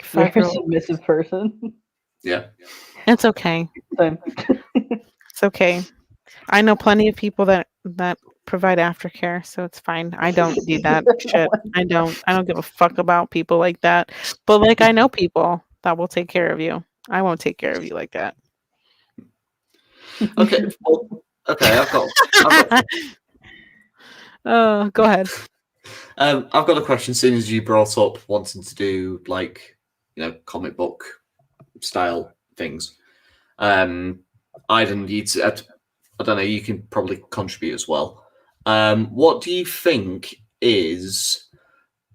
Very 5-year-old. submissive person. Yeah. It's okay. Same. It's okay. I know plenty of people that provide aftercare, so it's fine. I don't do that shit. I don't give a fuck about people like that. But like I know people that will take care of you. I won't take care of you like that. Okay. Well, okay. I've got Go ahead. I've got a question. As soon as you brought up wanting to do like, you know, comic book style things, Aiden, I don't know. You can probably contribute as well. What do you think is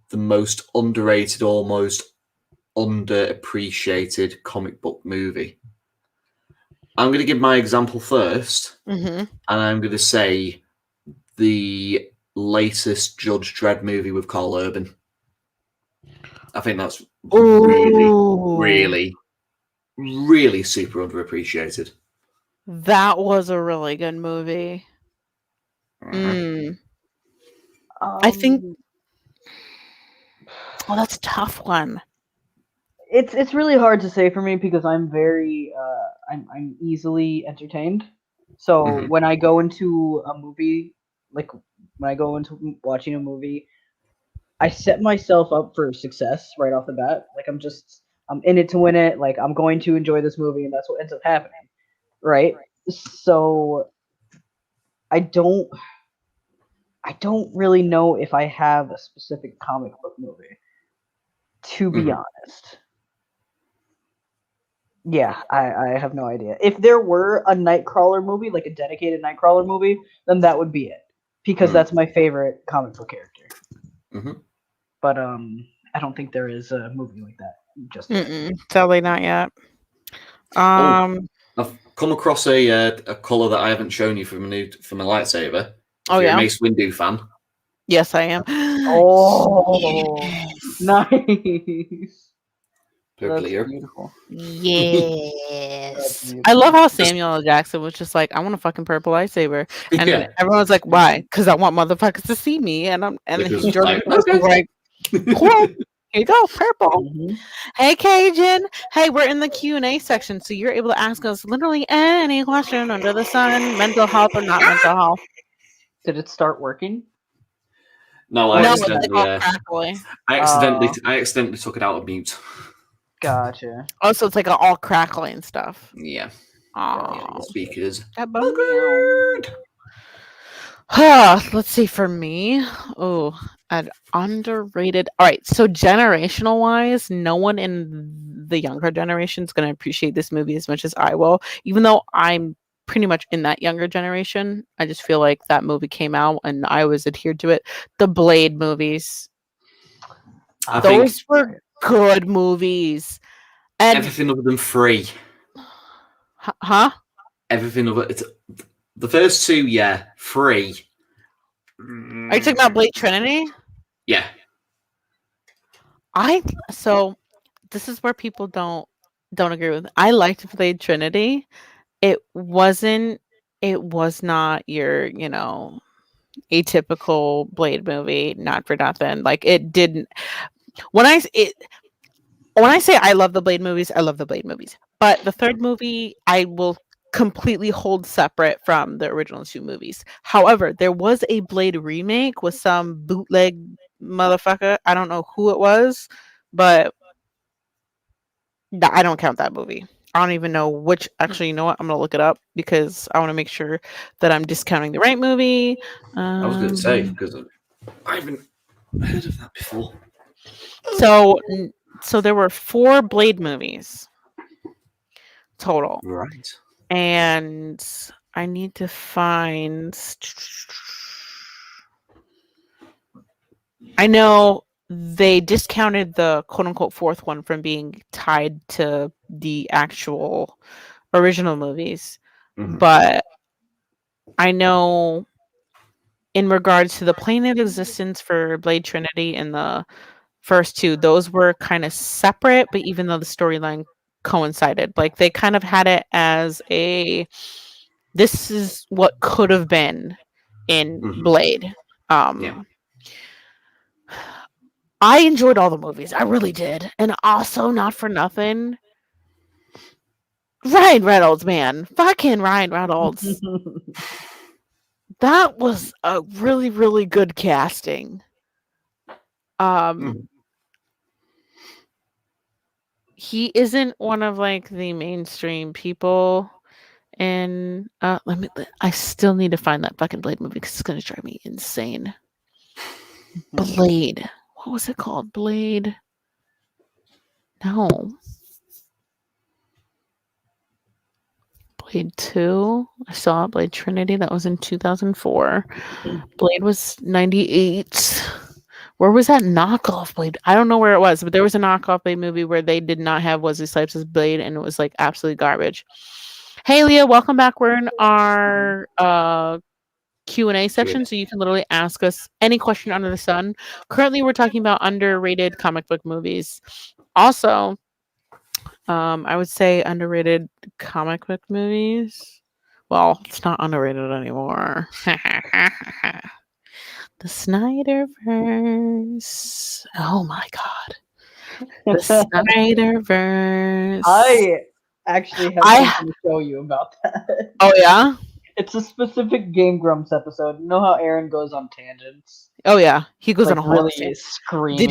the most underrated, or most underappreciated comic book movie? I'm going to give my example first, Mm-hmm. and I'm going to say the latest Judge Dredd movie with Carl Urban. I think that's really super underappreciated. That was a really good movie. I think. Oh, that's a tough one. It's really hard to say for me because I'm very I'm easily entertained. So Mhm. when I go into a movie, like when I go into watching a movie, I set myself up for success right off the bat. Like I'm in it to win it. Like I'm going to enjoy this movie, and that's what ends up happening, right? So I don't really know if I have a specific comic book movie, to be honest. Yeah, I have no idea. If there were a Nightcrawler movie, like a dedicated Nightcrawler movie, then that would be it, because that's my favorite comic book character. But I don't think there is a movie like that just yet. Sadly, not yet. Of come across a color that I haven't shown you for my lightsaber. If you're a Mace Windu fan. Yes, I am. Oh, yes. nice. Purple That's ear. beautiful. Yes. I love how Samuel L. Jackson was just like, I want a fucking purple lightsaber. And Yeah. everyone's like, why? Because I want motherfuckers to see me. And Because he Jordan like, was okay. like, cool. Here you go, purple. Mhm. Hey, Cajun. Hey, we're in the Q&A section, so you're able to ask us literally any question under the sun, mental health or not mental health. Did it start working? No, No, it's it's all crackly. I accidentally took it out of mute. Gotcha. Oh, so it's like all crackly and stuff. Yeah. Oh, The speakers. that bugged me out. Let's see, for me, an underrated. All right, so generational wise, no one in the younger generation is going to appreciate this movie as much as I will, even though I'm pretty much in that younger generation. I just feel like that movie came out and I was adhered to it. The Blade movies. Those were good movies. And everything other than 3. Huh? Everything other the first 2, yeah. 3. Are you talking about Blade Trinity? Yeah. So this is where people don't agree with. I liked Blade Trinity. It was not your, atypical Blade movie, not for nothing. Like it didn't when I say I love the Blade movies, I love the Blade movies. But the third movie I will completely hold separate from the original 2 movies. However, there was a Blade remake with some bootleg motherfucker. I don't know who it was, but I don't count that movie. I don't even know which. Actually, you know what? I'm gonna look it up because I want to make sure that I'm discounting the right movie. I was going to say because I haven't heard of that before. So there were 4 Blade movies total, right? And I need to find. I know they discounted the quote unquote 4th one from being tied to the actual original movies. Mm-hmm. But I know in regards to the plane of existence for Blade Trinity and the first 2, those were kind of separate, but even though the storyline coincided, like they kind of had it as this is what could have been in Blade. I enjoyed all the movies. I really did. And also, not for nothing, Ryan Reynolds, man. Fucking Ryan Reynolds. That was a really, really good casting. He isn't one of like the mainstream people. And I still need to find that fucking Blade movie because it's going to drive me insane. Blade. What was it called? Blade. No. Blade 2. I saw Blade Trinity. That was in 2004. Blade was 98. Where was that knockoff Blade? I don't know where it was, but there was a knockoff Blade movie where they did not have Wesley Snipes as Blade, and it was like absolutely garbage. Hey, Leah, welcome back. We're in our Q&A section, so you can literally ask us any question under the sun. Currently, we're talking about underrated comic book movies. Also, I would say underrated comic book movies. Well, it's not underrated anymore. The Snyderverse. Oh my god. The Snyderverse. I actually have something to show you about that. Oh yeah? It's a specific Game Grumps episode. You know how Aaron goes on tangents? Oh yeah, he goes on a whole really screaming.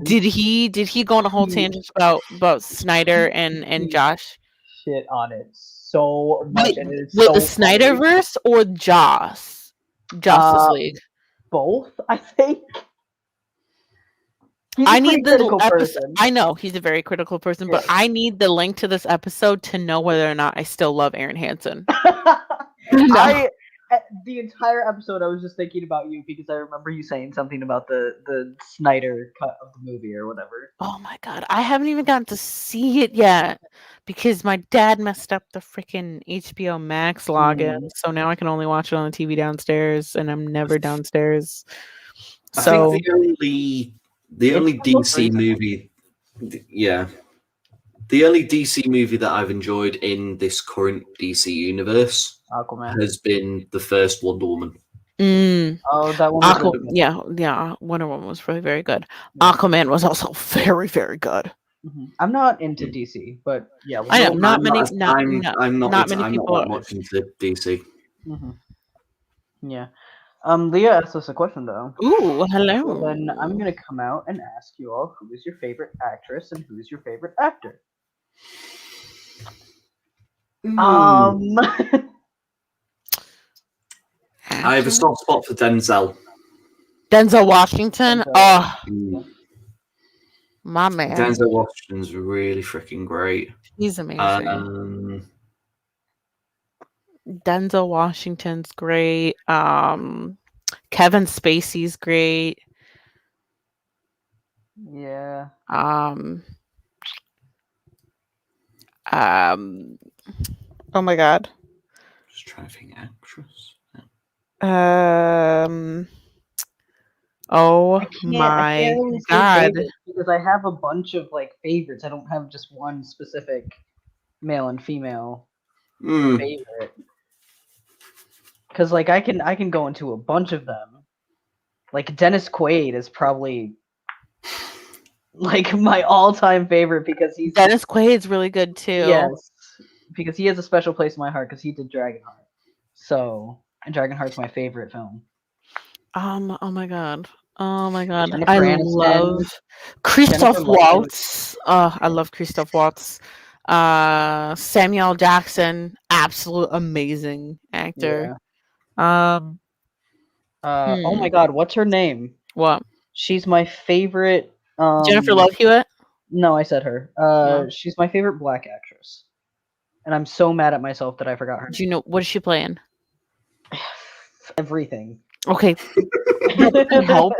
Did he go on a whole tangent about Snyder and Josh? Shit on it so much. Wait, the Snyderverse or Joss? Justice League? Both, I think. I need the episode. I know he's a very critical person, but I need the link to this episode to know whether or not I still love Aaron Hansen. the entire episode, I was just thinking about you because I remember you saying something about the Snyder cut of the movie or whatever. Oh my god, I haven't even gotten to see it yet because my dad messed up the freaking HBO Max login, so now I can only watch it on the TV downstairs, and I'm never downstairs. I So think the only It's the most DC recent one. movie, yeah, the only DC movie that I've enjoyed in this current DC universe Aquaman. has been the first Wonder Woman. Oh, that one was really good. yeah, Wonder Woman was really very good. Aquaman was also very, very good. I'm not into DC, but yeah, I know Wonder Woman- I'm not many people that are. much into DC. Yeah. Leah asked us a question though. Ooh, hello. Well, then I'm gonna come out and ask you all who is your favorite actress and who is your favorite actor. I have a soft spot for Denzel. Denzel Washington. Denzel. Oh, my man. Denzel Washington's really freaking great. He's amazing. Denzel Washington's great. Kevin Spacey's great. Yeah. Oh my god. Just trying to think actress. Oh I can't my really say god. favorites because I have a bunch of like favorites. I don't have just one specific male and female favorite. Because like I can go into a bunch of them. Like Dennis Quaid is probably like my all-time favorite because he's Dennis Quaid's really good too. Yes, because he has a special place in my heart because he did Dragonheart. So, and Dragonheart's my favorite film. Oh my god. Oh my god. Jennifer I Aniston, love Christoph Jennifer Waltz. I love Christoph Waltz. Samuel Jackson, absolute amazing actor. Oh my god, what's her name? What? She's my favorite. Jennifer Love Hewitt? No, I said her. No. She's my favorite black actress, and I'm so mad at myself that I forgot her. Do you know what is she playing? Everything. Okay. Help.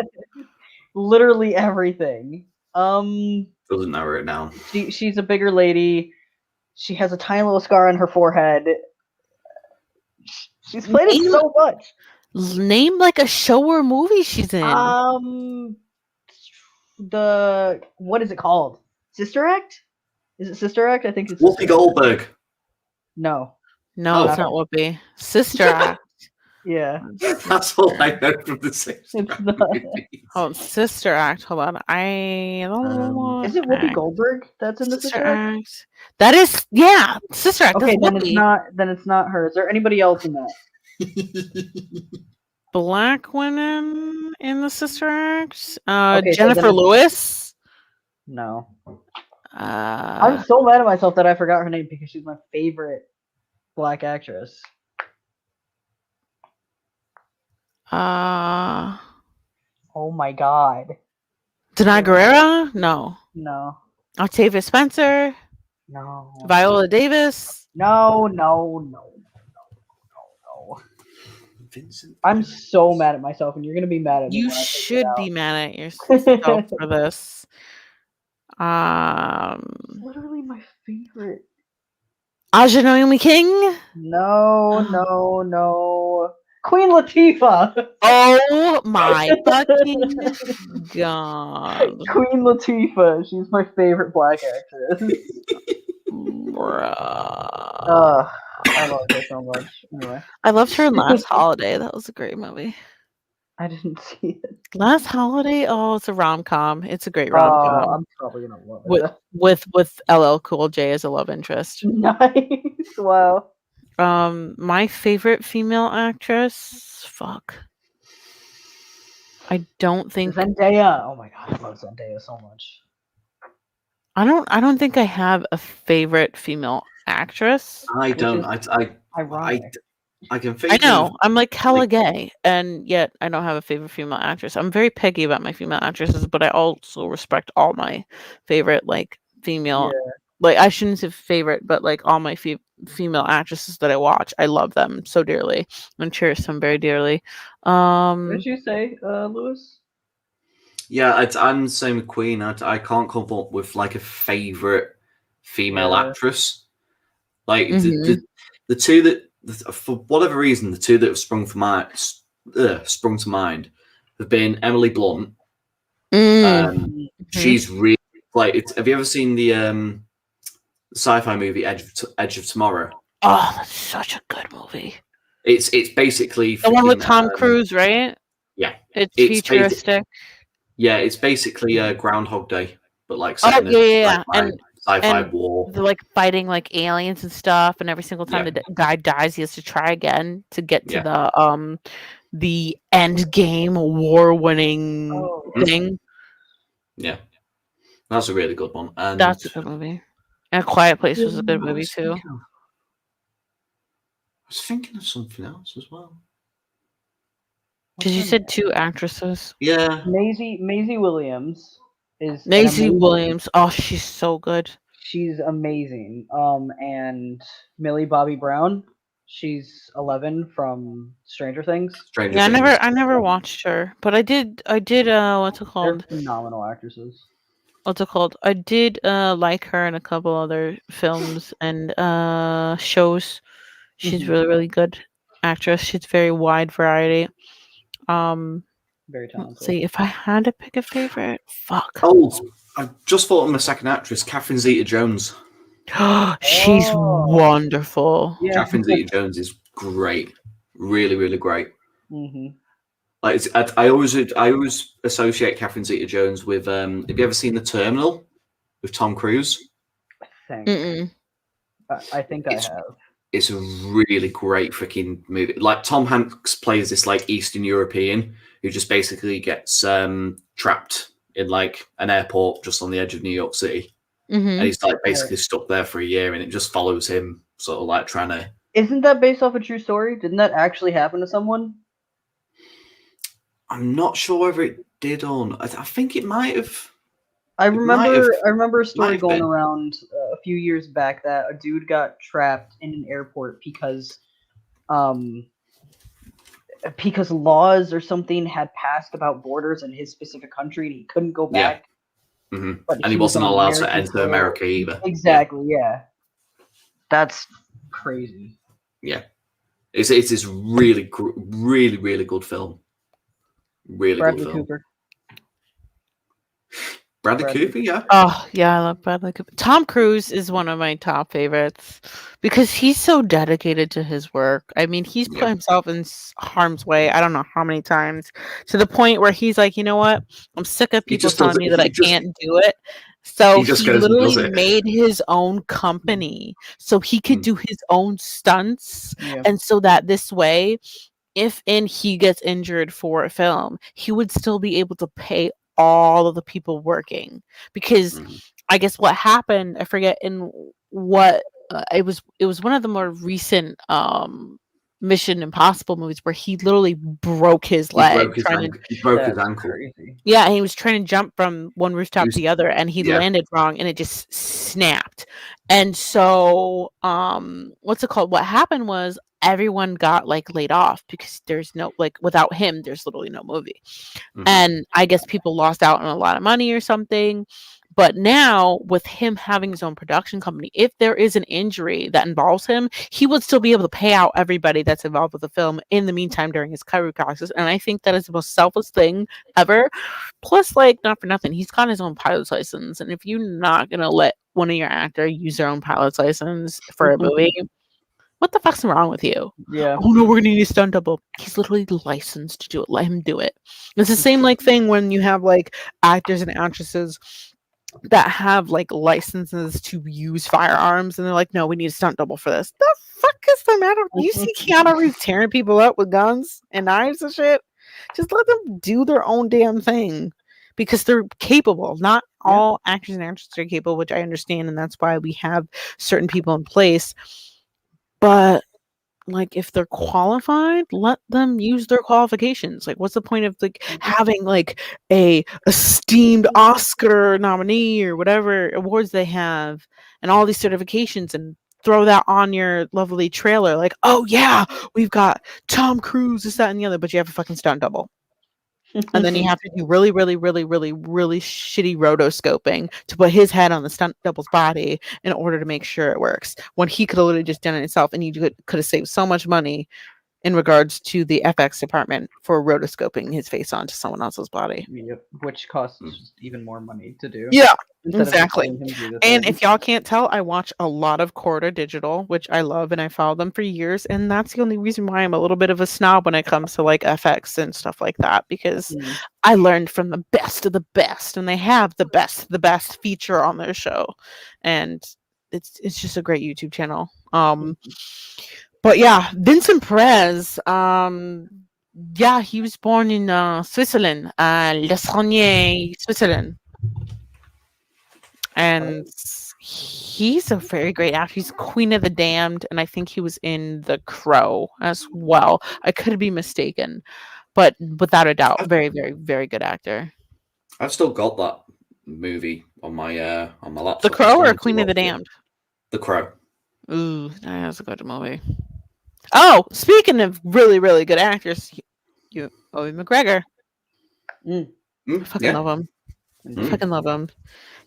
Literally everything. Doesn't know right now. She's a bigger lady. She has a tiny little scar on her forehead. She's played it so much. Name like a show or movie she's in. What is it called? Sister Act? Is it Sister Act? I think it's Whoopi Goldberg. No. No, it's not Whoopi. Sister Act. Yeah. That's all I know from the six. It's not. Oh, Sister Act. Hold on. I don't know. Is it Whoopi Goldberg that's in the Sister Act? That is, yeah, Sister Act. Okay, That's then Whoopi. it's not her. Is there anybody else in that? Black women in the Sister Act. Okay, so Jennifer then Lewis. No. I'm so mad at myself that I forgot her name because she's my favorite black actress. Oh my god. Denai Guerrera? No. No. Octavia Spencer? No. Viola Davis? No. Vincent. I'm so mad at myself, and you're gonna be mad at me. You when I figure it should out. be mad at yourself for this. Literally my favorite. Aja Naomi King? No. Queen Latifah. Oh my fucking god. Queen Latifah. She's my favorite black actress. Bruh. I love her so much. Anyway, I loved her in Last Holiday. That was a great movie. I didn't see it. Last Holiday? Oh, it's a rom-com. It's a great rom-com. I'm probably gonna love it. With LL Cool J as a love interest. Nice. Wow. My favorite female actress. Fuck. I don't think Zendaya. Oh my god, I love Zendaya so much. I don't think I have a favorite female actress. I don't. Ironic. I can think. I know. I'm like hella gay, and yet I don't have a favorite female actress. I'm very picky about my female actresses, but I also respect all my favorite like female like I shouldn't say favorite, but like all my female actresses that I watch, I love them so dearly and cherish them very dearly. What did you say, Lewis? Yeah, I'm the same with Queen. I can't come up with like a favorite female actress. Like the two that, for whatever reason, the two that have sprung to mind have been Emily Blunt. She's really like. Have you ever seen the sci-fi movie Edge of Tomorrow? Oh, that's such a good movie. It's basically the one with Tom Cruise, right? Yeah, it's futuristic. Yeah, it's basically a Groundhog Day, but like and sci-fi war. They're like fighting like aliens and stuff, and every single time the guy dies, he has to try again to get to the end game war-winning thing. Yeah, that's a really good one. And that's a good movie. And A Quiet Place was a good movie too. I was thinking of something else as well. Because you said two actresses. Yeah. Maisie Williams is Maisie Williams. Oh, she's so good. She's amazing. And Millie Bobby Brown. She's 11 from Stranger Things. I never watched her, but I did. What's it called? They're phenomenal actresses. What's it called? I did like her in a couple other films and shows. She's really, really good actress. She's very wide variety. Very talented. Let's see, if I had to pick a favorite, fuck. Oh, I just thought of my second actress, Catherine Zeta-Jones. She's wonderful. Yeah. Catherine Zeta-Jones is great, really, really great. Like I always associate Catherine Zeta-Jones with. Have you ever seen The Terminal with Tom Cruise? I think I have. It's a really great freaking movie. Like Tom Hanks plays this like Eastern European who just basically gets trapped in like an airport just on the edge of New York City, and he's like basically stuck there for a year, and it just follows him sort of like trying to. Isn't that based off a true story? Didn't that actually happen to someone? I'm not sure whether it did or not. I think it might have. I remember a story going around a few years back that a dude got trapped in an airport because laws or something had passed about borders in his specific country and he couldn't go back. Yeah. And he wasn't allowed to enter America either. Exactly, yeah. That's crazy. Yeah. It's this really, really, really good film. Really Bradley good film. Cooper. Bradley Cooper, yeah. Oh, yeah, I love Bradley Cooper. Tom Cruise is one of my top favorites because he's so dedicated to his work. I mean, he's put himself in harm's way, I don't know how many times, to the point where he's like, you know what? I'm sick of people telling me that I can't do it. So he literally made his own company so he could do his own stunts. And so that this way, if he gets injured for a film, he would still be able to pay all of the people working, because I guess what happened, I forget in what it was one of the more recent Mission Impossible movies where he literally broke his leg. He broke his ankle. Yeah, and he was trying to jump from one rooftop to the other, and he landed wrong, and it just snapped. And so, what's it called? What happened was everyone got like laid off because there's no, like, without him, there's literally no movie. And I guess people lost out on a lot of money or something. But now, with him having his own production company, if there is an injury that involves him, he would still be able to pay out everybody that's involved with the film in the meantime during his recovery process. And I think that is the most selfless thing ever. Plus, like, not for nothing, he's got his own pilot's license. And if you're not going to let one of your actors use their own pilot's license for a movie, what the fuck's wrong with you? Yeah. Oh no, we're gonna need a stunt double. He's literally licensed to do it. Let him do it. It's the same like thing when you have like actors and actresses that have like licenses to use firearms, and they're like, no, we need a stunt double for this. The fuck is the matter? You see Keanu Reeves tearing people up with guns and knives and shit? Just let them do their own damn thing, because they're capable. Not all actors and actresses are capable, which I understand, and that's why we have certain people in place. But like, if they're qualified, let them use their qualifications. Like, what's the point of like having like a esteemed Oscar nominee or whatever awards they have and all these certifications and throw that on your lovely trailer. Like, oh yeah, we've got Tom Cruise, this, that, and the other, but you have a fucking stunt double. And then you have to do really, really, really, really, really shitty rotoscoping to put his head on the stunt double's body in order to make sure it works. When he could have literally just done it himself, and you could have saved so much money in regards to the FX department for rotoscoping his face onto someone else's body. Yep. Which costs even more money to do. Yeah, instead of just exactly. letting him do the And thing. if y'all can't tell, I watch a lot of Corda Digital, which I love, and I follow them for years. And that's the only reason why I'm a little bit of a snob when it comes to like FX and stuff like that, because I learned from the best of the best, and they have the best feature on their show, and it's just a great YouTube channel. But yeah, Vincent Perez, yeah, he was born in Switzerland, Les Sauniers, Switzerland. And he's a very great actor. He's Queen of the Damned, and I think he was in The Crow as well. I could be mistaken, but without a doubt, very, very, very good actor. I've still got that movie on my laptop. The Crow or Queen of the Damned? The Crow. Ooh, that's a good movie. Oh, speaking of really, really good actors, Owen McGregor. I fucking love him. Fucking love him.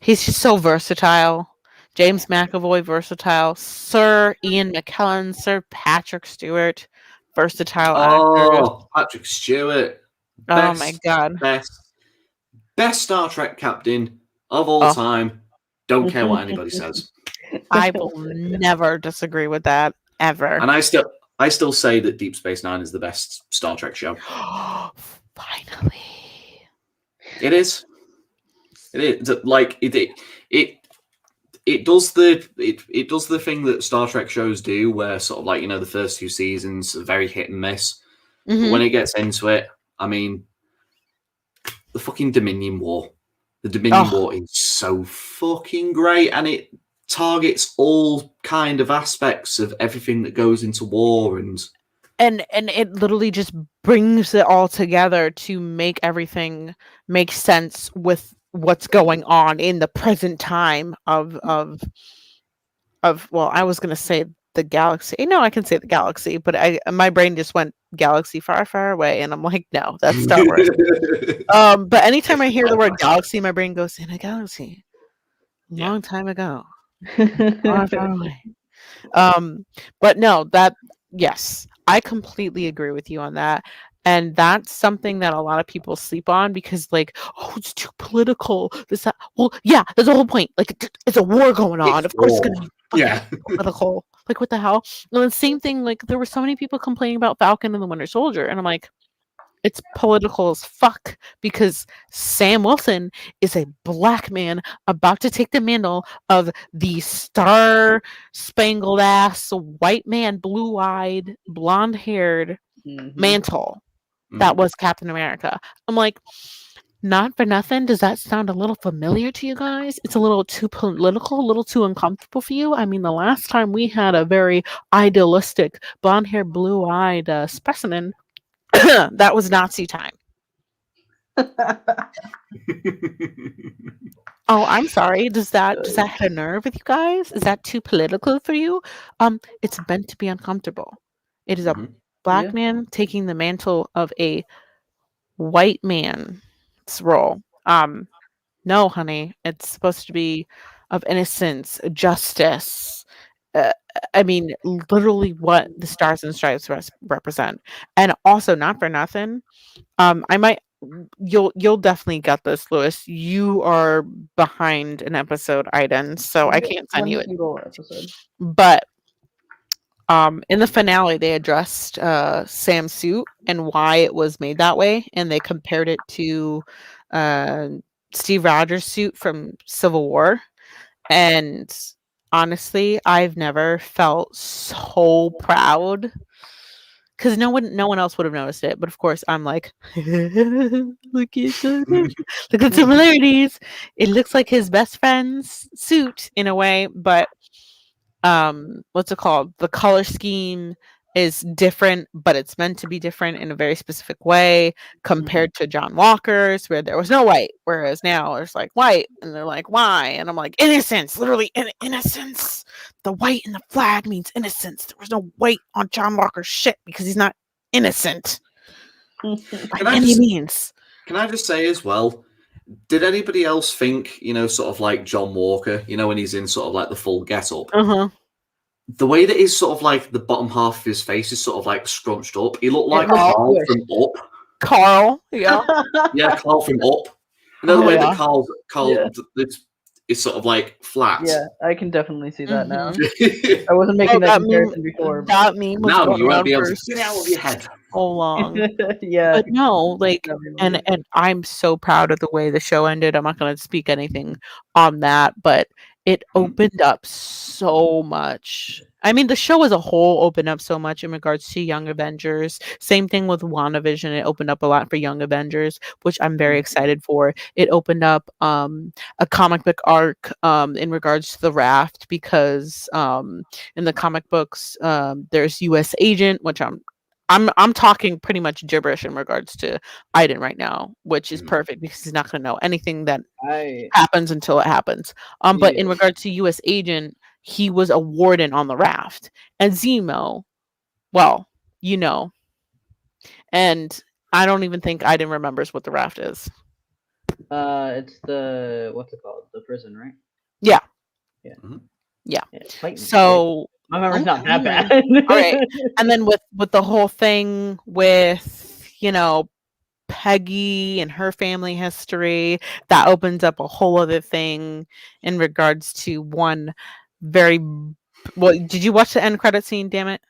He's just so versatile. James McAvoy, versatile. Sir Ian McKellen, Sir Patrick Stewart, versatile actors. Patrick Stewart. Oh my god. Best Star Trek captain of all time. Don't care what anybody says. I will never disagree with that, ever. And I still say that Deep Space Nine is the best Star Trek show. Finally. It is. It is. Like it does the thing that Star Trek shows do, where sort of like, the first 2 seasons are very hit and miss. Mm-hmm. But when it gets into it, I mean, the fucking Dominion War. The Dominion War is so fucking great, and it targets all kind of aspects of everything that goes into war, and it literally just brings it all together to make everything make sense with what's going on in the present time of well, I was gonna say the galaxy. No, I can say the galaxy, but my brain just went galaxy far, far away, and I'm like, no, that's Star Wars. But anytime I hear the word galaxy, my brain goes, in a galaxy long time ago. Far, far away. But no, yes, I completely agree with you on that. And that's something that a lot of people sleep on because, like, oh, it's too political. Well, yeah, there's a whole point. Like, it's a war going on. Of course, it's going to be political. Like, what the hell? And the same thing, like, there were so many people complaining about Falcon and the Winter Soldier. And I'm like, it's political as fuck because Sam Wilson is a black man about to take the mantle of the star-spangled ass white man, blue-eyed, blonde-haired mantle that was Captain America. I'm like, not for nothing. Does that sound a little familiar to you guys? It's a little too political, a little too uncomfortable for you. I mean, the last time we had a very idealistic, blonde-haired, blue-eyed specimen, that was Nazi time. Oh, I'm sorry. Does that hit a nerve with you guys? Is that too political for you? It's meant to be uncomfortable. It is a black man taking the mantle of a white man's role. No, honey. It's supposed to be of innocence, justice. I mean, literally what the Stars and Stripes represent. And also, not for nothing, you'll definitely get this, Lewis. You are behind an episode, Aiden, so I can't send you it. But in the finale, they addressed Sam's suit and why it was made that way, and they compared it to Steve Rogers' suit from Civil War. And honestly, I've never felt so proud because no one else would have noticed it. But of course, I'm like, look at similarities. It looks like his best friend's suit in a way, but what's it called? The color scheme is different, but it's meant to be different in a very specific way compared to John Walker's, where there was no white, whereas now there's like white, and they're like, why? And I'm like, innocence, literally innocence. The white in the flag means innocence. There was no white on John Walker's shit because he's not innocent by any means. Can I just say as well, did anybody else think, sort of like John Walker, when he's in sort of like the full get-up, the way that his sort of like the bottom half of his face is sort of like scrunched up, he looked like Carl from Up. Carl, yeah. Yeah, Carl from Up. The way that Carl is sort of like flat. Yeah, I can definitely see that now. I wasn't making that comparison before. That meme was now you won't be able to get out of your head. So long. Yeah. But no, like, and I'm so proud of the way the show ended. I'm not going to speak anything on that, but it opened up so much. I mean, the show as a whole opened up so much in regards to Young Avengers. Same thing with WandaVision. It opened up a lot for Young Avengers, which I'm very excited for. It opened up a comic book arc in regards to the Raft, because in the comic books there's U.S. Agent, which I'm talking pretty much gibberish in regards to Aiden right now, which is perfect because he's not going to know anything that happens until it happens. But in regards to U.S. Agent, he was a warden on the Raft. And Zemo, well, and I don't even think Aiden remembers what the Raft is. It's the, what's it called? The prison, right? Yeah. Yeah. Mm-hmm. Yeah. So my memory's not that bad. All right. And then with the whole thing with, Peggy and her family history, that opens up a whole other thing in regards to one very well. Did you watch the end credit scene? Damn it.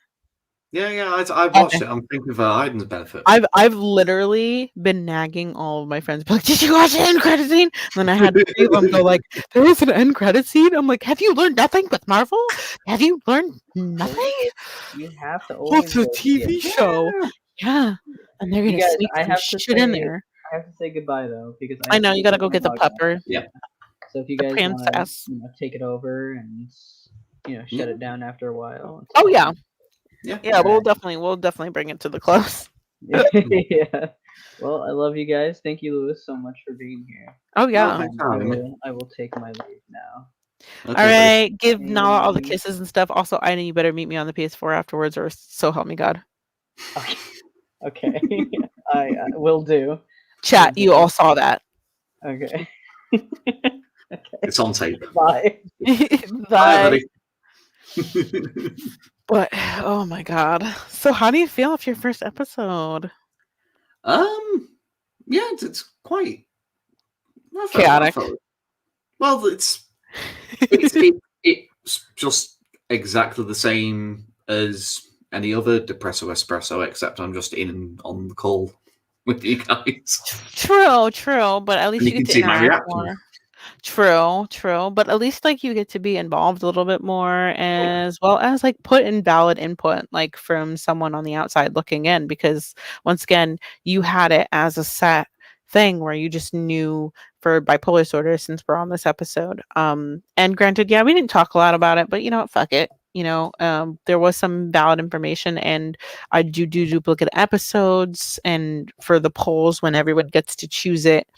Yeah, I watched it. I'm thinking for Aiden's benefit. I've literally been nagging all of my friends, like, did you watch the end credit scene? And then I had 3 of them go like, there is an end credit scene. I'm like, have you learned nothing with Marvel? Have you learned nothing? You have to. It's a TV show. Yeah, and they're gonna sneak some shit in there. I have to say goodbye though, because I know you gotta go get the pupper. Yeah. So if you guys want to take it over and shut it down after a while. Oh yeah. Yeah, we'll definitely bring it to the close. Yeah. Well, I love you guys. Thank you, Lewis, so much for being here. Oh yeah. I will take my leave now. Okay, all right, give Nala all the kisses and stuff. Also, Aiden, you better meet me on the PS4 afterwards, or so help me God. Okay. I will do. Chat, you all saw that. Okay. It's on tape. Bye. Bye. But oh my God. So how do you feel after your first episode? Yeah, it's quite chaotic. Well, it's just exactly the same as any other Depresso Espresso, except I'm just on the call with you guys. True, but at least you can get to see my reaction. More. True, but at least like you get to be involved a little bit more, as well as like put in valid input like from someone on the outside looking in, because once again you had it as a set thing where you just knew for bipolar disorder, since we're on this episode. And granted, we didn't talk a lot about it, but fuck it. There was some valid information, and I do duplicate episodes and for the polls when everyone gets to choose it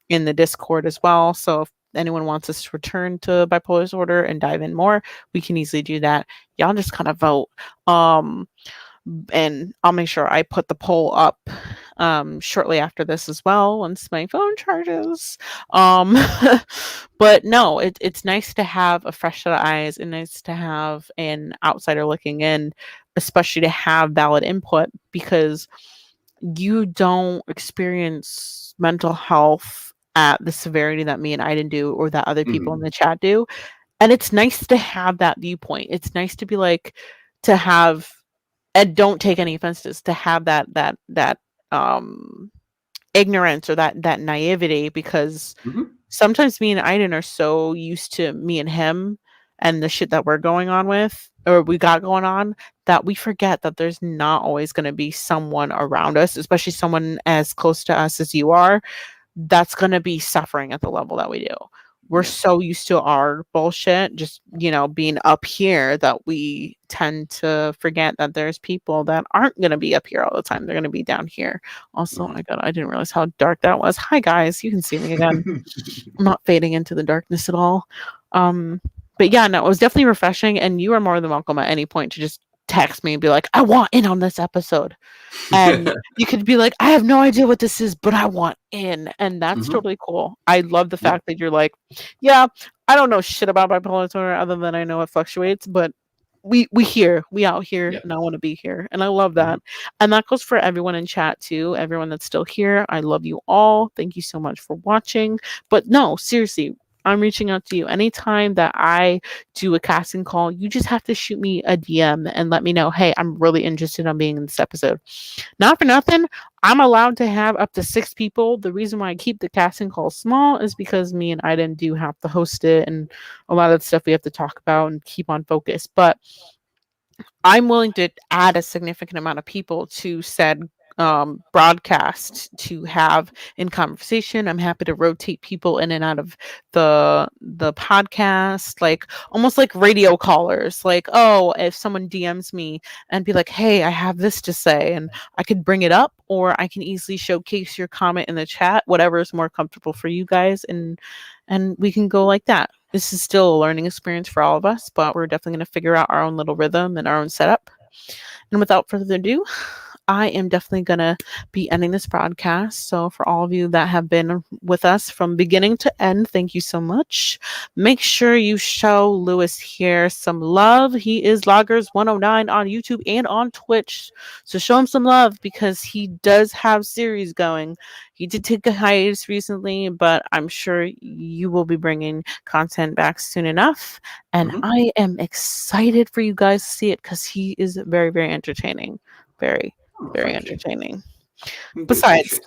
in the Discord as well. So if anyone wants us to return to bipolar disorder and dive in more, we can easily do that. Y'all just kind of vote. And I'll make sure I put the poll up shortly after this as well, once my phone charges. But no, it's nice to have a fresh set of eyes, and nice to have an outsider looking in, especially to have valid input, because you don't experience mental health at the severity that me and Aiden do, or that other people in the chat do. And it's nice to have that viewpoint. It's nice to be like, to have, and don't take any offenses, to have that ignorance or that naivety, because sometimes me and Aiden are so used to me and him and the shit that we're going on with, or we got going on, that we forget that there's not always going to be someone around us, especially someone as close to us as you are, that's going to be suffering at the level that we do. we're Yeah. so used to our bullshit just, being up here that we tend to forget that there's people that aren't going to be up here all the time. They're going to be down here. Also, I didn't realize how dark that was. Hi guys, you can see me again. I'm not fading into the darkness at all. But yeah, no, it was definitely refreshing, and you are more than welcome at any point to just text me and be like, I want in on this episode. And you could be like, I have no idea what this is, but I want in. And that's totally cool. I love the fact that you're like, yeah, I don't know shit about bipolar disorder other than I know it fluctuates, but we out here, and I want to be here. And I love that. And that goes for everyone in chat too, everyone that's still here. I love you all. Thank you so much for watching. But no, seriously, I'm reaching out to you. Anytime that I do a casting call, you just have to shoot me a DM and let me know, hey, I'm really interested in being in this episode. Not for nothing, I'm allowed to have up to 6 people. The reason why I keep the casting call small is because me and Aiden do have to host it, and a lot of the stuff we have to talk about and keep on focus. But I'm willing to add a significant amount of people to said broadcast to have in conversation. I'm happy to rotate people in and out of the podcast, like almost like radio callers. Like, oh, if someone DMs me and be like, hey, I have this to say, and I could bring it up, or I can easily showcase your comment in the chat, whatever is more comfortable for you guys, and we can go like that. This is still a learning experience for all of us, but we're definitely going to figure out our own little rhythm and our own setup. And without further ado, I am definitely going to be ending this broadcast. So for all of you that have been with us from beginning to end, thank you so much. Make sure you show Lewis here some love. He is Loggers109 on YouTube and on Twitch. So show him some love because he does have series going. He did take a hiatus recently, but I'm sure you will be bringing content back soon enough. And I am excited for you guys to see it because he is very, very entertaining. Very entertaining. Besides,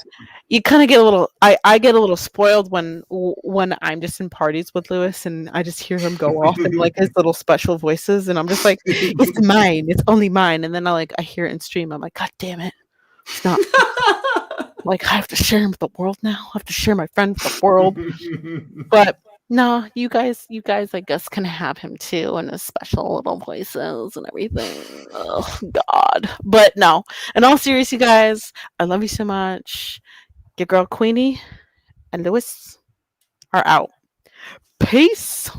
you kind of get a little I get a little spoiled when I'm just in parties with Lewis and I just hear him go off in like his little special voices, and I'm just like, it's mine, it's only mine. And then I hear it in stream, I'm like, god damn it, it's not like I have to share him with the world now. I have to share my friend with the world. But no, you guys, I guess, can have him too in his special little voices and everything. Oh God! But no, in all seriousness, you guys, I love you so much. Your girl Queenie and Lewis are out. Peace.